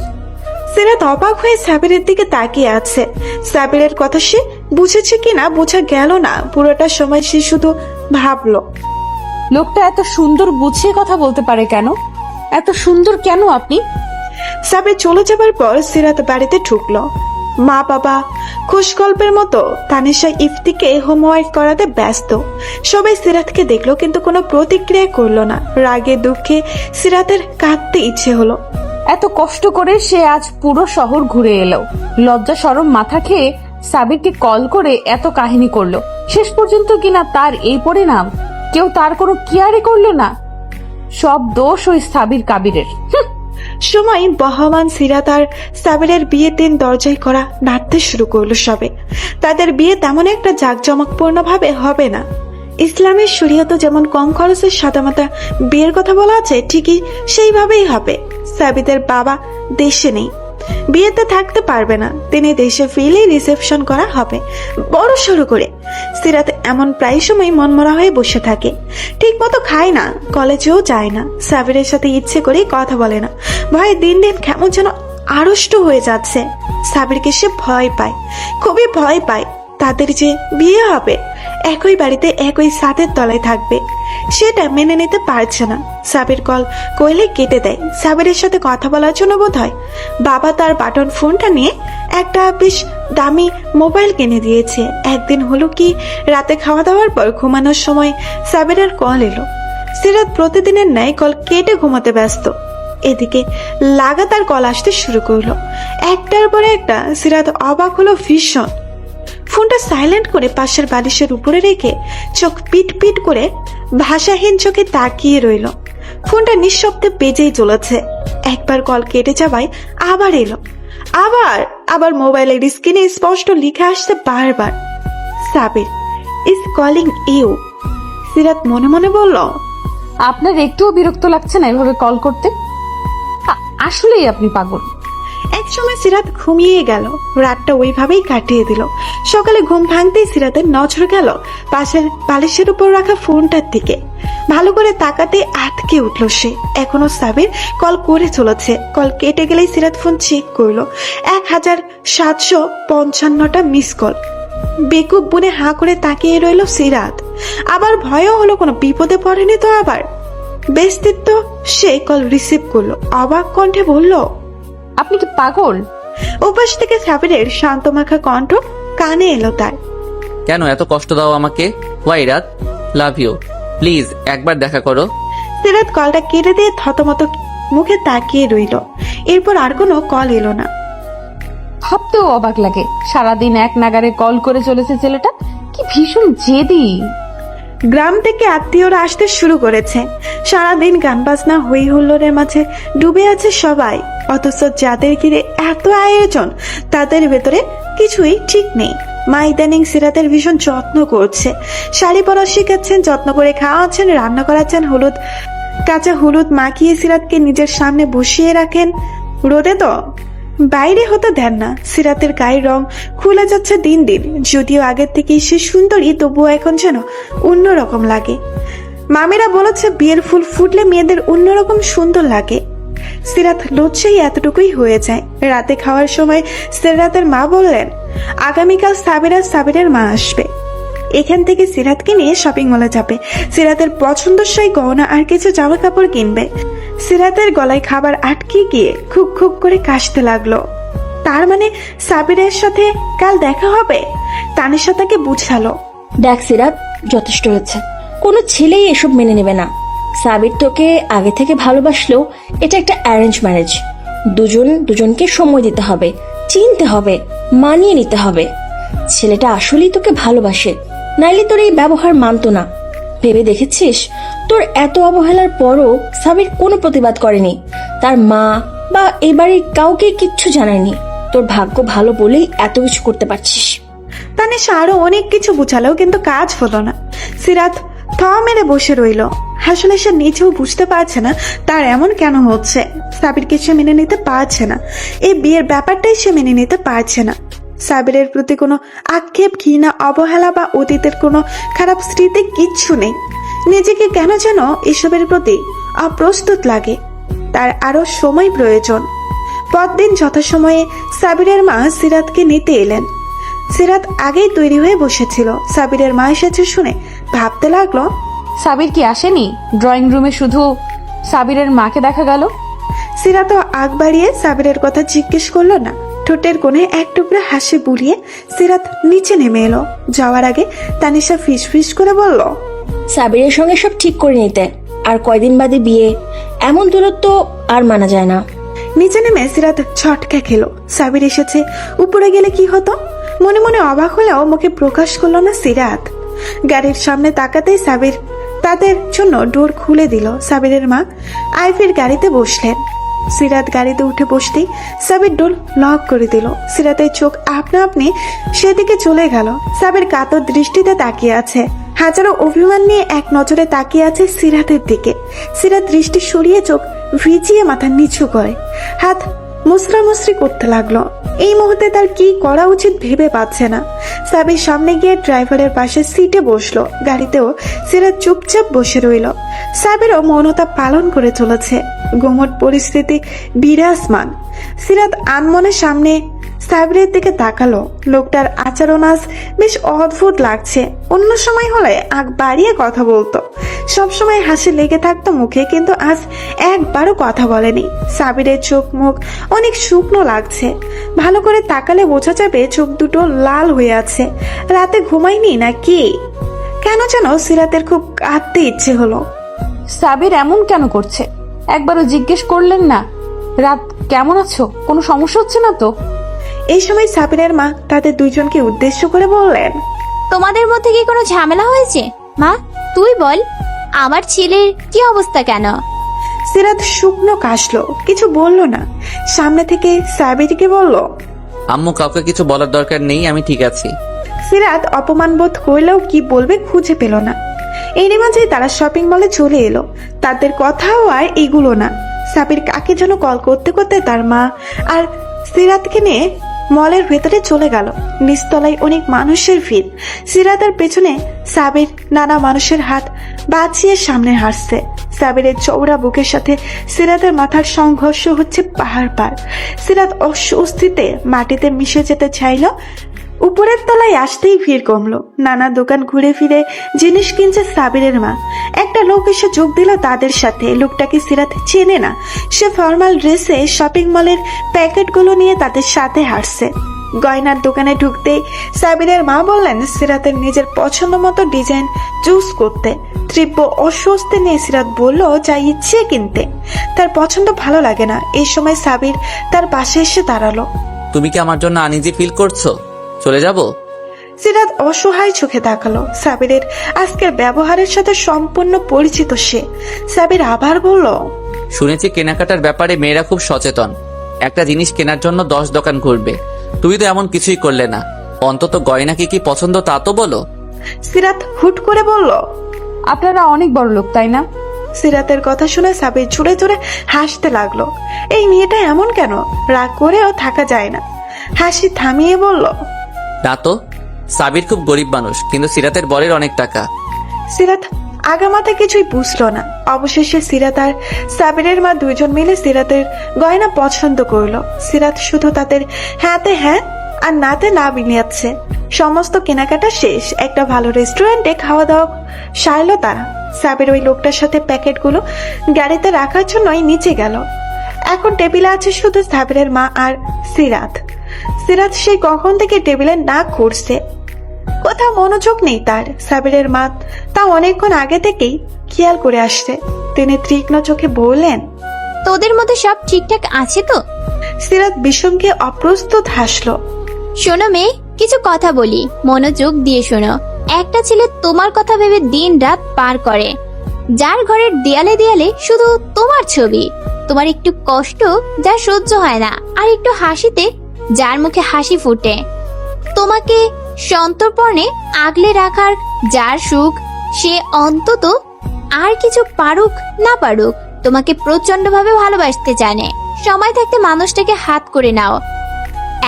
সিরাত অবাক হয়ে সাবিরের দিকে তাকিয়ে আছে। সাবিরের কথা সে বুঝেছে কিনা বোঝা গেল না, পুরোটা সময় সে শুধু ভাবলো লোকটা এত সুন্দর বুঝিয়ে কথা বলতে পারে কেন? এত সুন্দর কেন আপনি? সাবির চলে যাবার পর সিরাত বাড়িতে ঢুকলো। মা বাবা খুশ গল্পের মতো তানিশা ইফতিকে হোমওয়ার্ক করাতে ব্যস্ত। সবাই সিরাতকে দেখলো কিন্তু কোনো প্রতিক্রিয়া করলো না। রাগে দুঃখে সিরাতের কাঁদতে ইচ্ছে হলো। এত কষ্ট করে সে আজ পুরো শহর ঘুরে এলো, লজ্জা শরম মাথা খেয়ে সাবিরকে কল করে এত কাহিনী করলো, শেষ পর্যন্ত কিনা তার এই পরিণাম। কেউ তার কোনো কেয়ারই করলো না। সব দোষ ওই সাবির কাবিরের। সময় বহমান। সিরাত আর সাবিরের বিয়ের দিন দরজায় করা নাড়তে শুরু করলো সবে। তাদের বিয়ে তেমন একটা জাঁকজমকপূর্ণ ভাবে হবে না। ইসলামের শরীয়তে যেমন কম খরচের সাদামাটা বিয়ের কথা বলা আছে, ঠিকই সেইভাবেই হবে। সাবিদের বাবা দেশে নেই, বিয়েতে থাকতে পারবে না। তিনি দেশে ফিরলেই রিসেপশন করা হবে বড় সড়ো করে। সিরাত এমন প্রায় সময় মনমরা হয়ে বসে থাকে, ঠিক মতো খায় না, কলেজেও যায় না, সাবিরের সাথে ইচ্ছে করেই কথা বলে না। ভয়ে দিন দিন কেমন যেন আড়ষ্ট হয়ে যাচ্ছে। সাবিরকে সে ভয় পায়, খুবই ভয় পায়। তাদের যে বিয়ে হবে, একই বাড়িতে একই ছাদের তলায় থাকবে, সেটা মেনে নিতে পারছে না। সাবির কল কইলে কেটে দেয়। সাবিরের সাথে কথা বলার জন্য বোধ হয় বাবা তার বাটন ফোনটা নিয়ে একটা বেশ দামি মোবাইল কিনে দিয়েছে। একদিন হলো কি, রাতে খাওয়া দাওয়ার পর ঘুমানোর সময় সাবিরের কল এলো। সিরাত প্রতিদিনের ন্যায় কল কেটে ঘুমাতে ব্যস্ত। এদিকে লাগাতার কল আসতে শুরু করলো, একটার পরে একটা। সিরাত অবাক হলো ভীষণ। ফোনটা সাইলেন্ট করে পাশের বালিশের উপরে রেখে চোখ পিট পিট করে ভাষাহীন চোখে তাকিয়ে রইল। ফোনটা নিঃশব্দে বেজেই চলেছে। একবার কল কেটে যাওয়ায় আবার এলো, আবার মোবাইলের স্ক্রিনে স্পষ্ট লিখে আসছে বারবার, সাবির ইজ কলিং ইউ। সিরাত মনে মনে বলল, আপনার একটুও বিরক্ত লাগছে না এভাবে কল করতে? আসলেই আপনি পাগল। একসময় সিরাত ঘুমিয়ে গেল, রাতটা ওইভাবেই কাটিয়ে দিল। সকালে ঘুম ভাঙতেই সিরাতের নজর গেল পাশের বালিশের উপর রাখা ফোনটার দিকে। ভালো করে তাকাতে আটকে উঠল সে। এখনো সাবির কল করে চলেছে। কল কেটে গেলেই সিরাত ফোন চেক করলো, 1755টা মিস কল। বেকুব বনে হাঁ করে তাকিয়ে রইল সিরাত। আবার ভয়ও হলো কোনো বিপদে পড়েনি তো আবার। বেস্তিত্ব সে কল রিসিভ করলো, অবাক কণ্ঠে বলল, আপনি কি পাগল? উপাস থেকে সাবিরের শান্তমাখা কণ্ঠ কানে এলো তার। কেন এত কষ্ট দাও আমাকে? ওয়াই রাত, লাভ ইউ, প্লিজ একবার দেখা করো। সিরাত কলটা কেটে দিয়ে থতমত মুখে তাকিয়ে রইল। এরপর আর কোনো কল এলো না। ভাবতেও অবাক লাগে, সারাদিন এক নাগারে কল করে চলেছে ছেলেটা, কি ভীষণ জেদি। গ্রাম থেকে আত্মীয়রা আসতে শুরু করেছে। সারাদিন গান বাজনা হই হুল্লোড়ের মাঝে ডুবে আছে সবাই। অথচ যাদের ঘিরে এত আয়োজন, তাদের ভেতরে কিছুই ঠিক নেই। মা ইদানিং সিরাতের ভীষণ যত্ন করছে, শাড়ি পরা শিখাচ্ছেন, যত্ন করে খাওয়াচ্ছেন, রান্না করাচ্ছেন, কাঁচা হলুদ মাখিয়ে সিরাতকে নিজের সামনে বসিয়ে রাখেন। রোদে তো বাইরে হতে দেন না। সিরাতের গায়ের রং খুলে যাচ্ছে দিন দিন। যদিও আগের থেকেই সে সুন্দরী, তবুও এখন যেন অন্যরকম লাগে। মামিরা বলেছে বিয়ের ফুল ফুটলে মেয়েদের অন্যরকম সুন্দর লাগে। সিরাত লজ্জাই এতটুকুই হয়ে যায়। রাতে খাওয়ার সময় সিরাতের মা বললেন, আগামীকাল সাবিরের মা আসবে, এখান থেকে সিরাতকে নিয়ে শপিং মলে যাবে। সিরাতের পছন্দসই গহনা আর কিছু জামা কাপড় কিনবে। সিরাতের গলায় খাবার আটকে গিয়ে খুব খুব করে কাশতে লাগলো। তার মানে সাবিরের সাথে কাল দেখা হবে? তানিশা তাকে বুঝালো, দেখ সিরাত, যথেষ্ট হয়েছে। কোনো ছেলেই এসব মেনে নেবে না। সাবির তোকে আগে থেকে ভালোবাসলেও এটা একটা অ্যারেঞ্জ ম্যারেজ। দুজনকে সময় দিতে হবে, চিনতে হবে, মানিয়ে নিতে হবে। ছেলেটা আসলেই তোকে ভালোবাসে, নাইলে তোর এই ব্যবহার মানতো না। ভেবে দেখেছিস, তোর এত অবহেলার পরও সাবির কোনো প্রতিবাদ করেনি। তার মা বা এই বাড়ির কাউকে কিচ্ছু জানায়নি। তোর ভাগ্য ভালো বলেই এত কিছু করতে পারছিস। তানিশা আরো অনেক কিছু বুঝালো, কিন্তু কাজ হলো না। সিরাত থ মেরে বসে রইল। আসলে সে নিজেও বুঝতে পারছে না তার এমন কেন হচ্ছে। সাবিরকে সে মেনে নিতে পারছে না, এই বিয়ের ব্যাপারটাই সে মেনে নিতে পারছে না। সাবিরের প্রতি কোনো আক্ষেপ, ঘৃণা, অবহেলা বা অতীতের কোনো খারাপ স্মৃতি কিচ্ছু নেই। নিজেকে কেন যেন এসবের প্রতি অপ্রস্তুত লাগে। তার আরো সময় প্রয়োজন। পরদিন যথাসময়ে সাবিরের মা সিরাতকে নিতে এলেন। সিরাত আগেই তৈরি হয়ে বসেছিল। সাবিরের মা এসেছে শুনে ভাবতে লাগলো, সাবির কি আসেনি? ড্রয়িং রুমে শুধু সাবিরের মাকে দেখা গেল। সিরাতও আগ বাড়িয়ে সাবিরের কথা জিজ্ঞেস করলো না। ঠোঁটের কোণে এক টুকরা হাসি বুলিয়ে সিরাত নিচে নেমে এলো। যাওয়ার আগে তানিশা ফিস ফিস করে বলল, সাবিরের সঙ্গে সব ঠিক করে নিতে, আর কয়দিন বাদে বিয়ে, এমন দূরত্ব আর মানা যায় না। নিচে নেমে সিরাত ছটকা খেলো। সাবির এসেছে, উপরে গেলে কি হতো? মনে মনে অবাক হলেও মুখে প্রকাশ করলো না সিরাত। গাড়ির সামনে তাকাতেই সাবির তাদের জন্য ডোর খুলে দিল। সাবিরের মা আইফির গাড়িতে বসলেন। সিরাত গাড়িতে উঠে বসতেই সাবির ডোর লক করে দিল। সিরাতের চোখ আপনা আপনি সেদিকে চলে গেল। সাবির কাতর দৃষ্টিতে তাকিয়ে আছে, হাজারো অভিমান নিয়ে এক নজরে তাকিয়ে আছে সিরাতের দিকে। সিরাত দৃষ্টি সরিয়ে চোখ ভিজিয়ে মাথা নিচু করে হাত মুসরামুসরি করতে লাগলো। এই মুহূর্তে তার কি করা উচিত ভেবে পাচ্ছে না। সাবির সামনে গিয়ে ড্রাইভারের পাশে সিটে বসলো। গাড়িতেও সিরাত চুপচাপ বসে রইল। সাবিরও মৌনতা পালন করে চলেছে। গোমট পরিস্থিতি বিরাজমান। সিরাত আনমনে সামনে সাবিরের দিকে তাকালো। লোকটার আচরণ আজ বেশ অদ্ভুত লাগছে। অন্য সময় হলে আগ বাড়িয়ে কথা বলতো, সবসময় হাসি লেগে থাকতো মুখে, কিন্তু আজ একবারও কথা বলেনি। সাবিরের চোখ মুখ অনেক শুকনো লাগছে। ভালো করে তাকালে বোঝা যাবে চোখ দুটো লাল হয়ে আছে। রাতে ঘুমায়নি না কি? কেন যেন সিরাতের খুব কাঁদতে ইচ্ছে হলো। সাবির এমন কেন করছে? একবারও জিজ্ঞেস করলেন না রাত কেমন আছো, কোনো সমস্যা হচ্ছে না তো? এই সময় সাবিরের মা তাদের দুইজনকে উদ্দেশ্য করে বললেন, তোমাদের মধ্যে কি কোনো ঝামেলা হয়েছে? মা, তুই বল, আমার ছেলের কি অবস্থা কেন? সিরাত শুকনো কাশলো, কিছু বলল না। সামনে থেকে সাবিরকে বলল, আম্মু, কাউকে কিছু বলার দরকার নেই, আমি ঠিক আছি। সিরাত অপমান বোধ করলেও কি বলবে খুঁজে পেল না। এরই মাঝে তারা শপিং মলে চলে এলো। তাদের কথাও আর এগুলো না। সাবির কাকে যেন কল করতে করতে তার মা আর সিরাতকে নিয়ে মলের ভেতরে চলে গেল। নিচতলায় অনেক মানুষের ভিড়। সিরাতের পেছনে সাবির নানা মানুষের হাত বাঁচিয়ে সামনে হাসছে। সাবিরের চৌড়া বুকের সাথে সিরাতের মাথার সংঘর্ষ হচ্ছে পাহাড় পার। সিরাত অস্বস্তিতে মাটিতে মিশে যেতে চাইল। উপরের তলায় আসতেই ভিড় কমলো। নানা দোকান ঘুরে ফিরে জিনিস কিনছে সাবিরের মা। একটা লোক এসে যোগ দিল তাদের সাথে। লোকটাকে সিরাত চেনে না। সে ফর্মাল ড্রেসে শপিং মলের প্যাকেটগুলো নিয়ে তাদের সাথে হাঁটছে। গয়নার দোকানে ঢুকতেই সাবিরের মা বললেন সিরাতের নিজের পছন্দ মতো ডিজাইন চুজ করতে। তীব্র অস্বস্তি নিয়ে সিরাত বলল যা ইচ্ছে কিনতে। তার পছন্দ ভালো লাগে না। এই সময় সাবির তার পাশে এসে দাঁড়ালো। তুমি কি আমার জন্য আনইজি ফিল করছো? চলে যাব? সিরাত অসহায় চোখে তাকালো। সাবিরের আজকের ব্যবহারের সাথে সম্পূর্ণ পরিচিত সে। সাবির আবার বলল, শুনেছি কেনাকাটার ব্যাপারে মেয়েরা খুব সচেতন। একটা জিনিস কেনার জন্য 10 দোকান ঘুরবে। তুমি তো এমন কিছুই করলে না। অন্তত গয়না কি পছন্দ তা তো বলো। সিরাত হুট করে বলল, আপনারা অনেক বড় লোক, তাই না? সিরাতের কথা শুনে সাবির জোরে জোরে হাসতে লাগলো। এই মেয়েটা এমন কেন? রাগ করেও থাকা যায় না। হাসি থামিয়ে বলল, না তো, সাবির খুব গরিব মানুষ, কিন্তু সিরাতের বরের অনেক টাকা। সিরাত আগামাথা কিছুই বুঝলো না। অবশেষে সিরাত আর সাবিরের মা দুইজন মিলে সিরাতের গয়না পছন্দ করলো। সিরাত শুধু তাদের হ্যাঁতে হ্যাঁ আর নাতে না বিনিয়াচ্ছে। সমস্ত কেনাকাটা শেষ। একটা ভালো রেস্টুরেন্টে খাওয়া দাওয়া সারলো তারা। সাবির ওই লোকটার সাথে প্যাকেটগুলো গাড়িতে রাখার জন্যই নিচে গেল। এখন টেবিলে আছে শুধু সাবিরের মা আর সিরাত। সিরাত সেই কখন থেকে টেবিলে না করছে, কোথাও মনোযোগ নেই তার। সাবিরের মা তা অনেকক্ষণ আগে থেকেই খেয়াল করে আসছে। তিনি তীক্ষ্ণ চোখে বললেন, তোদের মধ্যে সব ঠিকঠাক আছে তো? সিরাত বিষমকে অপ্রস্তুত হাসলো। শোনো মেয়ে, কিছু কথা বলি, মনোযোগ দিয়ে শোনো। একটা ছেলে তোমার কথা ভেবে দিন রাত পার করে, যার ঘরের দেয়ালে দেয়ালে শুধু তোমার ছবি। তোমার একটু কষ্ট যা সহ্য হয় না, আর একটু হাসিতে যার মুখে হাসি ফুটে। তোমাকে সন্তর্পণে আগলে রাখার যার সুখ, সে অন্তত আর কিছু পারুক না পারুক তোমাকে প্রচন্ডভাবে ভালোবাসতে জানে। সময় থাকতে মানুষটাকে হাত করে নাও।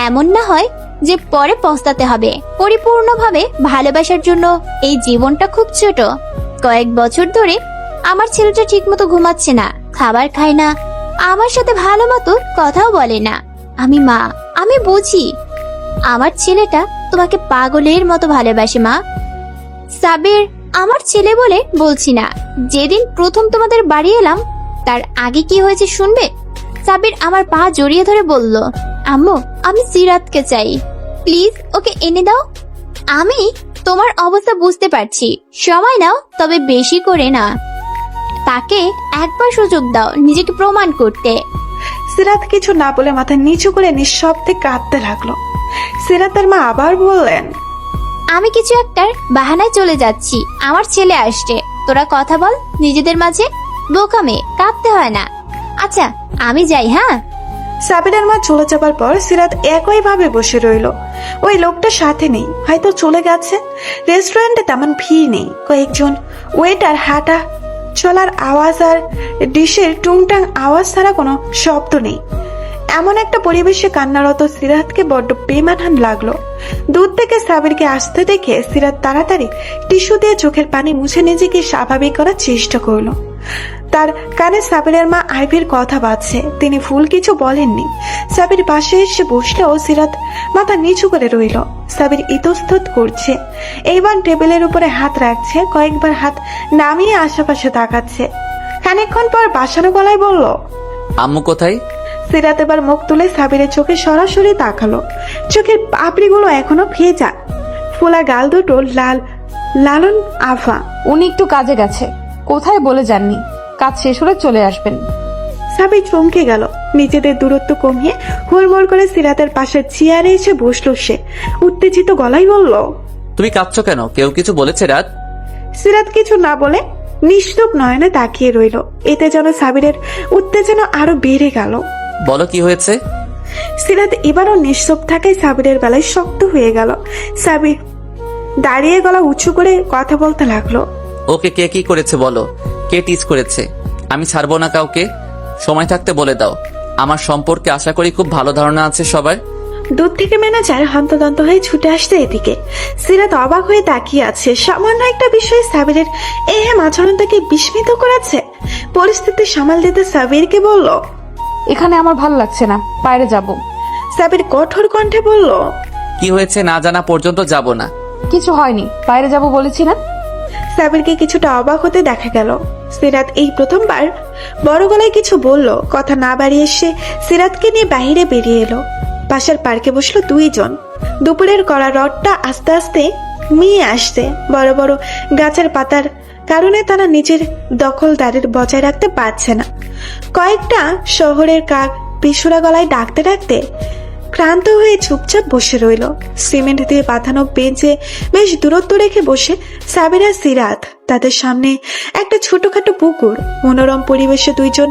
এমন না হয় যে পরে পস্তাতে হবে। পরিপূর্ণভাবে ভালোবাসার জন্য এই জীবনটা খুব ছোট। কয়েক বছর ধরে আমার ছেলেটা ঠিকমতো ঘুমাচ্ছে না, খাবার খায় না, আমার সাথে ভালো মতো কথাও বলে না। আমি মা, আমি বুঝি। আমার ছেলেটা তোমাকে পাগলের মতো ভালোবাসে মা। সাবির আমার ছেলে বলে বলছি না, যেদিন প্রথম তোমাদের বাড়ি এলাম তার আগে কি হয়েছে শুনবে? সাবির আমার পা জড়িয়ে ধরে বলল, আম্মু আমি সিরাতকে চাই, প্লিজ ওকে এনে দাও। আমি তোমার অবস্থা বুঝতে পারছি, সময় নাও, তবে বেশি করে না। তাকে একবার সুযোগ দাও নিজেকে প্রমাণ করতে। সিরাত কিছু না বলে মাথা নিচু করে নিঃশব্দে কাঁদতে লাগলো। সিরাতের মা আবার বললেন, আমি কিছু একটার বাহানায় চলে যাচ্ছি, আমার ছেলে আসছে, তোরা কথা বল নিজেদের মাঝে। বোকা মেয়ে, কাঁদতে হয় না। আচ্ছা আমি যাই, হ্যাঁ। সাবিরের মা চলে যাবার পর সিরাত একই ভাবে বসে রইল। ওই লোকটা সাথে নেই, হয়তো চলে গেছে। রেস্টুরেন্টে তেমন ভিড় নেই, কয়েকজন ওয়েটার হাঁটা চলার আওয়াজ আর ডিশের টুংটাং আওয়াজ ছাড়া কোনো শব্দ নেই। এমন একটা পরিবেশে কান্নারত সিরাতকে বড্ড বেমানান লাগলো। দূর থেকে সাবিরকে আসতে দেখে সিরাত তাড়াতাড়ি টিস্যু দিয়ে চোখের পানি মুছে নিজেকে স্বাভাবিক করার চেষ্টা করলো। তার কানে সাবিরের মা আইভির কথা বাজছে, তিনি ভুল কিছু বলেননি। সাবির পাশে এসে বসলেও সিরাত মাথা নিচু করে রইল। সাবির ইতস্তত করছে, এইবার টেবিলের উপরে হাত রাখছে, কয়েকবার হাত নামিয়ে আশেপাশে তাকাচ্ছে। খানিকক্ষণ পর বাসানো গলায় বলল, আম্মু কোথায়? সিরাত এবার মুখ তুলে সাবিরের চোখে সরাসরি তাকালো। চোখের পাপড়িগুলো এখনো ভেজা, ফোলা গাল দুটো লাল লালন আভা। উনি একটু কাজে গেছে, কোথায় বলে যাননি, কাজ শেষ হলে চলে আসবেন। সাবির চমকে গেল। নিজেদের দূরত্ব কমিয়ে হুড়মুড় করে সিরাতের পাশের চেয়ারে এসে বসলো সে। উত্তেজিত গলায় বলল, তুমি কাঁদছো কেন? কেউ কিছু বলেছে রাত? সিরাত কিছু না বলে নিশ্চুপ নয়নে তাকিয়ে রইল। এতে যেন সাবিরের উত্তেজনা আরো বেড়ে গেল। বলো কি হয়েছে? সিরাত এবারও নিশ্চুপ থাকায় সাবিরের বেলায় শক্ত হয়ে গেল। সাবির দাঁড়িয়ে গলা উঁচু করে কথা বলতে লাগলো। ওকে কে কি করেছে বলো, কে টিচ করেছে? আমি ছাড়বো না কাউকে, সময় থাকতে বলে দাও। আমার সম্পর্কে আশা করি খুব ভালো ধারণা আছে সবার। দূর থেকে ম্যানেজার হন্তদন্ত হয়ে ছুটে আসছে এদিকে। সিরাত অবাক হয়ে তাকিয়ে আছে। সামান্য একটা বিষয়ে সাবিরের এহেম আচরণ তাকে বিস্মিত করেছে। পরিস্থিতি সামাল দিতে সাবিরকে বলল, এখানে আমার ভালো লাগছে না, বাইরে যাব। সাবির কঠোর কণ্ঠে বলল, কি হয়েছে না জানা পর্যন্ত যাব না। কিছু হয়নি, বাইরে যাব বলেছি না। সাবিরকে কিছুটা অবাক হতে দেখা গেল। সিরাত এই প্রথমবার বড় গলায় কিছু বলল। কথা না বাড়িয়ে সে সিরাতকে নিয়ে বাইরে বেরিয়ে এলো। পাশের পার্কে বসলো দুইজন। দুপুরের কড়া রডটা আস্তে আস্তে মিয়ে আসছে। বড় বড় গাছের পাতার কারণে তারা নিজের দখলদারির বজায় রাখতে পারছে না। কয়েকটা শহরের কাক পিছুরা গলায় ডাকতে ডাকতে ক্লান্ত হয়ে চুপচাপ বসে রইল। সিমেন্ট দিয়ে বাঁধানো বেঞ্চে বেশ দূরত্ব রেখে বসে সাবির আর সিরাত। তাদের সামনে একটা ছোটখাটো পুকুর। মনোরম পরিবেশে দুইজন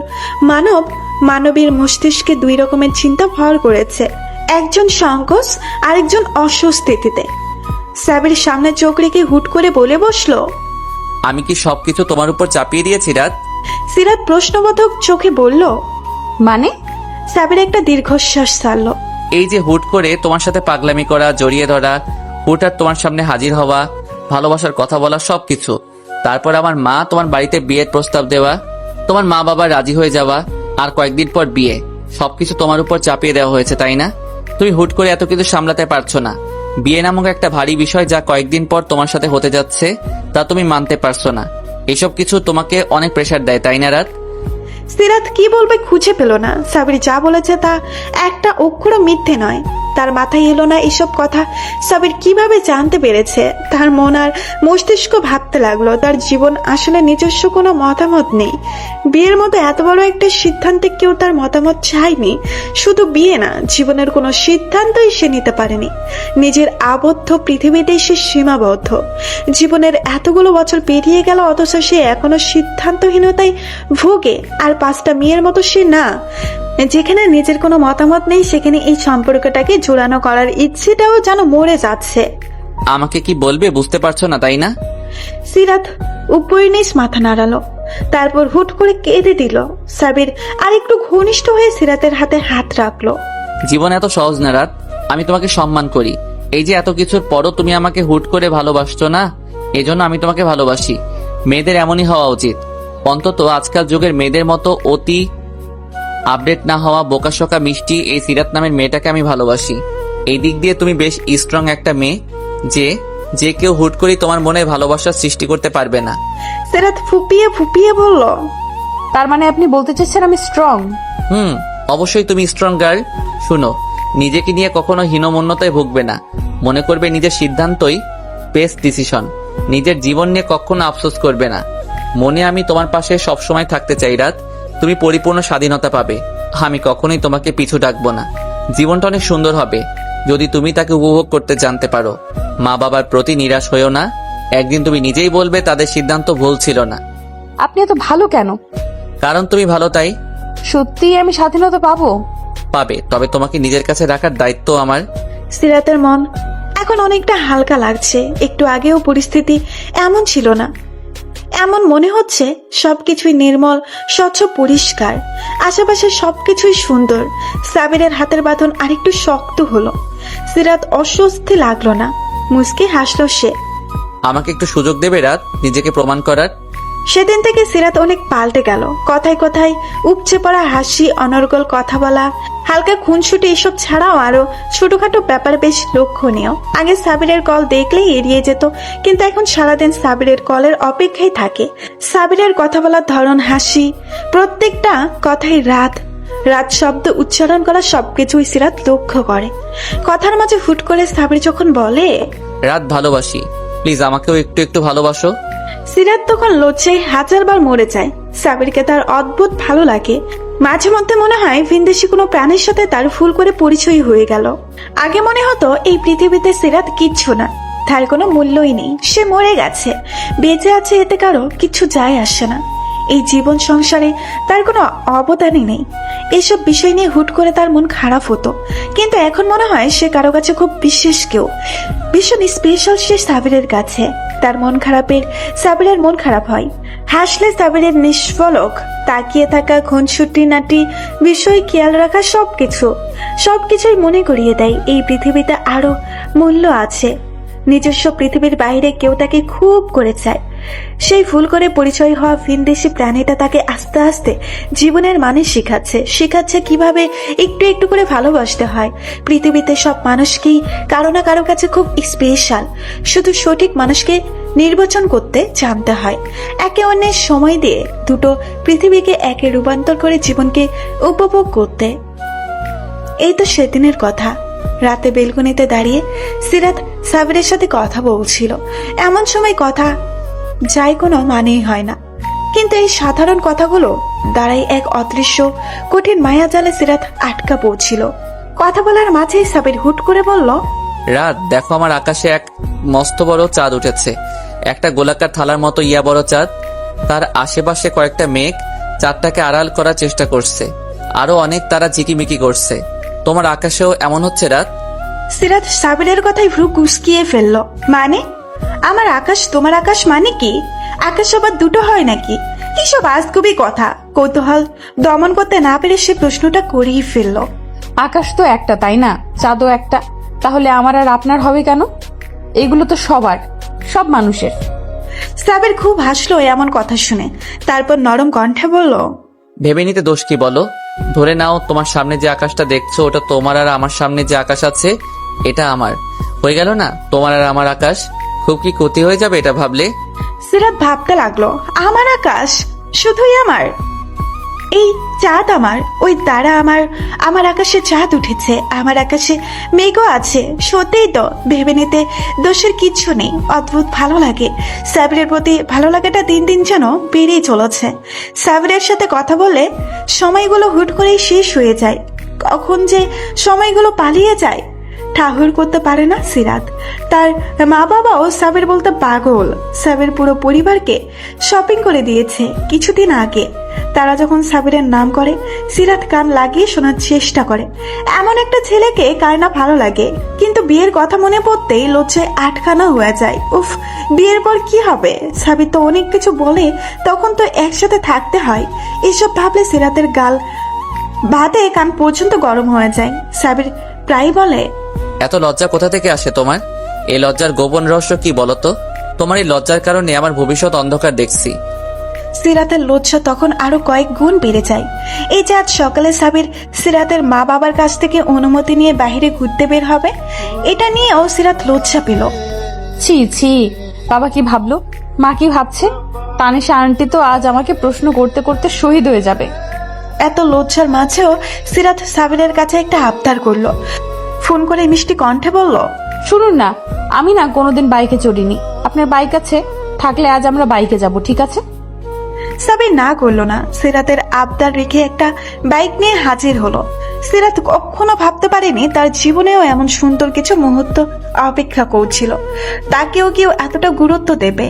মানবীর মস্তিষ্কে দুই রকমের চিন্তা ভর করেছে। একজন সংকোচ, আরেকজন অস্বস্তিতে। সাবির সামনে চোখ রেখে হুট করে বলে বসলো, আমি কি সবকিছু তোমার উপর চাপিয়ে দিয়েছি রাত? সিরাত প্রশ্নবোধক চোখে বলল, মানে? সাবির একটা দীর্ঘশ্বাস ছাড়ল। এই যে হুট করে তোমার সাথে পাগলামি করা, জড়িয়ে ধরা, হুট আর তোমার সামনে হাজির হওয়া, ভালোবাসার কথা বলা, সবকিছু। তারপর আমার মা তোমার বাড়িতে বিয়ের প্রস্তাব দেওয়া, তোমার মা বাবা রাজি হয়ে যাওয়া, আর কয়েকদিন পর বিয়ে, সবকিছু তোমার উপর চাপিয়ে দেওয়া হয়েছে, তাই না? তুমি হুট করে এত কিছু সামলাতে পারছো না। বিয়ে নামক একটা ভারী বিষয় যা কয়েকদিন পর তোমার সাথে হতে যাচ্ছে, তা তুমি মানতে পারছো না। এইসব কিছু তোমাকে অনেক প্রেশার দেয়, তাই না রাত? সিরাত কি বলবে খুঁজে পেল না। সাবির যা বলেছে তা একটা অক্ষর মিথ্যে নয়। তার মাথায় এলো না এসব কথা সাবির কিভাবে জানতে পেরেছে। তার মন আর মস্তিষ্ক ভাবতে লাগলো, তার জীবন আসলে নিজস্ব কোনো মতামত নেই। বিয়ের মতো এত বড় একটা সিদ্ধান্তে কেউ তার মতামত চায়নি। শুধু বিয়ে না, জীবনের কোনো সিদ্ধান্তই সে নিতে পারেনি। নিজের আবদ্ধ পৃথিবীতেই সে সীমাবদ্ধ। জীবনের এতগুলো বছর পেরিয়ে গেল, অথচ সে এখনো সিদ্ধান্তহীনতায় ভোগে। আর 5টা মেয়ের মতো সে না। যেখানে নিজের কোনো মতামত নেই, সেখানে এই সম্পর্কটাকে জোড়ানো করার ইচ্ছেটাও যেন মরে যাচ্ছে। আমাকে কি বলবে বুঝতে পারছো না, তাই না? সিরাত উপরিনিশ মাথা নাড়ালো, তারপর হুট করে কেঁদে দিল। সাবির আর একটু ঘনিষ্ঠ হয়ে সিরাতের হাতে হাত রাখলো। জীবন এত সহজ না রাত, আমি তোমাকে সম্মান করি। এই যে এত কিছুর পরও তুমি আমাকে হুট করে ভালোবাসছো না, এজন্য আমি তোমাকে ভালোবাসি। মেয়েদের এমনই হওয়া উচিত। অন্তত আজকাল যুগের মেয়েদের মতো অতি আপডেট না হওয়া বোকাশোকা মিষ্টি এই সিরাত নামের মেয়েটাকে আমি ভালোবাসি। এই দিক দিয়ে তুমি বেশ স্ট্রং একটা মেয়ে, যে কেউ হুট করে তোমার মনে ভালোবাসার সৃষ্টি করতে পারবে না। সিরাত ফুপিয়ে ফুপিয়ে বলল, তার মানে আপনি বলতে চাচ্ছেন আমি স্ট্রং? অবশ্যই তুমি স্ট্রং গার্ল। শুনো, নিজেকে নিয়ে কখনো হীনমন্যতায় ভুগবে না। মনে করবে নিজের সিদ্ধান্তই বেস্ট ডিসিশন। নিজের জীবন নিয়ে কখনো আফসোস করবে না। মনে আমি তোমার পাশে সবসময় থাকতে চাই রাত। তুমি পরিপূর্ণ স্বাধীনতা পাবে। আমি কখনোই তোমাকে পিছু ডাকবো না। জীবনটা অনেক সুন্দর হবে যদি তুমি তাকে উপভোগ করতে জানতে পারো। মা বাবার প্রতি নিরাশ হয়েও না। একদিন তুমি নিজেই বলবে তাদের সিদ্ধান্ত ভুল ছিল না। আপনি এত ভালো কেন? কারণ তুমি ভালো, তাই। সত্যি আমি স্বাধীনতা পাবো? পাবে, তবে তোমাকে নিজের কাছে রাখার দায়িত্ব আমার। সিরাতের মন এখন অনেকটা হালকা লাগছে। একটু আগেও পরিস্থিতি এমন ছিল না। এমন মনে হচ্ছে সবকিছুই নির্মল, স্বচ্ছ, পরিষ্কার। আশেপাশে সবকিছুই সুন্দর। সাবিরের হাতের বাঁধন আরেকটু শক্ত হলো। সিরাত অস্বস্তি লাগলো না, মুচকি হাসলো সে। আমাকে একটু সুযোগ দেবে রাত নিজেকে প্রমাণ করার? সেদিন থেকে সিরাত অনেক পাল্টে গেল। কথায় কথায় উপচে পড়া হাসি, অনর্গল কথা বলা, হালকা খুনসুটি, এসব ছাড়াও আরো ছোটখাটো ব্যাপার বেশ লক্ষণীয়। আগে সাবিরের কল দেখলেই এড়িয়ে যেত, কিন্তু এখন সারাদিন সাবিরের কলের অপেক্ষায় থাকে। সাবিরের কথা বলার ধরন, হাসি, প্রত্যেকটা কথাই রাত শব্দ উচ্চারণ করা সবকিছুই সিরাত লক্ষ্য করে। কথার মাঝে হুট করে সাবির যখন বলে, রাত ভালোবাসি, প্লিজ আমাকেও একটু একটু ভালোবাসো। সিরাত তখন লজ্জায় হাজারবার মরে যায়। সাবিরকে তার অদ্ভুত ভালো লাগে। মাঝে মধ্যে মনে হয় ভিনদেশি কোনো প্রাণীর সাথে তার ফুল করে পরিচয় হয়ে গেল। আগে মনে হতো এই পৃথিবীতে সিরাত কিচ্ছু না, তার কোনো মূল্যই নেই, সে মরে গেছে। বেঁচে আছে এতে কারো কিছু যায় আসে না। এই জীবন সংসারে তার কোনো অবদানই নেই। এসব বিষয় নিয়ে হুট করে তার মন খারাপ হতো, কিন্তু এখন মনে হয় সে কারো কাছে খুব বিশেষ কেউ, ভীষণ স্পেশাল সে সাবিরের কাছে। তার মন খারাপের সাবিরের মন খারাপ হয়। হাসলে সাবিরের নিষ্ফলক তাকিয়ে থাকা, খুনসুটিনাটি বিষয় খেয়াল রাখা, সবকিছুই মনে করিয়ে দেয় এই পৃথিবীতে আরো মূল্য আছে। নিজস্ব পৃথিবীর বাইরে কেউ তাকে খুব করে চায়। সেই ভুল করে পরিচয় হওয়া ভিনদেশি প্রাণীটা তাকে আস্তে আস্তে জীবনের মানে শিখাচ্ছে কিভাবে একটু একটু করে ভালোবাসতে হয়। পৃথিবীতে সব মানুষকেই কারো না কারো কাছে খুব স্পেশাল। শুধু সঠিক মানুষকে নির্বাচন করতে জানতে হয়, একে অন্যের সময় দিয়ে দুটো পৃথিবীকে একে রূপান্তর করে জীবনকে উপভোগ করতে। এই তো সেদিনের কথা। রাতে বেলকনিতে দাঁড়িয়ে সিরাত সাবিরের সাথে কথা বলছিল। এমন সময় কথা যাই কোনো মানেই হয় না, কিন্তু এই সাধারণ কথাগুলো দ্বারাই এক অদৃশ্য কঠিন মায়াজালে সিরাত আটকা পড়ছিল। কথা বলার মাঝেই সাবির হুট করে বলল, রাত দেখো, আমার আকাশে এক মস্ত বড় চাঁদ উঠেছে। একটা গোলাকার থালার মতো ইয়া বড় চাঁদ। তার আশেপাশে কয়েকটা মেঘ চাঁদটাকে আড়াল করার চেষ্টা করছে। আরো অনেক তারা ঝিকিমিকি করছে। তোমার আকাশেও এমন হচ্ছে রাত? সিরাত সাবিরের কথায় ভ্রু কুঁচকিয়ে ফেলল। মানে আমার আকাশ তোমার আকাশ মানে কি? আকাশ আবার দুটো হয় নাকি? এসব আজগুবি কথা। কৌতূহল দমন করতে না পেরে সে প্রশ্নটা করেই ফেলল। আকাশ তো একটা, তাই না? চাঁদও একটা, তাহলে আমার আর আপনার হবে কেন? এগুলো তো সবার, সব মানুষের। সাবির খুব হাসলো এমন কথা শুনে, তারপর নরম কণ্ঠে বলল, ভেবে নিতে দোষ কি বলো? ধরে নাও তোমার সামনে যে আকাশটা দেখছো ওটা তোমার, আর আমার সামনে যে আকাশ আছে এটা আমার। হয়ে গেল না তোমার আর আমার আকাশ? খুব কি ক্ষতি হয়ে যাবে এটা ভাবলে? সিরাত ভাবতে লাগলো, আমার আকাশ শুধুই আমার? এই চাঁদ আমার, ওই তারা আমার, আমার আকাশে চাঁদ উঠেছে, আমার আকাশে মেঘও আছে। সত্যিই তো, ভেবে নিতে দোষের কিচ্ছু নেই। অদ্ভুত ভালো লাগে সাবিরের প্রতি। ভালো লাগাটা দিন দিন যেন বেড়েই চলেছে। সাবিরের সাথে কথা বলে সময়গুলো হুট করেই শেষ হয়ে যায়। কখন যে সময়গুলো পালিয়ে যায় ঠাহর করতে পারে না সিরাত। তার মা বাবাও সাবির বলতে পাগল। সাবির পুরো পরিবারকে শপিং করে দিয়েছে কিছুদিন আগে। তারা যখন সাবিরের নাম করে সিরাত কান লাগিয়ে শোনার চেষ্টা করে। এমন একটা ছেলেকে কার না ভালো লাগে, কিন্তু বিয়ের কথা মনে পড়তেই লজ্জায় আটখানা হয়ে যায়। উফ, বিয়ের পর কি হবে? সাবির তো অনেক কিছু বলে, তখন তো একসাথে থাকতে হয়। এসব ভাবলে সিরাতের গাল বাদে কান পর্যন্ত গরম হয়ে যায়। সাবির প্রায় বলে, এত লজ্জা কোথা থেকে আসে তোমার? এই লজ্জার গোপন রহস্য কি বলো তো? তোমার এই লজ্জার কারণে আমার ভবিষ্যৎ অন্ধকার দেখছি। সিরাতের লজ্জা তখন আরো কয়েক গুণ বেড়ে যায়। এই যে আজ সকালে সাবির সিরাতের মা বাবার কাছ থেকে অনুমতি নিয়ে বাইরে ঘুরতে বের হবে, এটা নিয়েও সিরাত লজ্জা পেল। ছি ছি, বাবা কি ভাবলো, মা কি ভাবছে? তানিশা আন্টি তো আজ আমাকে প্রশ্ন করতে করতে শহীদ হয়ে যাবে। এত লজ্জার মাঝেও সিরাত সাবিরের কাছে একটা আবদার করলো। ফোন করে মিষ্টি কণ্ঠে বলল, শুনুন না, আমি না কোনোদিন বাইকে চড়িনি। আপনার বাইক আছে? থাকলে আজ আমরা বাইকে যাব, ঠিক আছে? সাবির না করলো না। সিরাতের আবদার রেখে একটা বাইক নিয়ে হাজির হলো। সিরাত কখনো ভাবতে পারেনি তার জীবনেও এমন সুন্দর কিছু মুহূর্ত অপেক্ষা করছিল। তাকেও কেউ এতটা গুরুত্ব দেবে।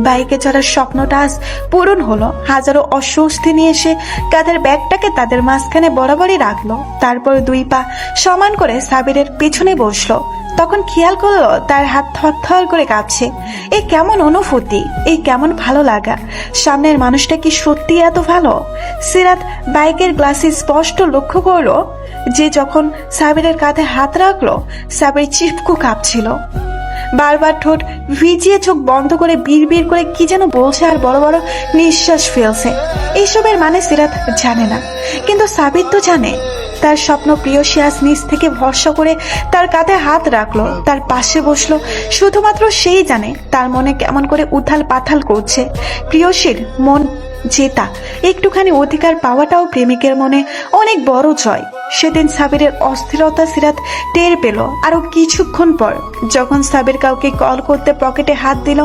বাইকে চড়ার স্বপ্নটা আজ পূরণ হলো। হাজারো অস্বস্তি নিয়ে এসে কাঁধের ব্যাগটাকে তাদের মাঝখানে বরাবরই রাখলো। তারপর দুই পা সমান করে সাবিরের পেছনে বসলো। তখন খেয়াল করলো তার হাত থরথর করে কাঁপছে। এই কেমন অনুভূতি, এই কেমন ভালো লাগা। সামনের মানুষটা কি সত্যি এত ভালো? সিরাত বাইকের গ্লাসে স্পষ্ট লক্ষ্য করলো যে যখন সাবিরের কাঁধে হাত রাখলো, সাবির চিপকু কাঁপছিল। বারবার ঠোঁট ভিজিয়ে চোখ বন্ধ করে বিড়বিড় করে কি যেন বলছে আর বড় বড় নিঃশ্বাস ফেলছে। এইসবের মানে সিরাত জানে না, কিন্তু সাবির তো জানে। তার স্বপ্ন প্রিয়সী আজ নিজ থেকে ভরসা করে তার কাঁধে হাত রাখলো, তার পাশে বসলো। শুধুমাত্র সেই জানে তার মনে কেমন করে উথাল পাথাল করছে। প্রিয়সীর মন জেতা, একটুখানি অধিকার পাওয়াটাও প্রেমিকের মনে অনেক বড় জয়। সেদিন সাবিরের অস্থিরতা সিরাত টের পেল আরো কিছুক্ষণ পর, যখন সাবির কাউকে কল করতে পকেটে হাত দিল।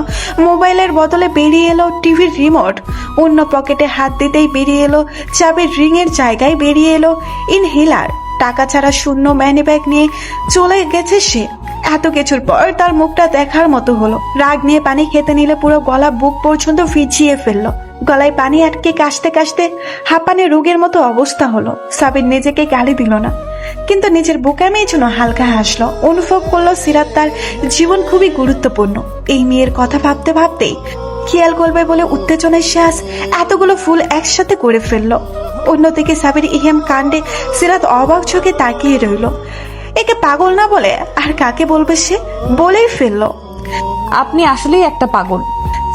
মোবাইলের বদলে বেরিয়ে এলো টিভির রিমোট। অন্য পকেটে হাত দিতেই বেরিয়ে এলো চাবির রিং এর জায়গায় বেরিয়ে এলো ইনহেলার। টাকা ছাড়া শূন্য ম্যানি ব্যাগ নিয়ে চলে গেছে সে। এত কিছুর পর তার মুখটা দেখার মতো হলো। রাগ নিয়ে পানি খেতে নিলে পুরো গলা বুক পর্যন্ত ভিজিয়ে ফেললো। গলায় পানি আটকে কাশতে কাশতে হাঁপানে রোগের মতো অবস্থা হলো। সাবির নিজেকে গালি দিল না, কিন্তু নিজের বোকামের জন্য হালকা হাসলো। অনুভব করলো সিরাত তার জীবন খুবই গুরুত্বপূর্ণ। এই মেয়ের কথা ভাবতে ভাবতেই খেয়াল করবে বলে উত্তেজনায় সে আজ এতগুলো ফুল একসাথে করে ফেললো। অন্যদিকে সাবির ইহেম কাণ্ডে সিরাত অবাক চোখে তাকিয়ে রইল। একে পাগল না বলে আর কাকে বলবে সে? বলেই ফেললো, আপনি আসলেই একটা পাগল।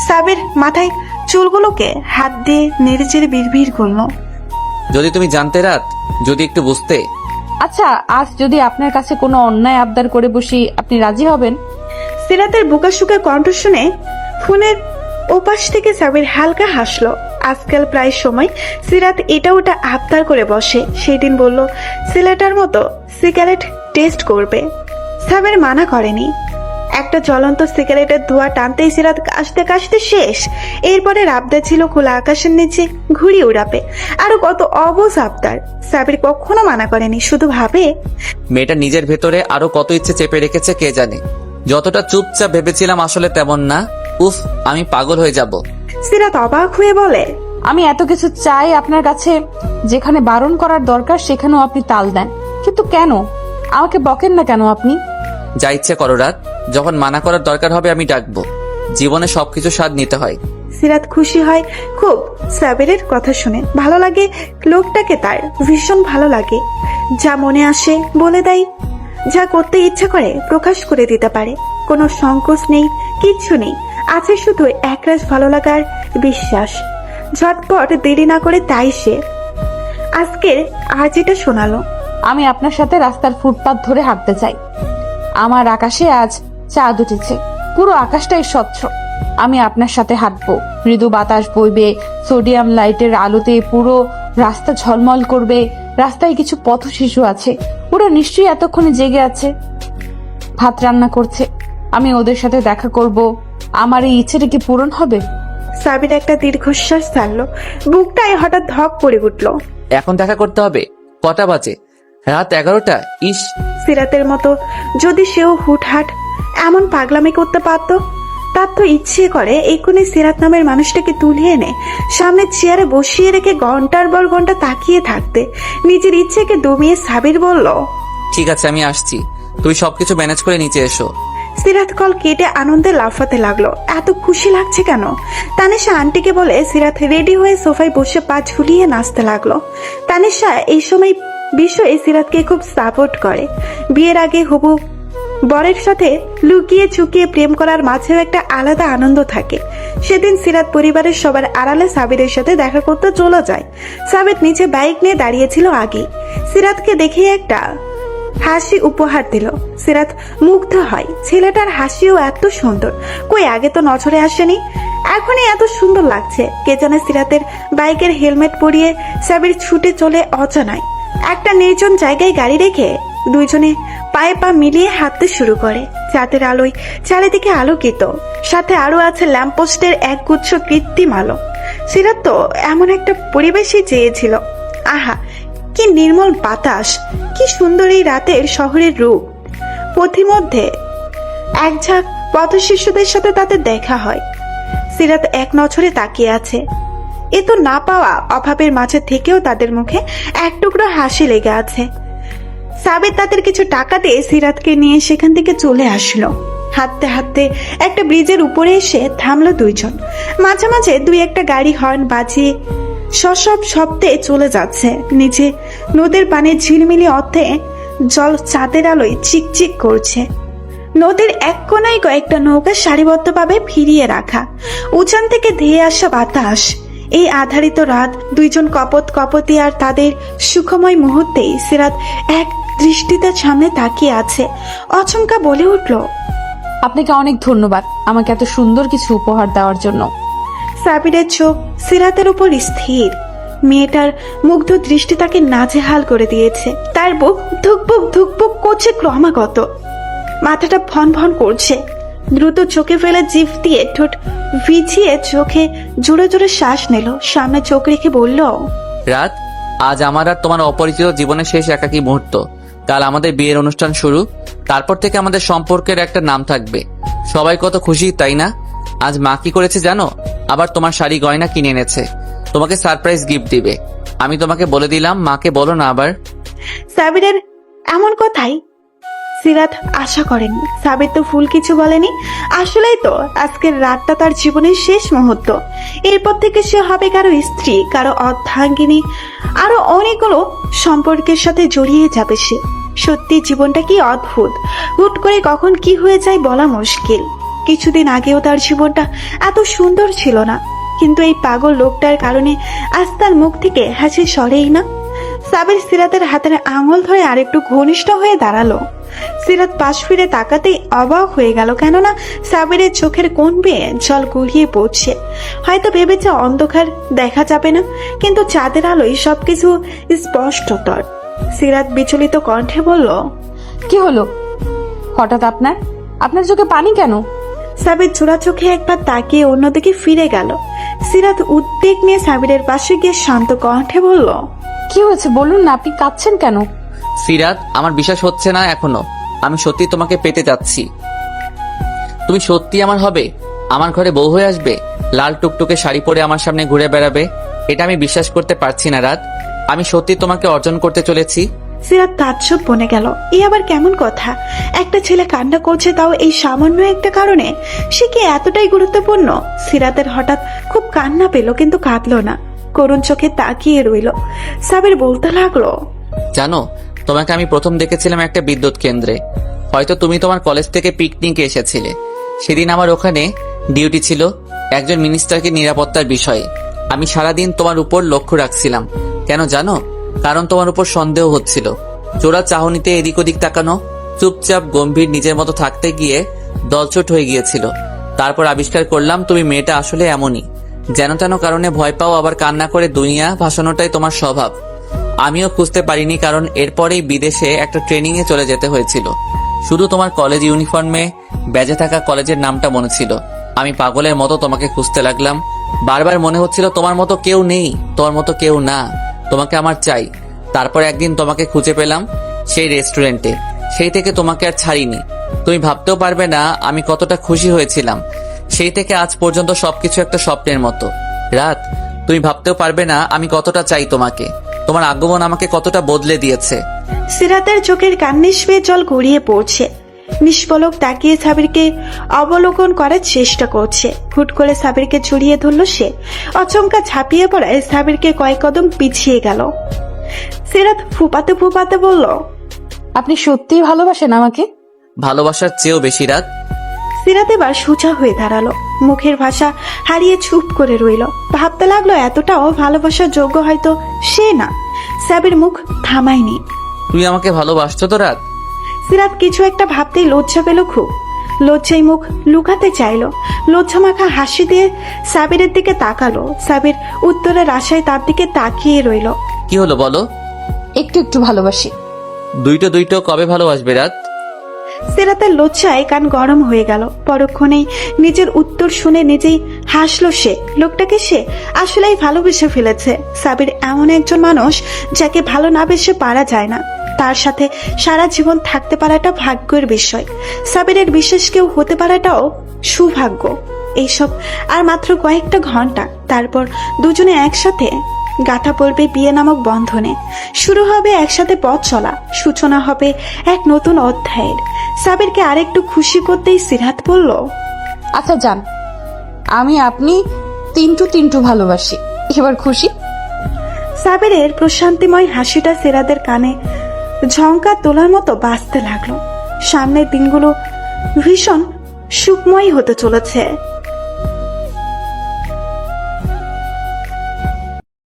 সাবির মাথায় চুলগুলোকে হাত দিয়ে নেড়ে চেড়ে বিড়বিড় করলো, যদি তুমি জানতে রাত, যদি একটু বুঝতে। আচ্ছা, আজ যদি আপনার কাছে কোনো অন্যায় আবদার করে বসি, আপনি রাজি হবেন? সিরাতের বোকাশুকা কণ্ঠ শুনে ফোনের ওপাশ থেকে সাবির হালকা হাসলো। আজকাল প্রায় সময় সিরাত এটা ওটা আবদার করে বসে। সেদিন বলল ছেলেটার মতো সিগারেট টেস্ট করবে। সাবির মানা করেনি। একটা জ্বলন্ত সিগারেটের ধোঁয়া টানতেই সিরাত কাশতে কাশতে শেষ। এরপরে আবদার ছিল খোলা আকাশের নিচে ঘুড়ি উড়াবে। আরো কত অবুঝ আবদার। সাবির কখনো মানা করেনি, শুধু ভাবে মেয়েটা নিজের ভেতরে আরো কত ইচ্ছে চেপে রেখেছে কে জানে। যতটা চুপচাপ ভেবেছিলাম আসলে তেমন না। উফ, আমি পাগল হয়ে যাব। সিরাত অবাক হয়ে বলে, আমি এত কিছু চাই আপনার কাছে, যেখানে বারণ করার দরকার সেখানেও আপনি তাল দেন। কিন্তু কেন? আমাকে বকেন না কেন আপনি? যা ইচ্ছে করো রাত, যখন মানা করার দরকার হবে আমি ডাকবো। জীবনে সবকিছু স্বাদ নিতে হয়। সিরাত খুশি হয় খুব সাবিরের কথা শুনে। ভালো লাগে লোকটাকে, তার ভীষণ ভালো লাগে। যা মনে আসে বলে দেয়, যা করতে ইচ্ছা করে প্রকাশ করে দিতে পারে। কোনো সংকোচ নেই, কিচ্ছু নেই। আছে শুধু একরাশ ভালো লাগার বিশ্বাস। ঝটপট দেরি না করে তাই সে আজকের আজ এটা শোনালো। আমি আপনার সাথে রাস্তার ফুটপাত ধরে হাঁটতে চাই। আমার আকাশে আজ চাঁদ উঠেছে, পুরো আকাশটাই স্বচ্ছ। আমি আপনার সাথে হাঁটবো। মৃদু বাতাস বইবে, সোডিয়াম লাইটের আলোতে পুরো রাস্তা ঝলমল করবে। রাস্তায় কিছু পথ শিশু আছে, ওরা নিশ্চয়ই এতক্ষণে জেগে আছে, ভাত রান্না করছে। আমি ওদের সাথে দেখা করব। আমার এই ইচ্ছেটা কি পূরণ হবে? সাবির একটা দীর্ঘশ্বাস ছাড়লো। বুকটায় হঠাৎ ধক করে উঠলো। এখন দেখা করতে হবে? কটা বাজে? রাত 11টা। ইস, সিরাতের মতো যদি সেও হুটহাট এমন পাগলামি করতে পারতো। তার তো ইচ্ছে করে এক্ষুনি সিরাত নামের মানুষটাকে তুলে এনে সামনে চেয়ারে বসিয়ে রেখে ঘন্টার পর ঘন্টা তাকিয়ে থাকতে। নিজের ইচ্ছেকে দমিয়ে সাবির বলল, ঠিক আছে আমি আসছি, তুই সবকিছু ম্যানেজ করে নিচে এসো। সিরাত কল কেটে আনন্দে লাফাতে লাগলো। এত খুশি লাগছে কেন? তানিশা আন্টিকে বলে সিরাত রেডি হয়ে সোফায় বসে পা ঝুলিয়ে নাচতে লাগলো। তানিশা এই সময় বিষয়ে সিরাতকে খুব সাপোর্ট করে। বিয়ের আগে হবু বরের সাথে লুকিয়ে চুকিয়ে প্রেম করার মাঝেও একটা আলাদা আনন্দ থাকে। সেদিন সিরাত পরিবারের সবার আড়ালে সাবিরের সাথে দেখা করতে চলে যায়। সাবির নিচে বাইক নিয়ে দাঁড়িয়েছিল আগে। সিরাতকে দেখে একটা হাসি উপহার দিল। সিরাত মুগ্ধ হয়, ছেলেটার হাসিও এত সুন্দর, কই আগে তো নজরে আসেনি, এখনই এত সুন্দর লাগছে। কে জানে সিরাতের বাইকের হেলমেট পরিয়ে সাবির ছুটে চলে অজানায় একটা নির্জন জায়গায় গাড়ি রেখে দুইজনে পায়ে পা মিলিয়ে হাঁটতে শুরু করে। চাঁদের আলোয় চারিদিকে আলোকিত, সাথে আরো আছে ল্যাম্পপোস্টের এক গুচ্ছ কৃত্রিম আলো। সিরাত তো এমন একটা পরিবেশই চেয়েছিল। আহা, কি নির্মল বাতাস, কি সুন্দর এই রাতের শহরের রূপ। পথিমধ্যে এক ঝাঁক পথশিশুদের সাথে তাদের দেখা হয়। সিরাত এক নজরে তাকিয়ে আছে। এ তো না পাওয়া অভাবের মাঝে থেকেও তাদের মুখে এক টুকরো হাসি লেগে আছে। সাবির তাদের কিছু টাকা দিয়ে সিরাতকে নিয়ে সেখান থেকে চলে আসলো। হাঁটতে হাঁটতে একটা ব্রিজের উপরে এসে থামলো দুইজন। মাঝে মাঝে দুই একটা গাড়ি হর্ন বাজিয়ে সসব শব্দে চলে যাচ্ছে। নিচে নদীর পানির ঝিলমিলি অর্থে জল চাঁদের আলোয় চিকচিক করছে। নদীর এক কোনায় কয়েকটা নৌকা সারিবদ্ধভাবে ফিরিয়ে রাখা। উজান থেকে ধেয়ে আসা বাতাস। এই আধারিত রাত, দুইজন কপত কপতি আর তাদের সুখময় মুহূর্তেই সিরাত এক দৃষ্টিতে সামনে তাকিয়ে আছে। অচমকা বলে উঠল, আপনাকে অনেক ধন্যবাদ আমাকে এত সুন্দর কিছু উপহার দেওয়ার জন্য। সাবিরের চোখ সিরাতের উপর স্থির। মেয়েটার মুগ্ধ দৃষ্টি তাকে নাজেহাল করে দিয়েছে। তার বুক ধুকপুক ধুকপুক করছে ক্রমাগত, মাথাটা ভন ভন করছে। দ্রুত চোখে ফেলে জিভ দিয়ে ঠোঁট ভিজিয়ে চোখে জোরে জোরে শ্বাস নিল। সামনে চোখ রেখে বলল, রাত, আজ আমার আর তোমার অপরিচিত জীবনের শেষ একাকী মুহূর্ত। কাল আমাদের বিয়ের অনুষ্ঠান শুরু, তারপর থেকে আমাদের সম্পর্কের একটা নাম থাকবে। সবাই কত খুশি, তাই না? আজ মা কি করেছে জানো? আবার তোমার শাড়ি গয়না কিনে এনেছে, তোমাকে সারপ্রাইজ গিফট দিবে। আমি তোমাকে বলে দিলাম, মাকে বলো না আবার। সাবিরের এমন কথাই সিরাত আশা করেনি। সাবির তো ফুল কিছু বলেনি। আসলেই তো আজকের রাতটা তার জীবনের শেষ মুহূর্ত। এরপর থেকে সে হবে কারো স্ত্রী, কারো অর্ধাঙ্গিনী, আরো অনেকগুলো সম্পর্কের সাথে জড়িয়ে যাবে সে। সত্যি জীবনটা কি অদ্ভুত, হুট করে কখন কি হয়ে যায় বলা মুশকিল। কিছুদিন আগেও তার জীবনটা এত সুন্দর ছিল না, কিন্তু এই পাগল লোকটার কারণে আজ তার মুখ থেকে হাসি সরেই না। সাবির সিরাতের হাতের আঙুল ধরে আরেকটু ঘনিষ্ঠ হয়ে দাঁড়ালো। সিরাত পাশ ফিরে তাকাতেই অবাক হয়ে গেল, কেননা সাবিরের চোখের কোণ বেয়ে জল গড়িয়ে পড়ছে। হয়তো ভেবেছে অন্ধকার দেখা যাবে না, কিন্তু চাঁদের আলোয় সবকিছু স্পষ্টতর। সিরাত বিচলিত কণ্ঠে বলল, কি হলো হঠাৎ আপনার চোখে পানি কেন? সাবির চোরা চোখে একবার তাকিয়ে অন্যদিকে ফিরে গেল। সিরাত উদ্বেগ নিয়ে সাবিরের পাশে গিয়ে শান্ত কণ্ঠে বলল, কি হয়েছে বলুন না, আপনি কাঁদছেন কেন? সিরাত, আমার বিশ্বাস হচ্ছে না এখনো। আমি সত্যি তোমাকে পেতে যাচ্ছি। তুমি সত্যি আমার হবে? আমার ঘরে বউ হয়ে আসবে, লাল টুকটুকে শাড়ি পরে আমার সামনে ঘুরে বেড়াবে? এটা আমি বিশ্বাস করতে পারছি না রাত। আমি সত্যি তোমাকে অর্জন করতে চলেছি। সিরাত তাজ্জব বনে গেল। এ আবার কেমন কথা? একটা ছেলে কান্না করছে, তাও এই সামান্য একটা কারণে? সে কি এতটাই গুরুত্বপূর্ণ? সিরাতের হঠাৎ খুব কান্না পেল, কিন্তু কাঁদলো না, করুণ চোখে তাকিয়ে রইল। সাবির বলতে লাগলো, জানো, তোমাকে আমি প্রথম দেখেছিলাম একটা বিদ্যুৎ কেন্দ্রে। হয়তো তুমি তোমার কলেজ থেকে পিকনিকে এসেছিলে। সেদিন আমার ওখানে ডিউটি ছিল একজন মিনিস্টারকে নিরাপত্তার বিষয়ে। আমি সারাদিন তোমার উপর লক্ষ্য রাখছিলাম। কেন জানো? কারণ তোমার উপর সন্দেহ হচ্ছিল। চোরা চাহনিতে এদিক ওদিক তাকানো, চুপচাপ গম্ভীর নিজের মতো থাকতে গিয়ে দলছুট হয়ে গিয়েছিল। তারপর আবিষ্কার করলাম তুমি মেয়েটা আসলে এমনই, যেন তেন কারণে ভয় পাও, আবার কান্না করে দুনিয়া ভাসানোটাই তোমার স্বভাব। আমিও খুঁজতে পারিনি, কারণ এরপরেই বিদেশে একটা ট্রেনিং এ চলে যেতে হয়েছিল। শুধু তোমার কলেজ ইউনিফর্মে ব্যাজে থাকা কলেজের নামটা মনে ছিল। আমি পাগলের মতো তোমাকে খুঁজতে লাগলাম। বারবার মনে হচ্ছিল তোমার মতো কেউ নেই, তোমার মতো কেউ না, তোমাকে আমার চাই। তারপর একদিন তোমাকে খুঁজে পেলাম সেই রেস্টুরেন্টে। সেই থেকে তোমাকে আর ছাড়িনি। তুমি ভাবতেও পারবে না আমি কতটা খুশি হয়েছিলাম। সেই থেকে আজ পর্যন্ত সবকিছু একটা স্বপ্নের মতো। রাত, তুমি ভাবতেও পারবে না আমি কতটা চাই তোমাকে। তোমার আগমন আমাকে কতটা বদলে দিয়েছে। সিরাতের চোখের কান্নিস বেয়ে জল গড়িয়ে পড়ছে। নিষ্পলক তাকিয়ে সাবিরকে অবলোকন করার চেষ্টা করছে। হুট করে সাবিরকে জড়িয়ে ধরল সে। অচমকা ঝাঁপিয়ে পড়ায় সাবিরকে কয়েক কদম পিছিয়ে গেল। সিরাত ফুপাতে ফুপাতে বলল, আপনি সত্যিই ভালোবাসেন আমাকে? ভালোবাসার চেয়েও বেশি রাত। সিরাত এবার সোজা হয়ে দাঁড়ালো, মুখের ভাষা হারিয়ে চুপ করে রইল। ভাবতে লাগলো এতটাও ভালোবাসার যোগ্য হয়তো সে না। সাবির মুখ থামায়নি। তুই আমাকে ভালোবাসছো তো রাত? সিরাত কিছু একটা ভাবতেই লজ্জা পেল খুব। লজ্জায় মুখ লুকাতে চাইলো। লজ্জা মাখা হাসি দিয়ে সাবিরের দিকে তাকালো। সাবির উত্তরের আশায় তার দিকে তাকিয়ে রইল। কি হলো বলো? একটু একটু ভালোবাসি। দুইটো কবে ভালোবাসবে রাত? সিরাতের লজ্জায় কান গরম হয়ে গেল। পরক্ষণেই নিজের উত্তর শুনে নিজেই হাসলো সে। লোকটাকে সে আসলেই ভালোবেসে ফেলেছে। সাবির এমন একজন মানুষ যাকে ভালো না বেসে পারা যায় না। তার সাথে সারা জীবন থাকতে পারাটা ভাগ্যের বিষয়। সাবিরের বিশেষ কেউ হতে পারাটাও সৌভাগ্য। এইসব আর মাত্র কয়েকটা ঘন্টা, তারপর দুজনে একসাথে গাঁথা পড়বে বিয়ে নামক বন্ধনে। শুরু হবে একসাথে পথ চলা, সূচনা হবে এক নতুন অধ্যায়ের। সাবিরকে আরেকটু খুশি করতেই সিরাত বলল, আচ্ছা যান, আমি আপনি তিনটু ভালোবাসি। এবার খুশি? সাবিরের প্রশান্তিময় হাসিটা সিরাতের কানে ঝঙ্কার তোলার মতো বাজতে লাগলো। সামনের দিনগুলো ভীষণ সুখময় হতে চলেছে।